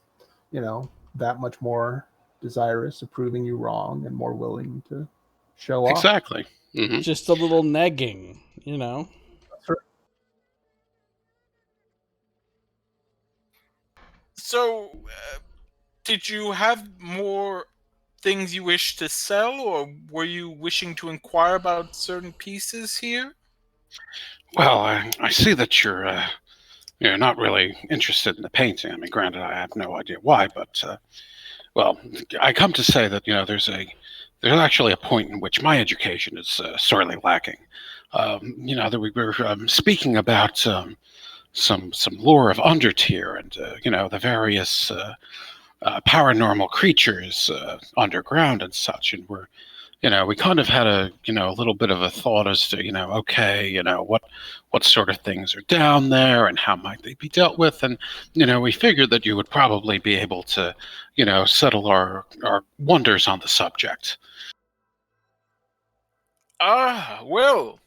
S4: that much more desirous of proving you wrong and more willing to show off.
S3: Exactly. Mm-hmm.
S1: Just a little negging,
S4: That's right.
S2: So, did you have more things you wish to sell, or were you wishing to inquire about certain pieces here?
S3: Well, I see that you're not really interested in the painting. I mean, granted, I have no idea why, but well, I come to say that there's actually a point in which my education is sorely lacking. That we were speaking about some lore of Undertier and the various paranormal creatures underground and such, and we kind of had a little bit of a thought as to okay, what sort of things are down there and how might they be dealt with, and we figured that you would probably be able to settle our wonders on the subject.
S2: Well,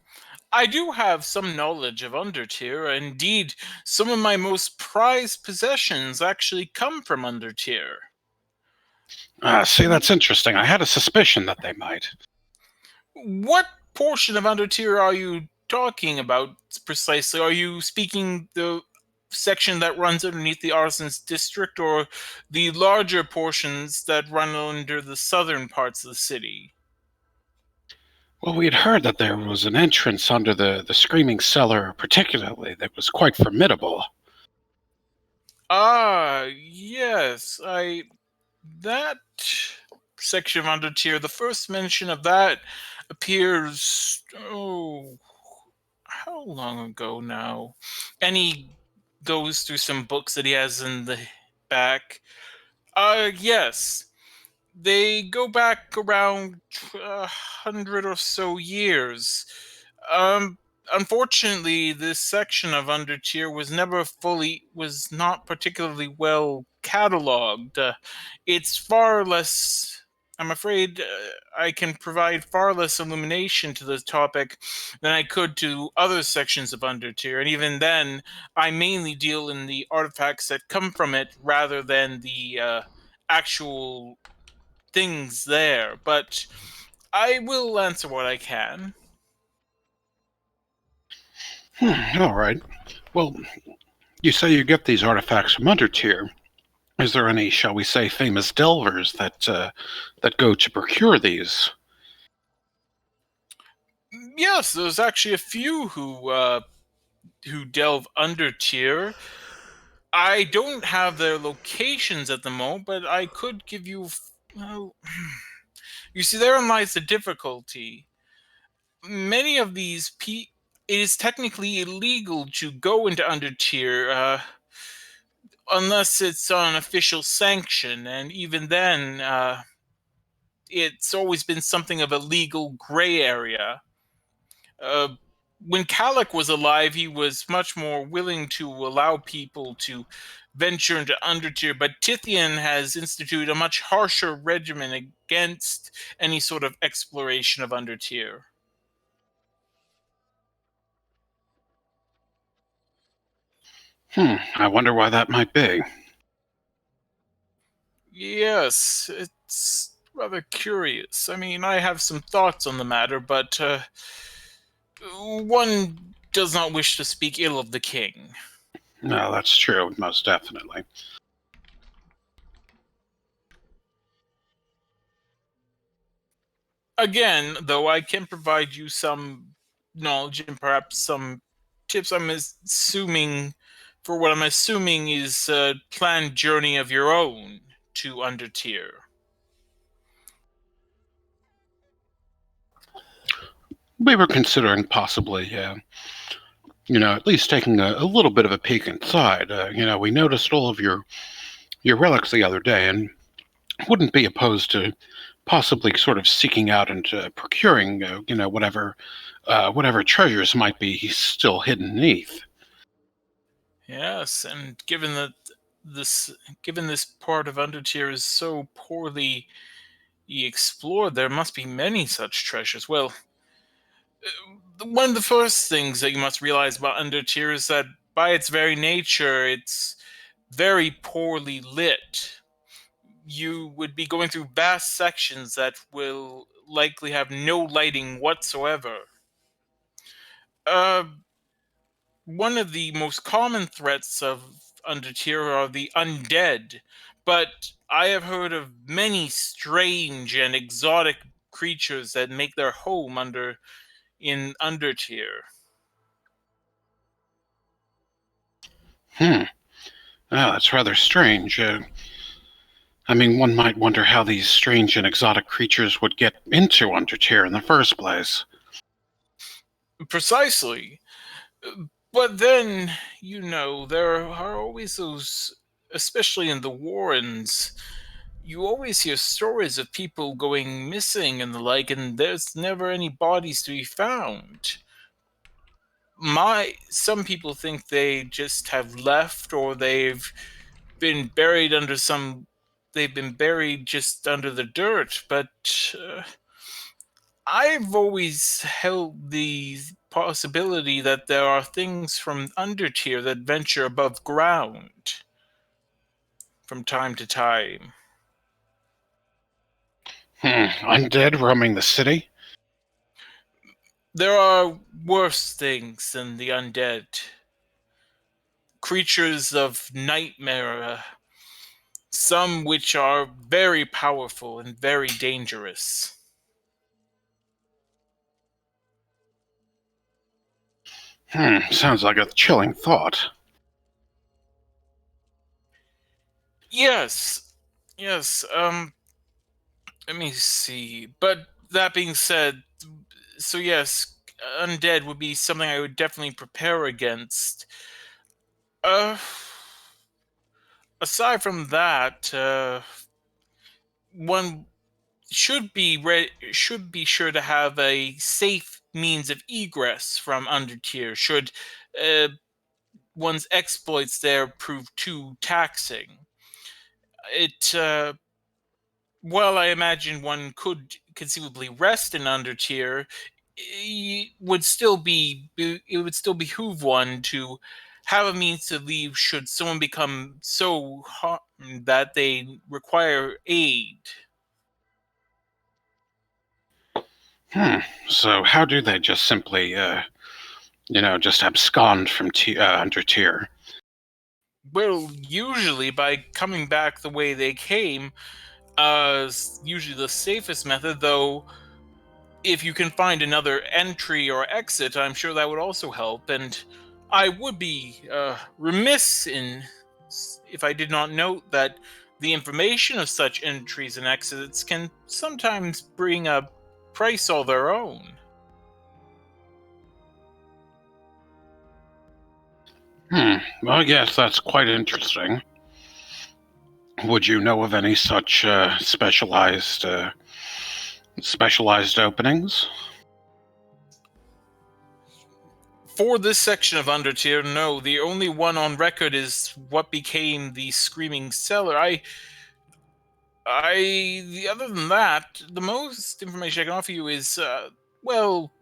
S2: I do have some knowledge of Undertier. Indeed, some of my most prized possessions actually come from Undertier.
S3: See, that's interesting. I had a suspicion that they might.
S2: What portion of Undertier are you talking about precisely? Are you speaking the section that runs underneath the Arson's district, or the larger portions that run under the southern parts of the city?
S3: Well, we had heard that there was an entrance under the Screaming Cellar, particularly, that was quite formidable.
S2: Ah, yes, I That section of Undertier, the first mention of that appears, how long ago now? And he goes through some books that he has in the back. Yes. They go back around 100 or so years. Um, Unfortunately, this section of Undertier was not particularly well cataloged. It's far less. I'm afraid I can provide far less illumination to the topic than I could to other sections of Undertier, and even then, I mainly deal in the artifacts that come from it rather than the actual things there, but I will answer what I can.
S3: All right. Well, you say you get these artifacts from Undertier. Is there any, shall we say, famous delvers that go to procure these?
S2: Yes, there's actually a few who delve under tier. I don't have their locations at the moment, but I could give you. Well, you see, therein lies the difficulty. Many of these it is technically illegal to go into Undertier unless it's on official sanction, and even then, it's always been something of a legal gray area. Uh, when Calic was alive, he was much more willing to allow people to venture into Undertier, but Tithian has instituted a much harsher regimen against any sort of exploration of Undertier.
S3: I wonder why that might be.
S2: Yes, it's rather curious. I mean, I have some thoughts on the matter, but one does not wish to speak ill of the king.
S3: No, that's true, most definitely.
S2: Again, though, I can provide you some knowledge and perhaps some tips. For what I'm assuming is a planned journey of your own to Undertier.
S3: We were considering possibly, at least taking a little bit of a peek inside. We noticed all of your relics the other day, and wouldn't be opposed to possibly sort of seeking out and procuring, whatever treasures might be still hidden beneath.
S2: Yes, and given that given this part of Undertier is so poorly explored, there must be many such treasures. Well, one of the first things that you must realize about Undertier is that by its very nature, it's very poorly lit. You would be going through vast sections that will likely have no lighting whatsoever. Uh, One of the most common threats of Undertier are the undead, but I have heard of many strange and exotic creatures that make their home in Undertier.
S3: Oh, that's rather strange. One might wonder how these strange and exotic creatures would get into Undertier in the first place.
S2: Precisely. But then, there are always those, especially in the Warrens, you always hear stories of people going missing and the like, and there's never any bodies to be found. Some people think they just have left, or been buried under some they've been buried just under the dirt, but I've always held the possibility that there are things from Undertier that venture above ground from time to time.
S3: Undead roaming the city?
S2: There are worse things than the undead. Creatures of nightmare, some which are very powerful and very dangerous.
S3: Sounds like a chilling thought.
S2: Yes, Yes, let me see. But that being said, so yes, undead would be something I would definitely prepare against. Uh, Aside from that, one should be sure to have a safe means of egress from Undertier should uh, one's exploits there prove too taxing. It While I imagine one could conceivably rest in Undertier, it would still behoove one to have a means to leave should someone become so harmed that they require aid.
S3: So how do they just simply, just abscond from under tier?
S2: Well, usually by coming back the way they came, is usually the safest method, though if you can find another entry or exit, I'm sure that would also help. And I would be remiss if I did not note that the information of such entries and exits can sometimes bring a price all their own.
S3: Well, yes, that's quite interesting. Would you know of any such specialized openings?
S2: For this section of Undertier, no. The only one on record is what became the Screaming Cellar. Other than that, the most information I can offer you is, well,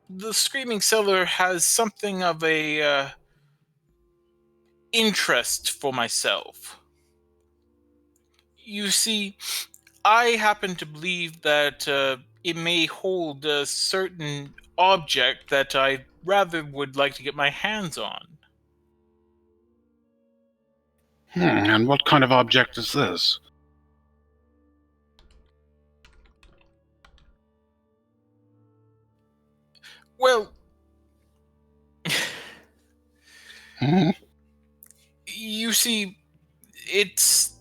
S2: the Screaming Cellar has something of a interest for myself. You see, I happen to believe that it may hold a certain object that I rather would like to get my hands on.
S3: And what kind of object is this?
S2: Well,
S3: Hmm?
S2: you see, it's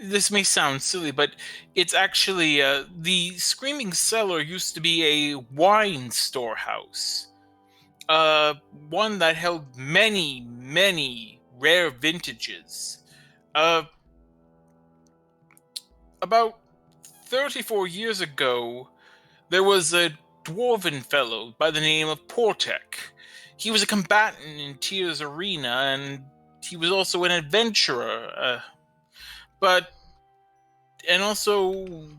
S2: this may sound silly, but it's actually the Screaming Cellar used to be a wine storehouse. One that held many, many rare vintages. Uh, about 34 years ago, there was a dwarven fellow by the name of Portek. He was a combatant in Tyr's arena, and he was also an adventurer. But and also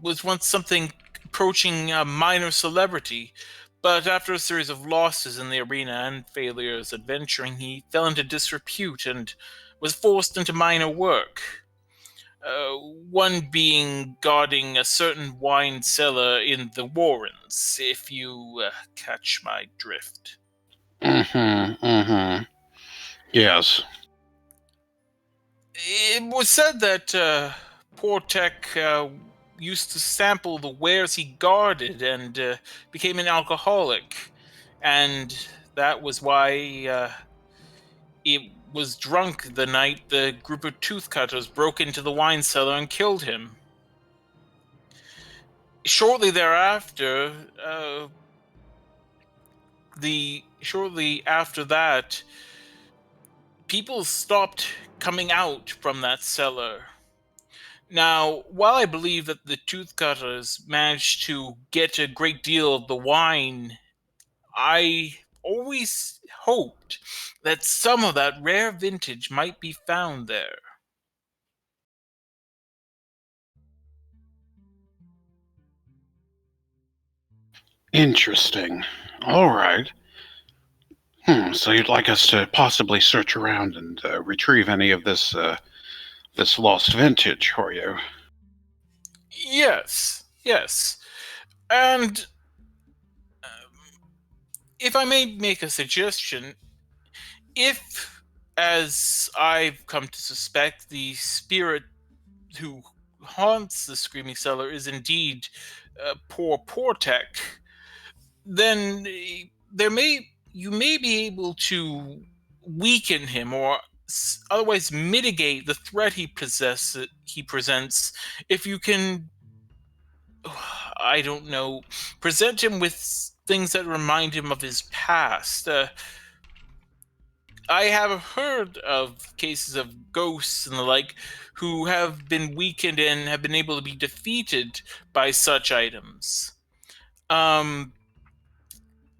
S2: was once something approaching a minor celebrity. But after a series of losses in the arena and failures adventuring, he fell into disrepute and was forced into minor work. One being guarding a certain wine cellar in the Warrens, if you catch my drift.
S3: Yes.
S2: It was said that Portek used to sample the wares he guarded and became an alcoholic, and that was why it was drunk the night the group of toothcutters broke into the wine cellar and killed him. Shortly thereafter, shortly after that, people stopped coming out from that cellar. Now, while I believe that the toothcutters managed to get a great deal of the wine, I always hoped that some of that rare vintage might be found there.
S3: Interesting. All right. So you'd like us to possibly search around and retrieve any of this lost vintage for you?
S2: Yes, yes. And if I may make a suggestion, if, as I've come to suspect, the spirit who haunts the Screaming Cellar is indeed poor Portek, then you may be able to weaken him or otherwise mitigate the threat he presents if you can, I don't know, present him with things that remind him of his past. I have heard of cases of ghosts and the like who have been weakened and have been able to be defeated by such items.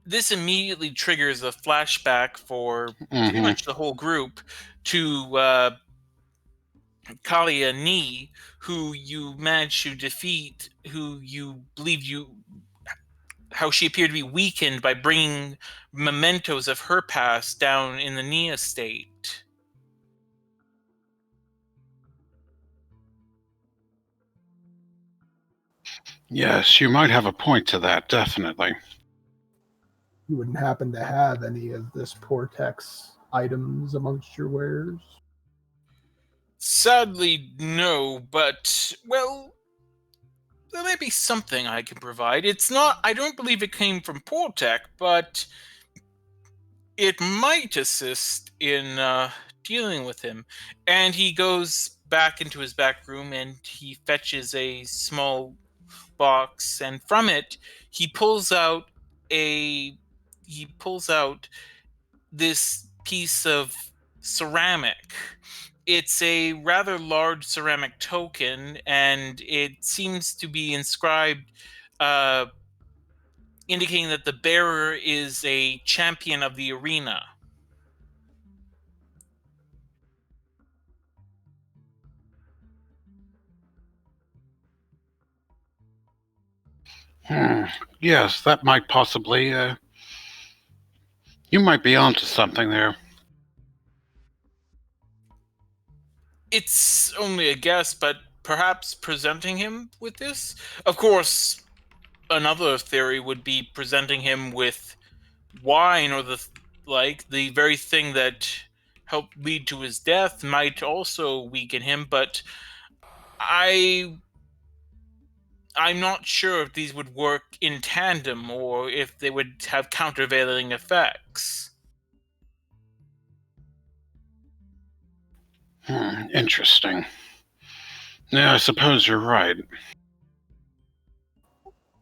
S2: This immediately triggers a flashback for pretty much the whole group to Kalia Ni, who you managed to defeat, who you believe how she appeared to be weakened by bringing mementos of her past down in the Ni estate.
S3: Yes, you might have a point to that, definitely.
S4: You wouldn't happen to have any of this Portex items amongst your wares?
S2: Sadly, no, but, well, there may be something I can provide. It's not, I don't believe it came from Portec, but it might assist in dealing with him. And he goes back into his back room and he fetches a small box, and from it he pulls out this piece of ceramic. It's a rather large ceramic token, and it seems to be inscribed, indicating that the bearer is a champion of the arena.
S3: Yes, that might possibly. You might be onto something there.
S2: It's only a guess, but perhaps presenting him with this? Of course, another theory would be presenting him with wine or the very thing that helped lead to his death might also weaken him, but I'm not sure if these would work in tandem or if they would have countervailing effects.
S3: Interesting. Yeah, I suppose you're right.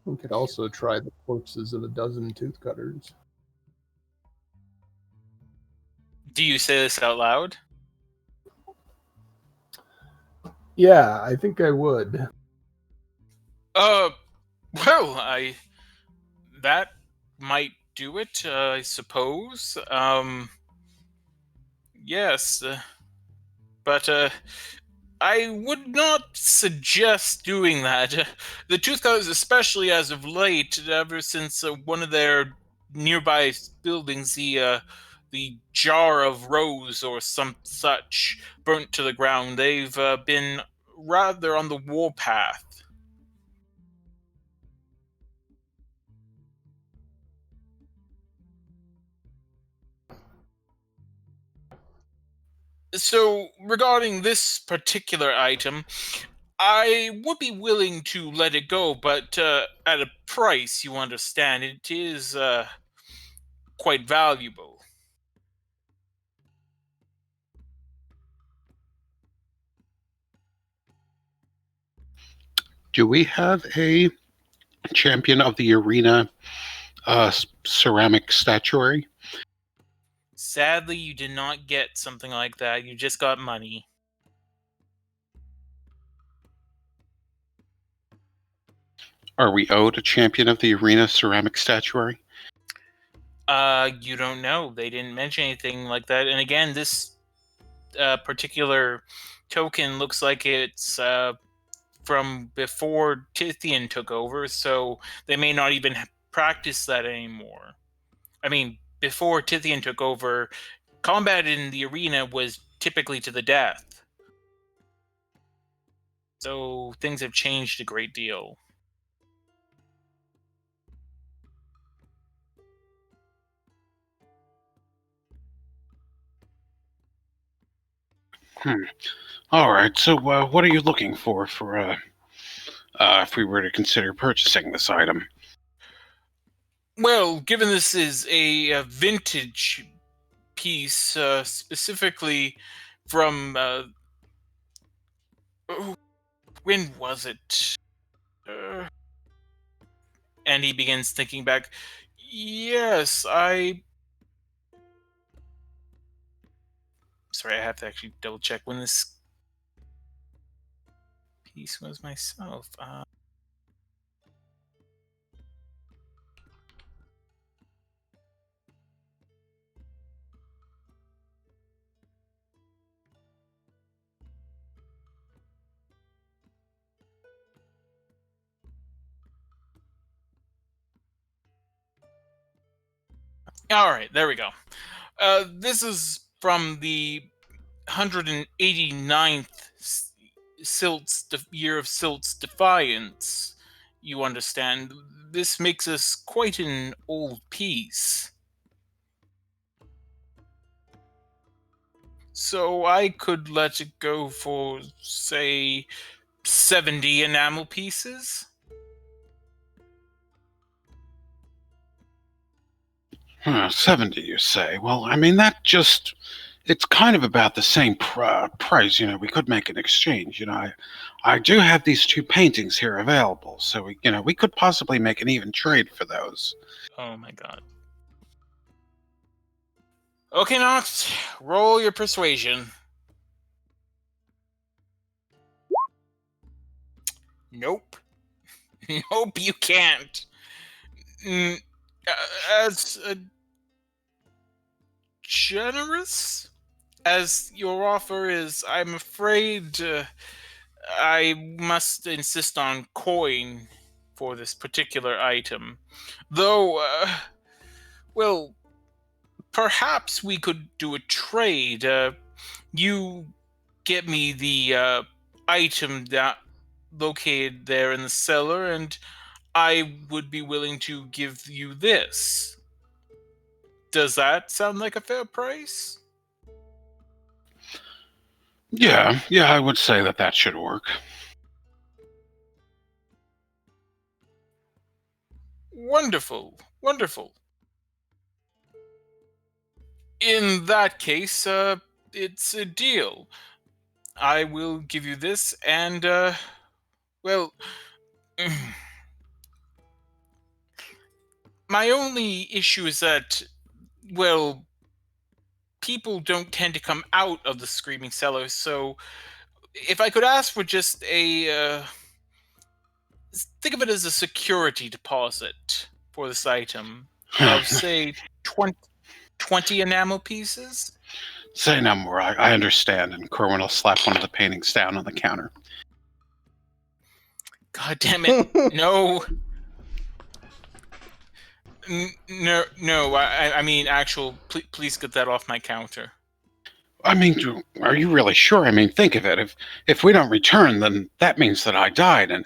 S4: We could also try the corpses of a dozen tooth cutters.
S2: Do you say this out loud?
S4: Yeah, I think I would.
S2: Well, that might do it, I suppose. Yes, but I would not suggest doing that. The tooth cutters, especially as of late, ever since one of their nearby buildings, the jar of rose or some such, burnt to the ground, they've been rather on the warpath. So, regarding this particular item, I would be willing to let it go, but at a price, you understand. It is quite valuable.
S3: Do we have a champion of the arena ceramic statuary?
S2: Sadly, you did not get something like that. You just got money.
S3: Are we owed a champion of the arena ceramic statuary?
S2: You don't know. They didn't mention anything like that. And again, this particular token looks like it's from before Tithian took over, so they may not even practice that anymore. I mean, before Tithian took over, combat in the arena was typically to the death. So things have changed a great deal.
S3: All right. So, what are you looking for if we were to consider purchasing this item?
S2: Well, given this is a vintage piece, specifically from oh, when was it? And he begins thinking back. Yes, Sorry, I have to actually double check when this piece was myself. All right, there we go. This is from the 189th year of Silt's defiance. You understand, this makes us quite an old piece. So I could let it go for, say, 70 enamel pieces.
S3: 70, you say? Well, I mean, it's kind of about the same price. We could make an exchange. I do have these two paintings here available, so we could possibly make an even trade for those.
S2: Oh my god. Okay, Nox, roll your persuasion. Nope. Nope, you can't. As generous as your offer is, I'm afraid I must insist on coin for this particular item. Though, well, perhaps we could do a trade. You get me the item that located there in the cellar, and I would be willing to give you this. Does that sound like a fair price?
S3: Yeah, I would say that should work.
S2: Wonderful, wonderful. In that case, it's a deal. I will give you this, and, well, my only issue is that, well, people don't tend to come out of the Screaming Cellar, so if I could ask for just think of it as a security deposit for this item of, say, 20 enamel pieces?
S3: Say no more. I understand. And Corwin will slap one of the paintings down on the counter.
S2: God damn it. No. No. I mean, please get that off my counter.
S3: I mean, are you really sure? I mean, think of it. If we don't return, then that means that I died. And,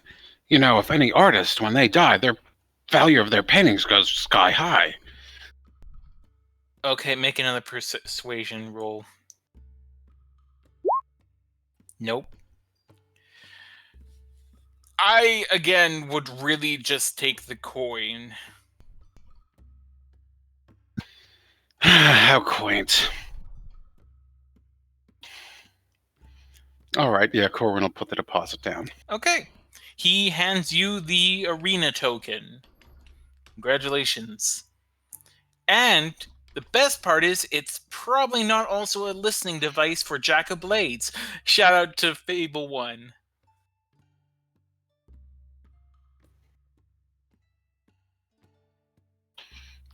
S3: if any artist, when they die, their value of their paintings goes sky high.
S2: Okay, make another persuasion roll. Nope. I, again, would really just take the coin.
S3: How quaint. All right, yeah, Corwin will put the deposit down.
S2: Okay. He hands you the arena token. Congratulations. And the best part is, it's probably not also a listening device for Jack of Blades. Shout out to Fable 1.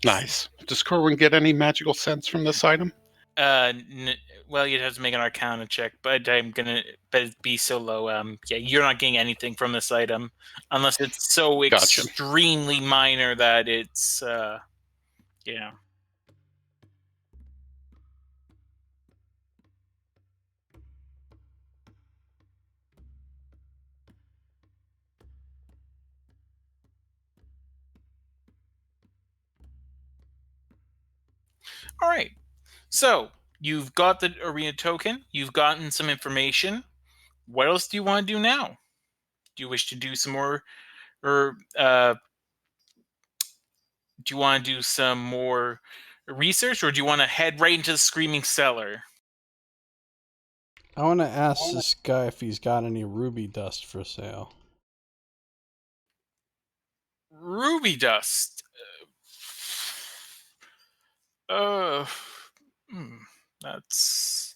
S3: Nice. Does Corwin get any magical sense from this item?
S2: Well, you'd have to make an Arcana check, but it'd be so low. Yeah, you're not getting anything from this item unless it's so
S3: Gotcha.
S2: extremely minor that it's, yeah. All right. So you've got the arena token. You've gotten some information. What else do you want to do now? Do you wish to do some more, or do you want to do some more research, or do you want to head right into the Screaming Cellar?
S1: I want to ask this guy if he's got any ruby dust for sale.
S2: Ruby dust. Uh, hmm, that's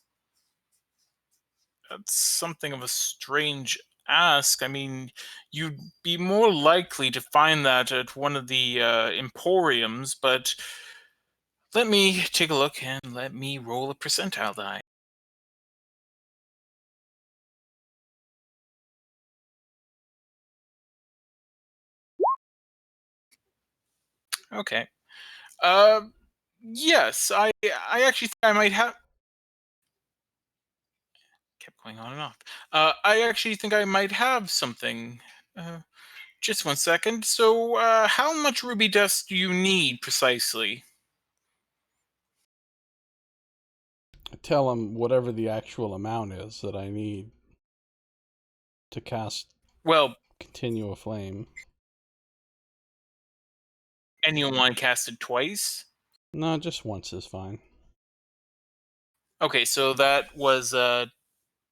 S2: something of a strange ask. I mean, you'd be more likely to find that at one of the emporiums, but let me take a look and let me roll a percentile die. Okay. Uh, yes, I actually think I might have. Kept going on and off. I actually think I might have something. Uh, just one second. So, how much ruby dust do you need precisely?
S1: Tell him whatever the actual amount is that I need to cast
S2: Well,
S1: Continue a Flame.
S2: and you want to cast it twice?
S1: No, just once is fine.
S2: Okay, so that was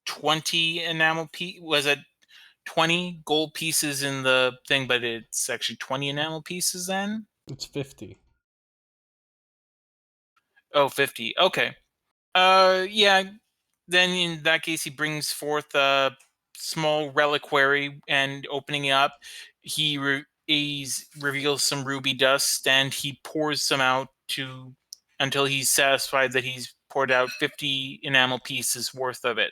S2: 20 enamel piece. Was it 20 gold pieces in the thing, but it's actually 20 enamel pieces then?
S1: It's 50.
S2: Oh, 50. Okay. Yeah, then in that case, he brings forth a small reliquary, and opening it up, he reveals some ruby dust, and he pours some out until he's satisfied that he's poured out 50 enamel pieces worth of it.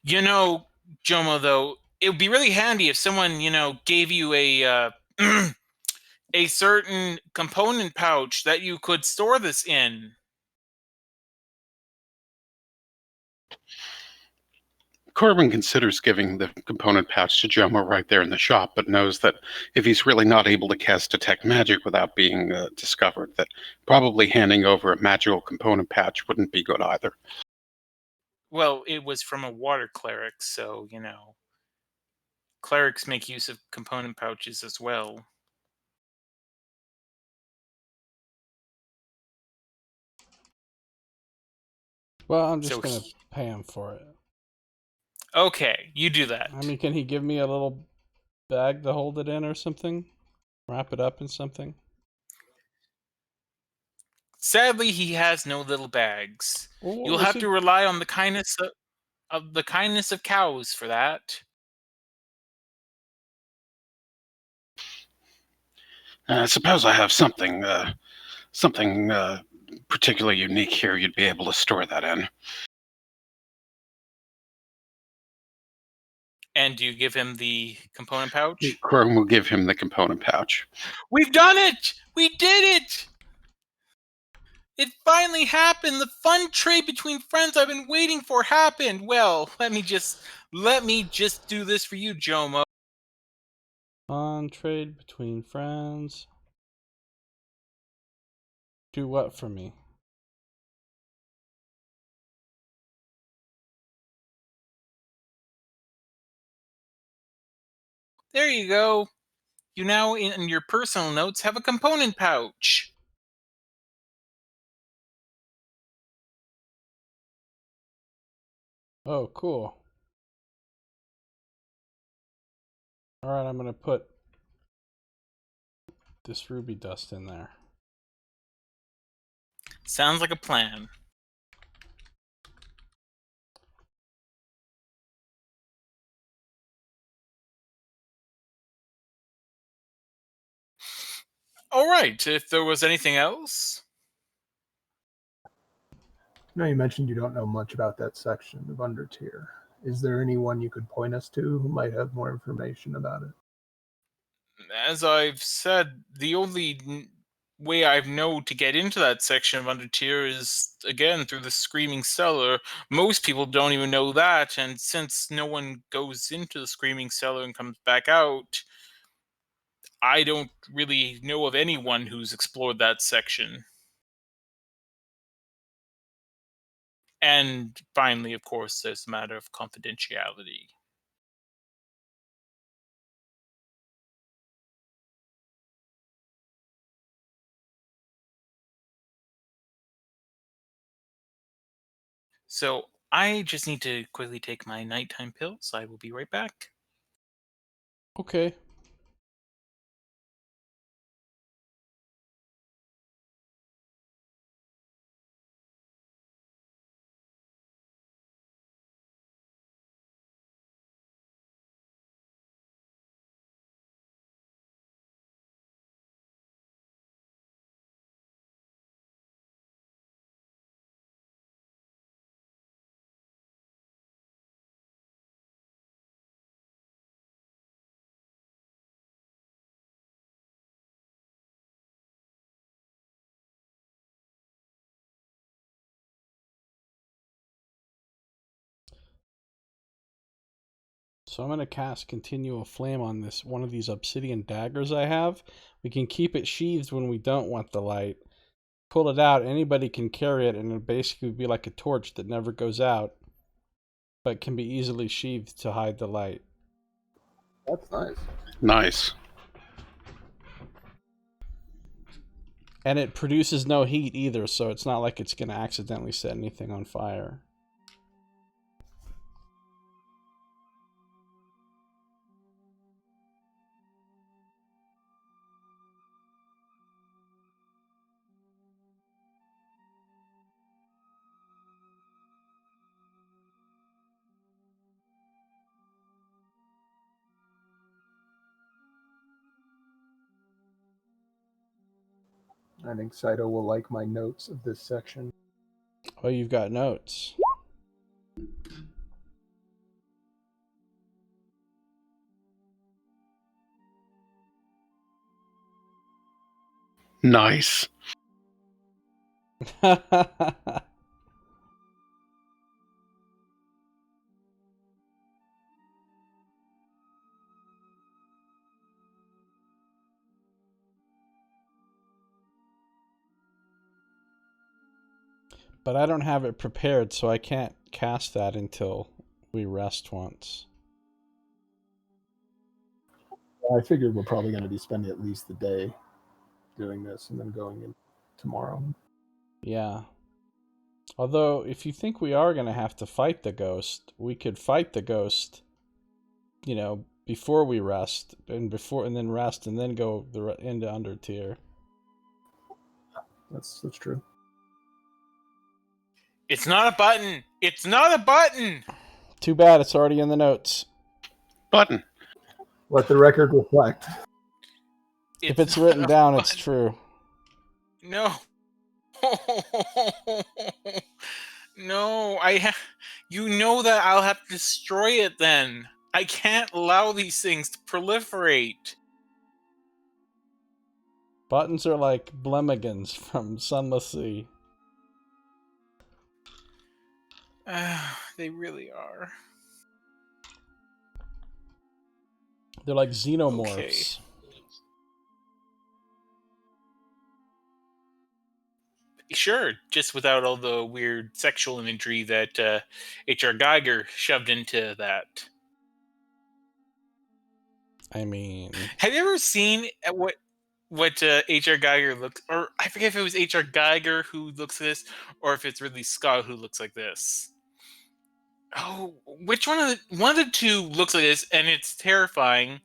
S2: You know, Jomo, though, it would be really handy if someone, gave you a a certain component pouch that you could store this in.
S3: Corbin considers giving the component pouch to Jomo right there in the shop, but knows that if he's really not able to cast Detect Magic without being discovered, that probably handing over a magical component pouch wouldn't be good either.
S2: Well, it was from a water cleric, so, clerics make use of component pouches as well.
S1: Well, I'm just
S2: So,
S1: going to pay him for it.
S2: okay, you do that.
S1: I mean, can he give me a little bag to hold it in or something? Wrap it up in something?
S2: Sadly, he has no little bags.
S1: Well, what
S2: You'll
S1: was
S2: have
S1: he?
S2: to rely on the kindness of cows for that.
S3: I suppose I have something particularly unique here. You'd be able to store that in.
S2: And do you give him the component pouch?
S3: Corbin will give him the component pouch.
S2: We've done it! We did it! It finally happened! The fun trade between friends I've been waiting for happened! Well, let me just do this for you, Jomo.
S1: On trade between friends. Do what for me?
S2: There you go. You now, in your personal notes, have a component pouch.
S1: Oh, cool. Alright, I'm going to put this ruby dust in there.
S2: Sounds like a plan. All right. If there was anything else,
S4: No, you mentioned you don't know much about that section of Undertier. Is there anyone you could point us to who might have more information about it?
S2: as I've said, the only way I know to get into that section of Undertier is again through the Screaming Cellar. Most people don't even know that, and since no one goes into the Screaming Cellar and comes back out, I don't really know of anyone who's explored that section. And finally, of course, there's a matter of confidentiality. So I just need to quickly take my nighttime pills. I will be right back.
S1: Okay. So I'm going to cast Continual Flame on this one of these obsidian daggers I have. We can keep it sheathed when we don't want the light. Pull it out, anybody can carry it, and it'll basically be like a torch that never goes out, but can be easily sheathed to hide the light.
S4: That's nice.
S3: Nice.
S1: And it produces no heat either, so it's not like it's going to accidentally set anything on fire.
S4: I think Scito will like my notes of this section.
S1: Oh, you've got notes.
S3: Nice.
S1: But I don't have it prepared, so I can't cast that until we rest once.
S4: I figured we're probably going to be spending at least the day doing this and then going in tomorrow.
S1: Yeah. Although, if you think we are going to have to fight the ghost, we could fight the ghost, before we rest, and then rest, and then go into under tier.
S4: That's true.
S2: It's not a button. It's not a button.
S1: Too bad, it's already in the notes.
S3: Button.
S4: Let the record reflect.
S1: If it's written down, it's true.
S2: No. No, you know that I'll have to destroy it then. I can't allow these things to proliferate.
S1: Buttons are like blemigans from Sunless Sea.
S2: They really are.
S1: They're like xenomorphs.
S2: Okay. Sure, just without all the weird sexual imagery that H.R. Geiger shoved into that.
S1: I mean,
S2: have you ever seen what H.R. Geiger looks, or I forget if it was H.R. Geiger who looks like this, or if it's Ridley Scott who looks like this. Oh, which one of the two looks like this, and it's terrifying.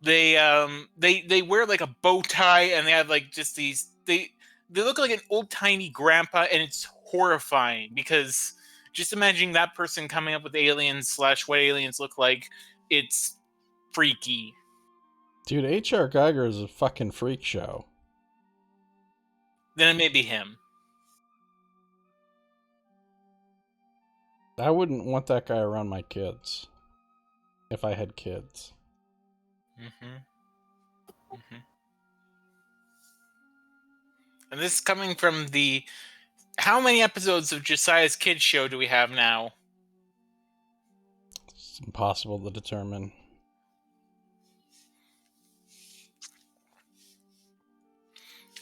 S2: They wear like a bow tie, and they have like just these they look like an old timey grandpa, and it's horrifying because just imagining that person coming up with aliens / what aliens look like, it's freaky.
S1: dude, H.R. Geiger is a fucking freak show.
S2: Then it may be him.
S1: I wouldn't want that guy around my kids. If I had kids.
S2: And this is coming from the... How many episodes of Josiah's Kids Show do we have now?
S1: It's impossible to determine.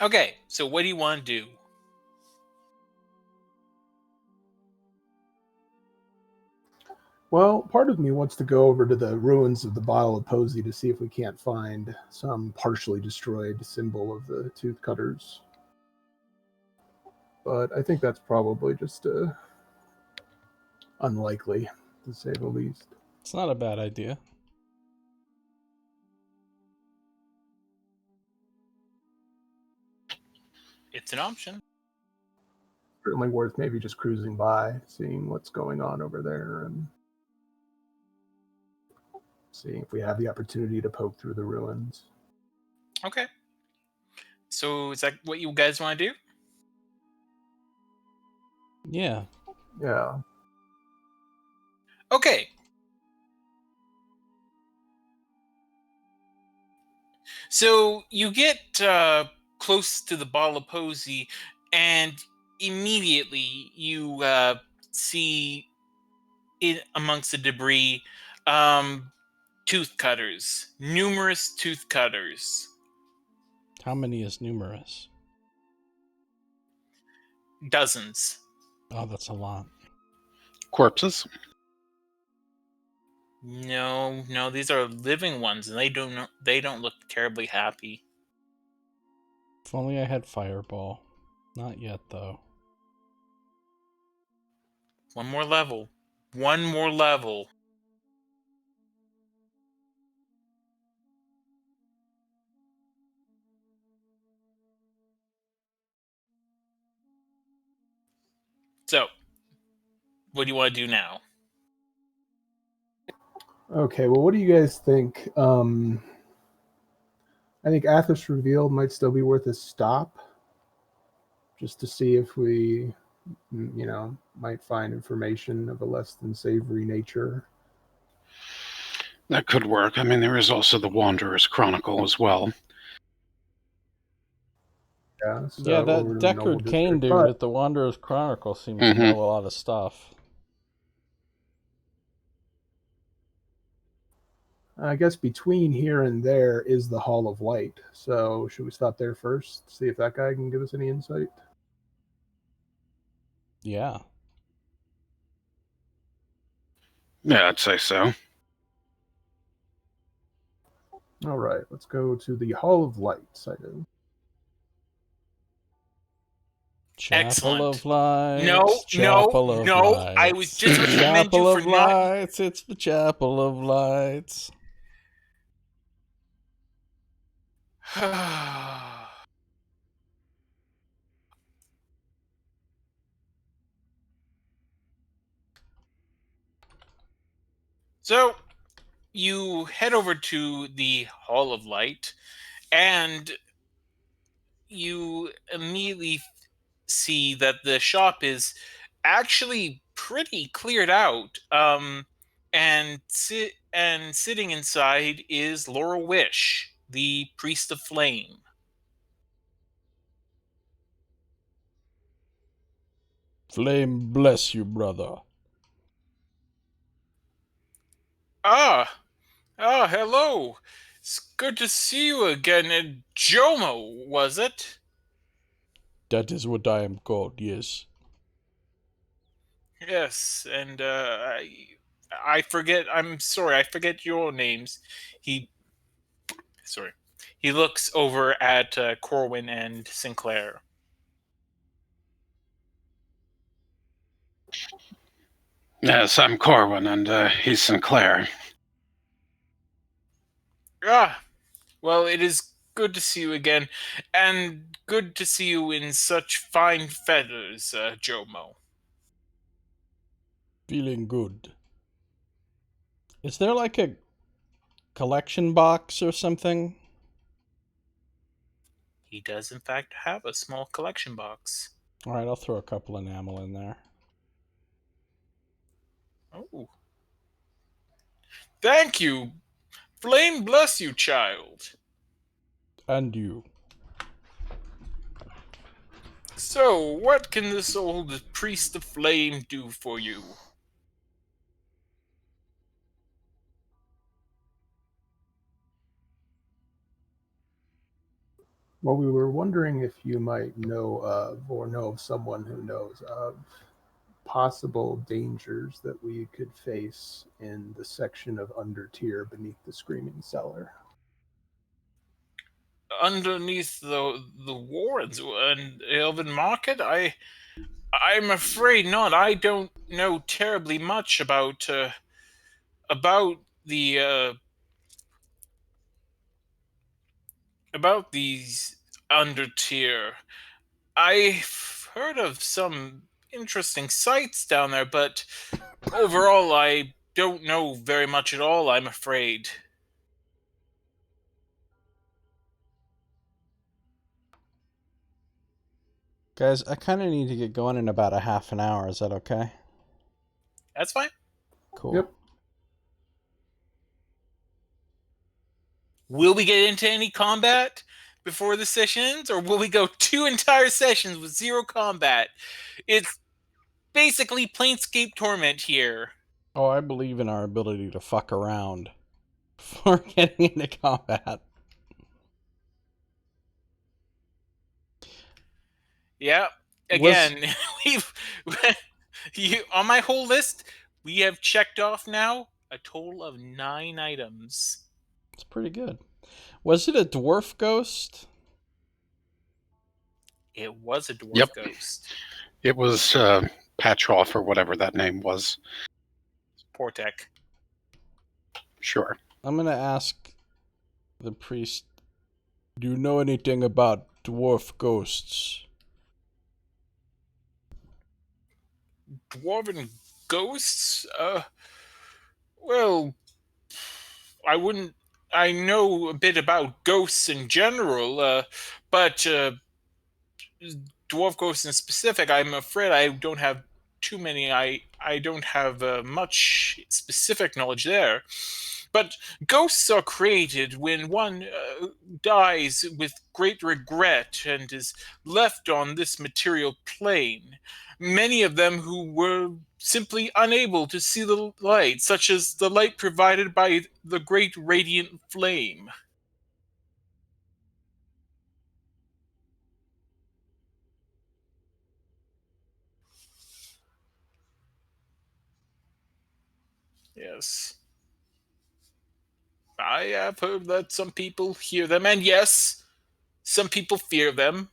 S2: Okay, so what do you want to do?
S4: Well, part of me wants to go over to the ruins of the Bile of Posey to see if we can't find some partially destroyed symbol of the Tooth Cutters. But I think that's probably just a unlikely, to say the least.
S1: It's not a bad idea.
S2: It's an option.
S4: Certainly worth maybe just cruising by, seeing what's going on over there, and seeing if we have the opportunity to poke through the ruins.
S2: Okay. So is that what you guys want to do?
S1: Yeah.
S4: Yeah.
S2: Okay. So you get close to the ball of posy, and immediately you see it amongst the debris tooth cutters, numerous tooth cutters.
S1: How many is numerous?
S2: Dozens.
S1: Oh, that's a lot.
S3: Corpses?
S2: No, these are living ones, and they don't look terribly happy.
S1: If only I had fireball. Not yet, though.
S2: One more level. One more level. So, what do you want to do now?
S4: Okay, well, what do you guys think? I think Athos Revealed might still be worth a stop, just to see if we, might find information of a less than savory nature.
S3: That could work. I mean, there is also the Wanderer's Chronicle as well.
S4: Yeah, so
S1: Yeah,
S4: over
S1: that
S4: to the Noble
S1: Deckard Cain
S4: District.
S1: dude
S4: But
S1: at the Wanderer's Chronicle seems to know a lot of stuff.
S4: I guess between here and there is the Hall of Light. So should we stop there first? See if that guy can give us any insight?
S1: Yeah.
S3: Yeah, I'd say so.
S4: All right, let's go to the Hall of Light, Scito.
S1: Chapel
S2: Excellent.
S1: of Lights.
S2: No,
S1: Chapel of
S2: no.
S1: Lights.
S2: I was just going to commend
S1: Chapel
S2: you for
S1: of
S2: not.
S1: Lights. It's the Chapel of Lights.
S2: So, you head over to the Hall of Light, and you immediately see that the shop is actually pretty cleared out. And sitting inside is Laurel Wish, the Priest of Flame.
S1: Flame bless you, brother.
S2: Hello. It's good to see you again. Jomo, was it?
S1: That is what I am called, yes.
S2: Yes, and I forget. I'm sorry, I forget your names. He, sorry, he looks over at Corwin and Sinclair.
S3: Yes, I'm Corwin, and he's Sinclair.
S2: Well, it is good to see you again, and good to see you in such fine feathers, Jomo.
S1: Feeling good. Is there like a collection box or something?
S2: He does, in fact, have a small collection box.
S1: Alright, I'll throw a couple enamel in there.
S2: Oh. Thank you. Flame bless you, child.
S1: And you.
S2: So, what can this old priest of flame do for you?
S4: Well, we were wondering if you might know of or know of someone who knows of possible dangers that we could face in the section of Undertier beneath the Screaming Cellar.
S2: Underneath the wards and Elven Market, I'm afraid not. I don't know terribly much about the about these undertier. I've heard of some interesting sites down there, but overall, I don't know very much at all, I'm afraid.
S1: Guys, I kind of need to get going in about a half an hour. Is that okay?
S2: That's fine.
S1: Cool.
S4: Yep.
S2: Will we get into any combat before the sessions, or will we go 2 entire sessions with 0 combat? It's basically Planescape Torment here.
S1: Oh, I believe in our ability to fuck around before getting into combat.
S2: Yeah. Again, we've on my whole list, we have checked off now a total of 9 items.
S1: It's pretty good. Was it a dwarf ghost?
S2: It was a dwarf
S3: Yep.
S2: ghost.
S3: It was Patchoff or whatever that name was.
S2: Portek.
S3: Sure.
S1: I'm going to ask the priest, do you know anything about dwarf ghosts?
S2: Dwarven ghosts? Well, I wouldn't. I know a bit about ghosts in general, but dwarf ghosts in specific, I'm afraid I don't have too many. I don't have much specific knowledge there. But ghosts are created when one dies with great regret and is left on this material plane. Many of them who were simply unable to see the light, such as the light provided by the great radiant flame. Yes. I have heard that some people hear them, and yes, some people fear them.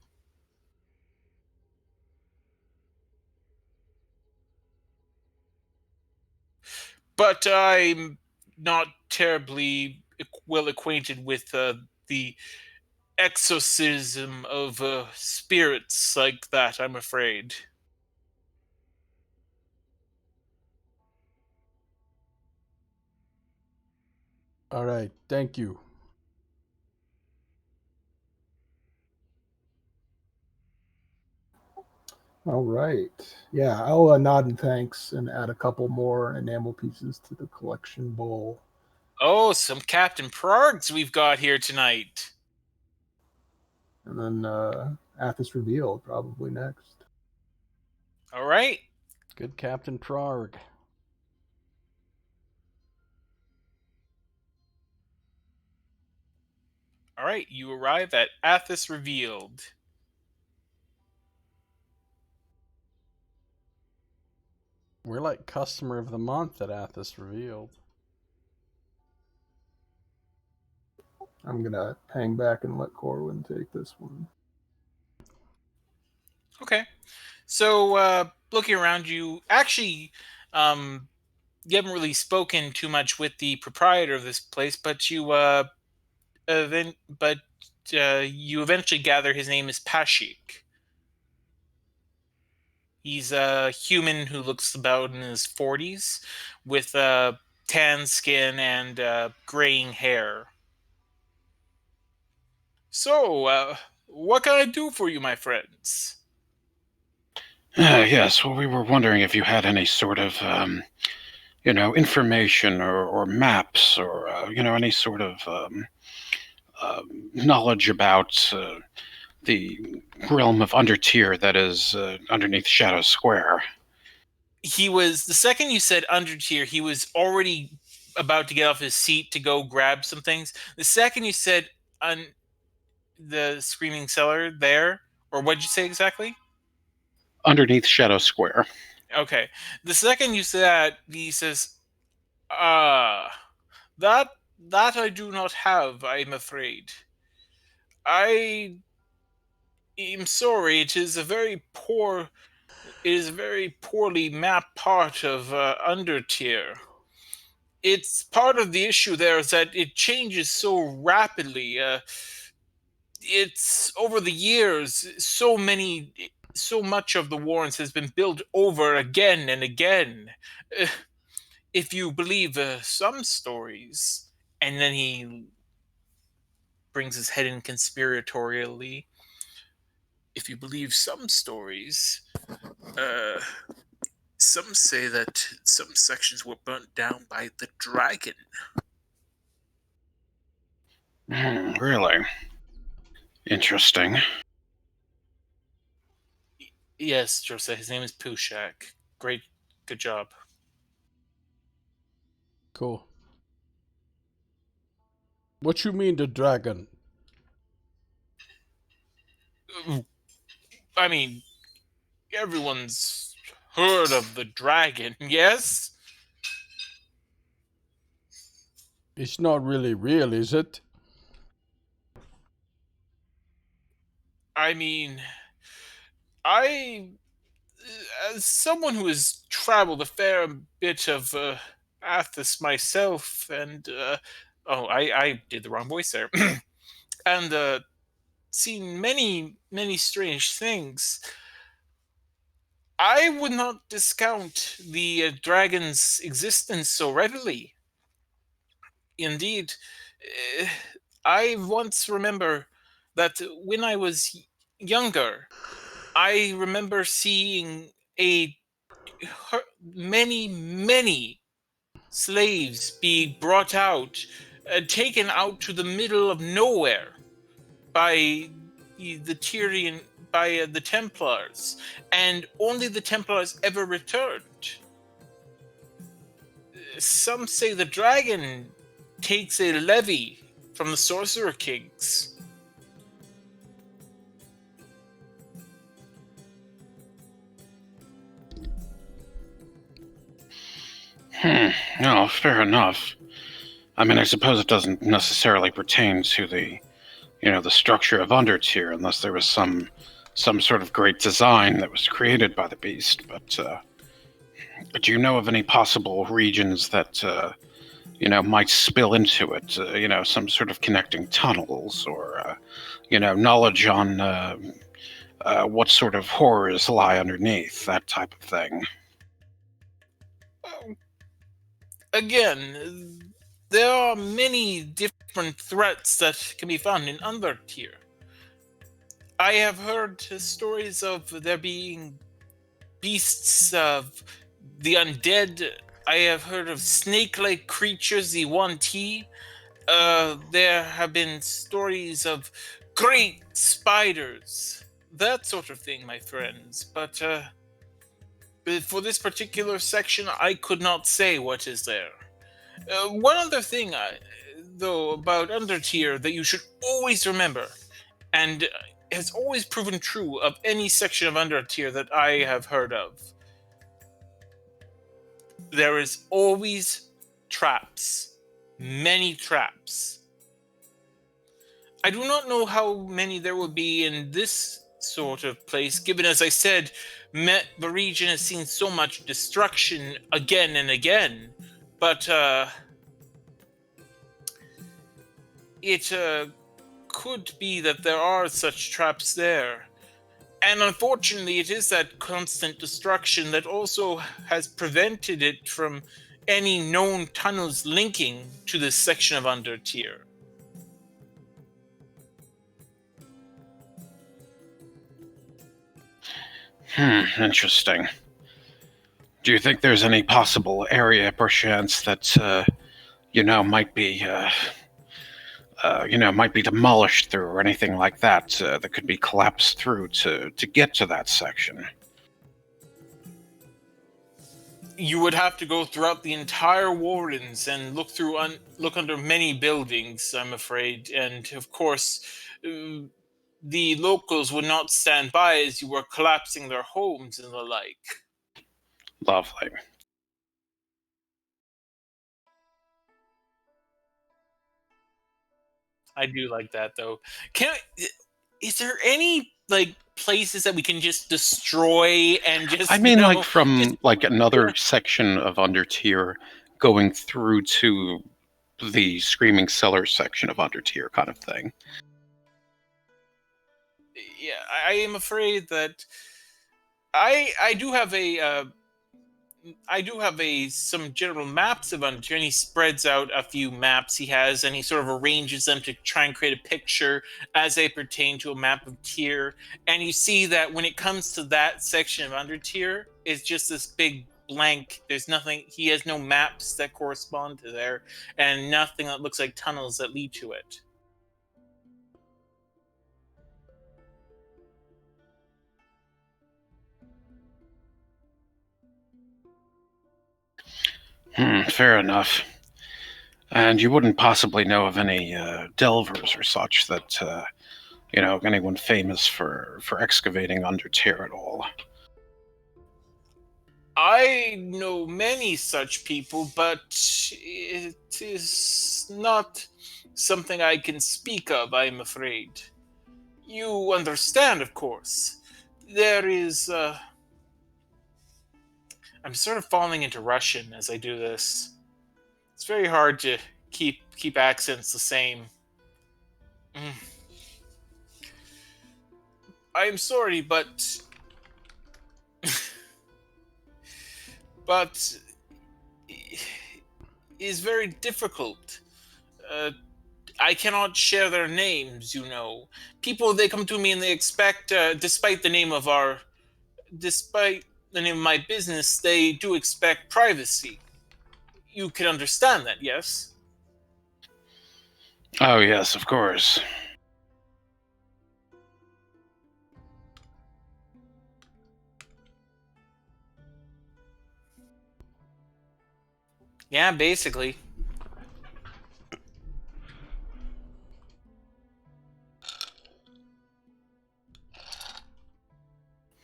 S2: But I'm not terribly well acquainted with the exorcism of spirits like that, I'm afraid.
S1: All right, thank you.
S4: All right. Yeah, I'll nod in thanks and add a couple more enamel pieces to the collection bowl.
S2: Oh, some Captain Prargs we've got here tonight.
S4: And then Athos revealed probably next.
S2: All right.
S1: Good Captain Prarg.
S2: All right, you arrive at Athos Revealed.
S1: We're like customer of the month at Athos Revealed.
S4: I'm gonna hang back and let Corwin take this one.
S2: Okay. So, looking around you, actually, you haven't really spoken too much with the proprietor of this place, but you eventually gather his name is Pashik. He's a human who looks about in his 40s with tan skin and graying hair. So, what can I do for you, my friends?
S3: Yes, well, we were wondering if you had any sort of, information or maps or, any sort of knowledge about the realm of Undertier that is underneath Shadow Square.
S2: He was, the second you said Undertier, he was already about to get off his seat to go grab some things. The second you said the Screaming Cellar there, or what did you say exactly?
S3: Underneath Shadow Square.
S2: Okay. The second you said that, he says, "Ah, that I do not have, I'm afraid. I am sorry, it is a very poor It is a very poorly mapped part of Undertier. It's part of the issue there is that it changes so rapidly. It's over the years, so much of the warrens has been built over again and again. Uh, if you believe some stories, and then he brings his head in conspiratorially. If you believe some stories, uh, some say that some sections were burnt down by the dragon.
S3: Really? Interesting.
S2: Yes, Joseph, his name is Pushak. Great, good job.
S1: Cool. What you mean the dragon?
S2: I mean, everyone's heard of the dragon, yes?
S1: It's not really real, is it?
S2: I mean, I, as someone who has traveled a fair bit of Athos myself, and I did the wrong voice there, and seen many strange things. I would not discount the dragon's existence so readily. Indeed, uh, I once remember that when I was younger, I remember seeing a many slaves being brought out, taken out to the middle of nowhere by the Tyrian, by the Templars, and only the Templars ever returned. Some say the dragon takes a levy from the Sorcerer Kings.
S3: No, fair enough. I mean, I suppose it doesn't necessarily pertain to the structure of Undertier, unless there was some sort of great design that was created by the beast. But do you know of any possible regions that might spill into it? Some sort of connecting tunnels, or knowledge on what sort of horrors lie underneath, that type of thing.
S2: Again, there are many different threats that can be found in Undertier. I have heard stories of there being beasts of the undead. I have heard of snake-like creatures, the One T. There have been stories of great spiders, that sort of thing, my friends. But for this particular section, I could not say what is there. One other thing, though, about Undertier that you should always remember, and has always proven true of any section of Undertier that I have heard of. There is always traps. Many traps. I do not know how many there will be in this sort of place, given, as I said, the region has seen so much destruction again and again. But it could be that there are such traps there. And unfortunately, it is that constant destruction that also has prevented it from any known tunnels linking to this section of Undertier.
S3: Interesting. Do you think there's any possible area, perchance, that might be demolished through, or anything like that, that could be collapsed through to get to that section?
S2: You would have to go throughout the entire Wardens and look under many buildings, I'm afraid, and of course, the locals would not stand by as you were collapsing their homes and the like.
S3: Lovely.
S2: I do like that, though. Is there any places that we can just destroy and just?
S3: I mean,
S2: you know,
S3: like from
S2: just-
S3: like another section of Undertier going through to the Screaming Cellar section of Undertier kind of thing.
S2: Yeah, I am afraid that I do have some general maps of Undertale, and he spreads out a few maps he has, and he sort of arranges them to try and create a picture as they pertain to a map of Tier. And you see that when it comes to that section of Undertier, it's just this big blank. There's nothing. He has no maps that correspond to there, and nothing that looks like tunnels that lead to it.
S3: Fair enough. And you wouldn't possibly know of any delvers or such that, anyone famous for excavating Undertier at all.
S2: I know many such people, but it is not something I can speak of, I'm afraid. You understand, of course. There is, I'm sort of falling into Russian as I do this. It's very hard to keep accents the same. I'm sorry, but but it is very difficult. I cannot share their names, you know. People, they come to me and they expect, despite the name of my business, they do expect privacy. You can understand that, yes?
S3: Oh, yes, of course.
S2: Yeah, basically.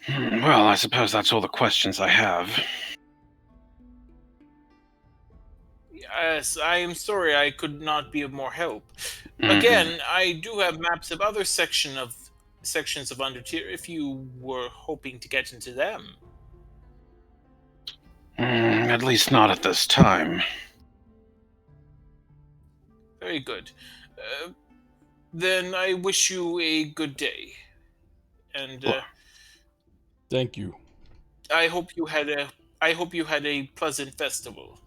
S3: Well, I suppose that's all the questions I have.
S2: Yes, I am sorry I could not be of more help. Again, I do have maps of other sections of Undertier if you were hoping to get into them.
S3: At least not at this time.
S2: Very good. Then I wish you a good day. And
S1: Thank you.
S2: I hope you had a pleasant festival.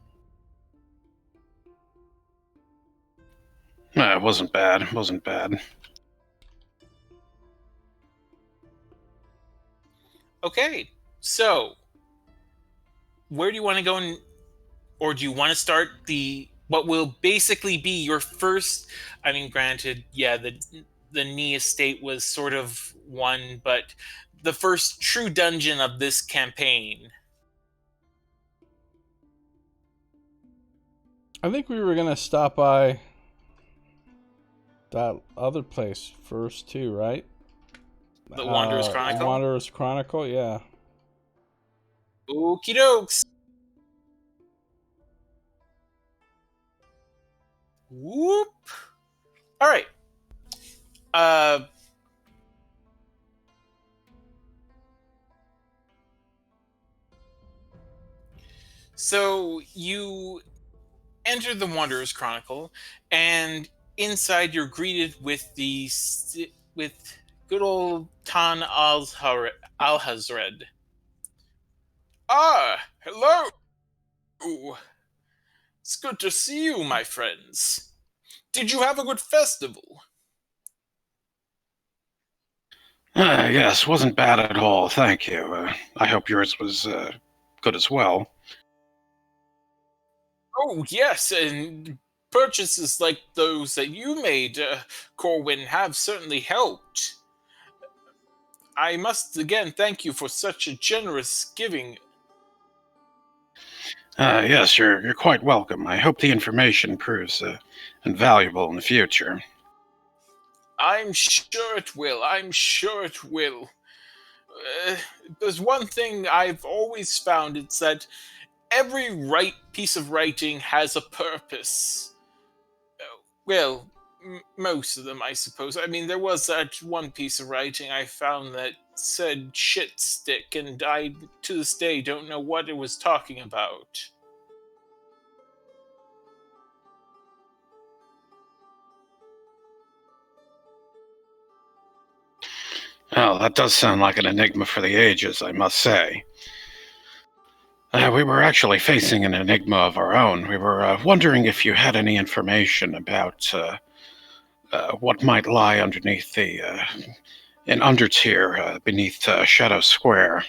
S3: No, it wasn't bad. It wasn't bad.
S2: Okay, so where do you want to go, or do you want to start what will basically be your first? I mean, granted, yeah, the knee estate was sort of one, but the first true dungeon of this campaign.
S1: I think we were gonna stop by that other place first too, right?
S2: The Wanderer's Chronicle?
S1: Wanderer's Chronicle, yeah.
S2: Okie dokes. Whoop. All right. So you enter the Wanderer's Chronicle, and inside you're greeted with with good old Tan Alhazred. Ah, hello. It's good to see you, my friends. Did you have a good festival?
S3: Yes, wasn't bad at all, thank you. I hope yours was good as well.
S2: Oh, yes, and purchases like those that you made, Corwin, have certainly helped. I must again thank you for such a generous giving.
S3: Yes, you're quite welcome. I hope the information proves invaluable in the future.
S2: I'm sure it will. I'm sure it will. There's one thing I've always found, it's that every piece of writing has a purpose. Well, Most of them, I suppose. I mean, there was that one piece of writing I found that said shit stick, and I, to this day, don't know what it was talking about.
S3: Well, that does sound like an enigma for the ages, I must say. We were actually facing an enigma of our own. We were wondering if you had any information about what might lie underneath an undertier beneath Shadow Square.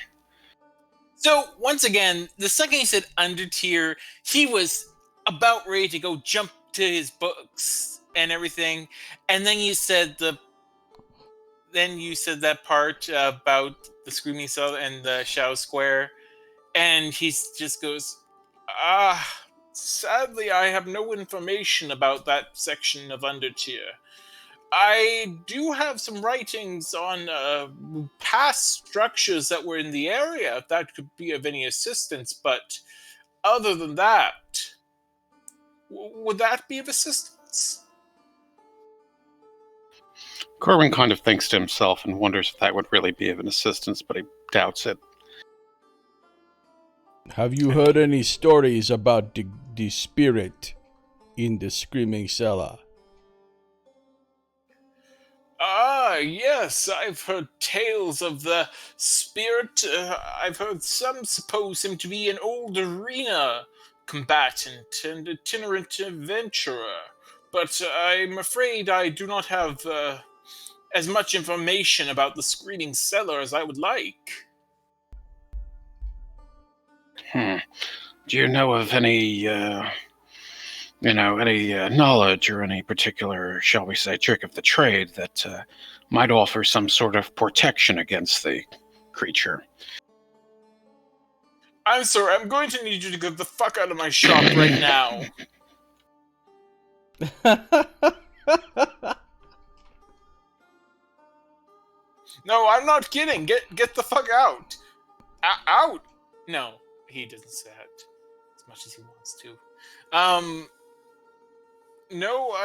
S2: So, once again, the second he said undertier, he was about ready to go jump to his books and everything, and then you said that part about the screaming cell and the Shadow Square, and he just goes, sadly, I have no information about that section of Undertier. I do have some writings on past structures that were in the area, if that could be of any assistance, but other than that, would that be of assistance?
S3: Corbin kind of thinks to himself and wonders if that would really be of an assistance, but he doubts it.
S1: Have you heard any stories about the spirit in the screaming cellar?
S2: Yes, I've heard tales of the spirit. I've heard some suppose him to be an old arena combatant and itinerant adventurer, but I'm afraid I do not have as much information about the screaming cellar as I would like.
S3: Do you know of any knowledge or any particular, shall we say, trick of the trade that might offer some sort of protection against the creature?
S2: I'm sorry, I'm going to need you to get the fuck out of my shop right now. No, I'm not kidding. Get the fuck out. Out. No, he doesn't say that as much as he wants to. No,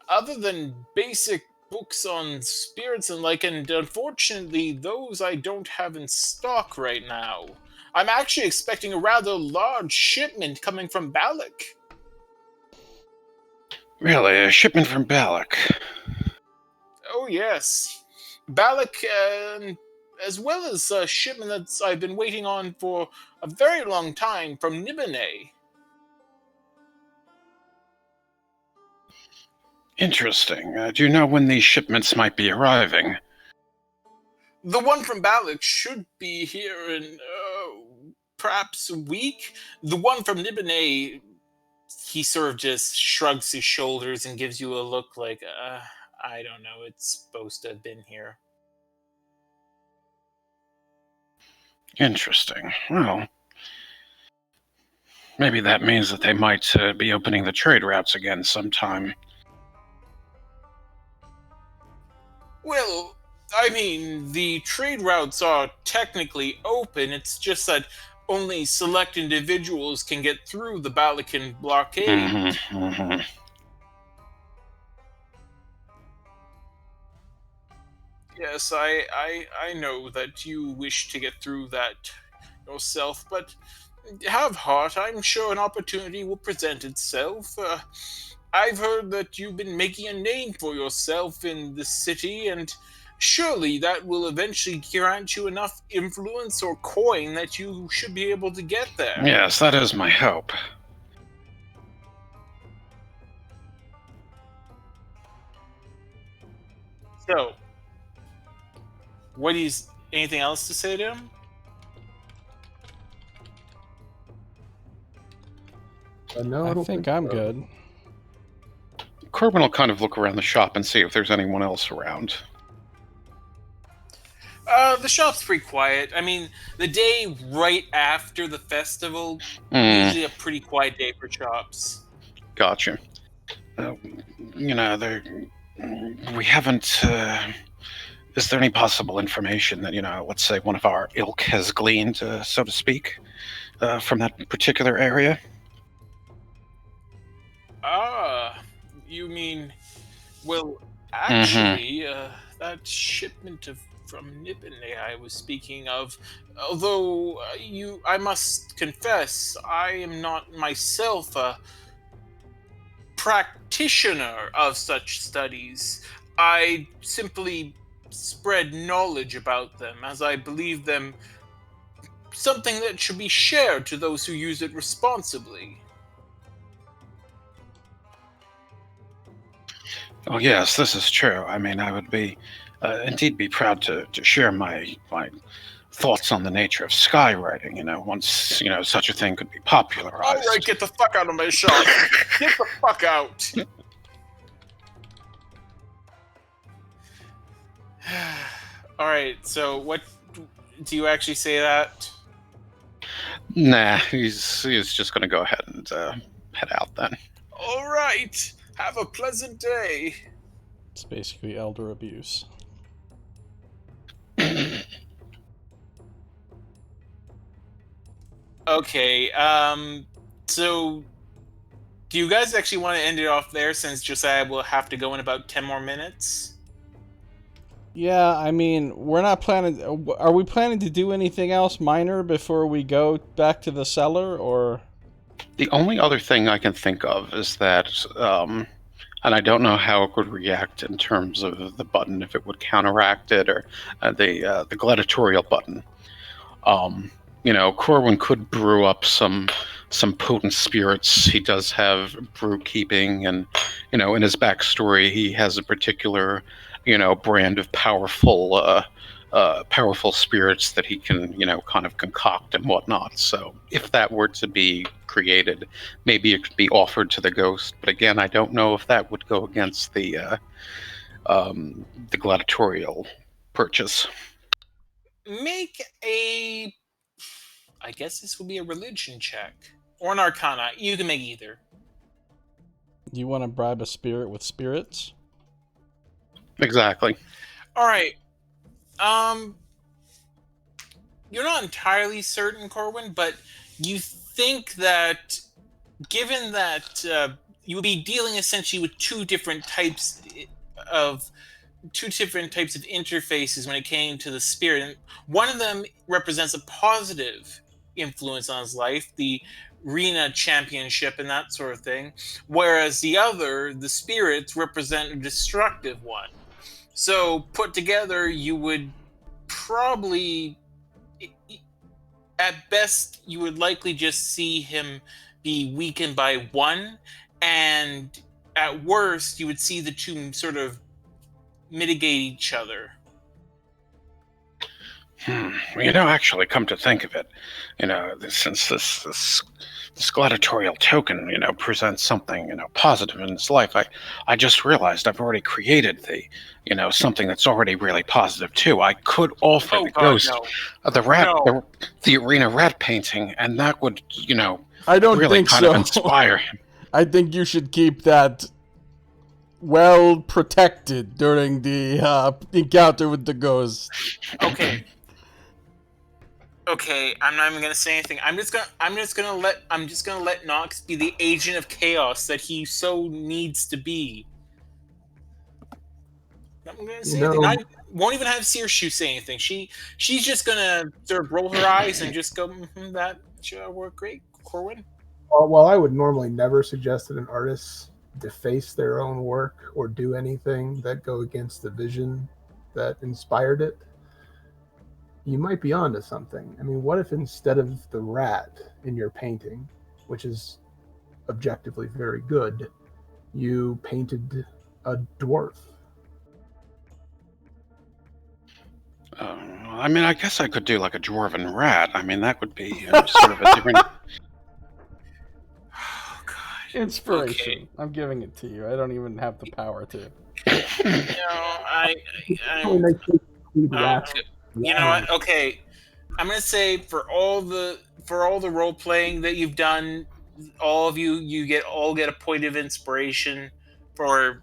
S2: other than basic books on spirits and and unfortunately, those I don't have in stock right now. I'm actually expecting a rather large shipment coming from Balak.
S3: Really, a shipment from Balak?
S2: Oh, yes. Balak, as well as a shipment that I've been waiting on for a very long time from Nibene.
S3: Interesting. Do you know when these shipments might be arriving?
S2: The one from Balak should be here in perhaps a week. The one from Nibene, he sort of just shrugs his shoulders and gives you a look like, I don't know, it's supposed to have been here.
S3: Interesting. Well, maybe that means that they might be opening the trade routes again sometime.
S2: Well, I mean, the trade routes are technically open. It's just that only select individuals can get through the Balakan blockade. Yes, I know that you wish to get through that yourself, but have heart. I'm sure an opportunity will present itself. I've heard that you've been making a name for yourself in the city, and surely that will eventually grant you enough influence or coin that you should be able to get there.
S3: Yes, that is my hope.
S2: So, anything else to say to him?
S4: No,
S1: I think I'm good.
S3: Corbin will kind of look around the shop and see if there's anyone else around.
S2: The shop's pretty quiet. I mean, the day right after the festival, usually a pretty quiet day for shops.
S3: Gotcha. We haven't... is there any possible information that, let's say one of our ilk has gleaned, so to speak, from that particular area?
S2: You mean, well, actually, that shipment from Nipponay I was speaking of, although I must confess, I am not myself a practitioner of such studies. I simply spread knowledge about them, as I believe them something that should be shared to those who use it responsibly.
S3: Oh yes, this is true. I mean, I would be indeed be proud to share my thoughts on the nature of skywriting. Once such a thing could be popularized.
S2: All right, get the fuck out of my shop. Get the fuck out. All right. So, what do you actually say that?
S3: Nah, he's just going to go ahead and head out then.
S2: All right. Have a pleasant day.
S1: It's basically elder abuse.
S2: Okay. So, do you guys actually want to end it off there, since Josiah will have to go in about 10 more minutes?
S1: Yeah, I mean, we're not planning... Are we planning to do anything else minor before we go back to the cellar, or...?
S3: The only other thing I can think of is that, and I don't know how it would react in terms of the button, if it would counteract it, or the gladiatorial button. Corwin could brew up some potent spirits. He does have brew keeping, and in his backstory, he has a particular brand of powerful spirits that he can kind of concoct and whatnot. So if that were to be created, maybe it could be offered to the ghost. But again, I don't know if that would go against the gladiatorial purchase.
S2: Make a... I guess this would be a religion check. Or an arcana. You can make either.
S1: Do you want to bribe a spirit with spirits?
S3: Exactly.
S2: All right. You're not entirely certain, Corwin, but you think that, given that you would be dealing essentially with two different types of interfaces when it came to the spirit, and one of them represents a positive influence on his life, the arena championship and that sort of thing, whereas the other, the spirits, represent a destructive one. So put together, you would probably, at best, you would likely just see him be weakened by one, and at worst, you would see the two sort of mitigate each other.
S3: Actually, come to think of it, since this gladiatorial token, presents something, positive in his life, I just realized I've already created the, something that's already really positive too. I could offer the ghost the rat, the arena rat painting, and that would,
S1: I don't
S3: really
S1: think
S3: kind
S1: so.
S3: of inspire him.
S1: I think you should keep that well protected during the encounter with the ghost.
S2: Okay. Okay, I'm not even gonna say anything. I'm just gonna let Nox be the agent of chaos that he so needs to be. I'm gonna say anything. I won't even have Searshoe say anything. She's just gonna sort of roll her eyes and just go, that should work great, Corwin.
S4: Well, I would normally never suggest that an artist deface their own work or do anything that go against the vision that inspired it. You might be onto something. I mean, what if instead of the rat in your painting, which is objectively very good, you painted a dwarf?
S3: I mean, I guess I could do like a dwarven rat. I mean, that would be sort of a different...
S2: Oh, God.
S1: Inspiration.
S2: Okay.
S1: I'm giving it to you. I don't even have the power to.
S2: You know what? Okay, I'm gonna say for all the role playing that you've done, all of you get a point of inspiration for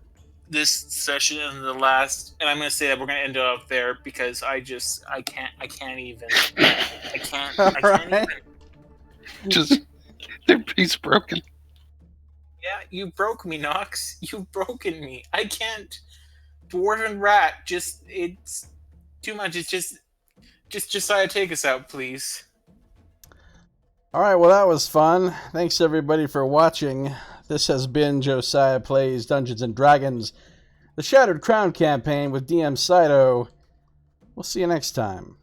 S2: this session and the last. And I'm gonna say that we're gonna end it up there because I can't even.
S3: Just their piece broken.
S2: Yeah, you broke me, Nox. You've broken me. I can't. Dwarven rat, it's too much. It's just Josiah, take us out, please.
S1: All right, well, that was fun. Thanks, everybody, for watching. This has been Josiah Plays Dungeons & Dragons, the Shattered Crown campaign with DM Scito. We'll see you next time.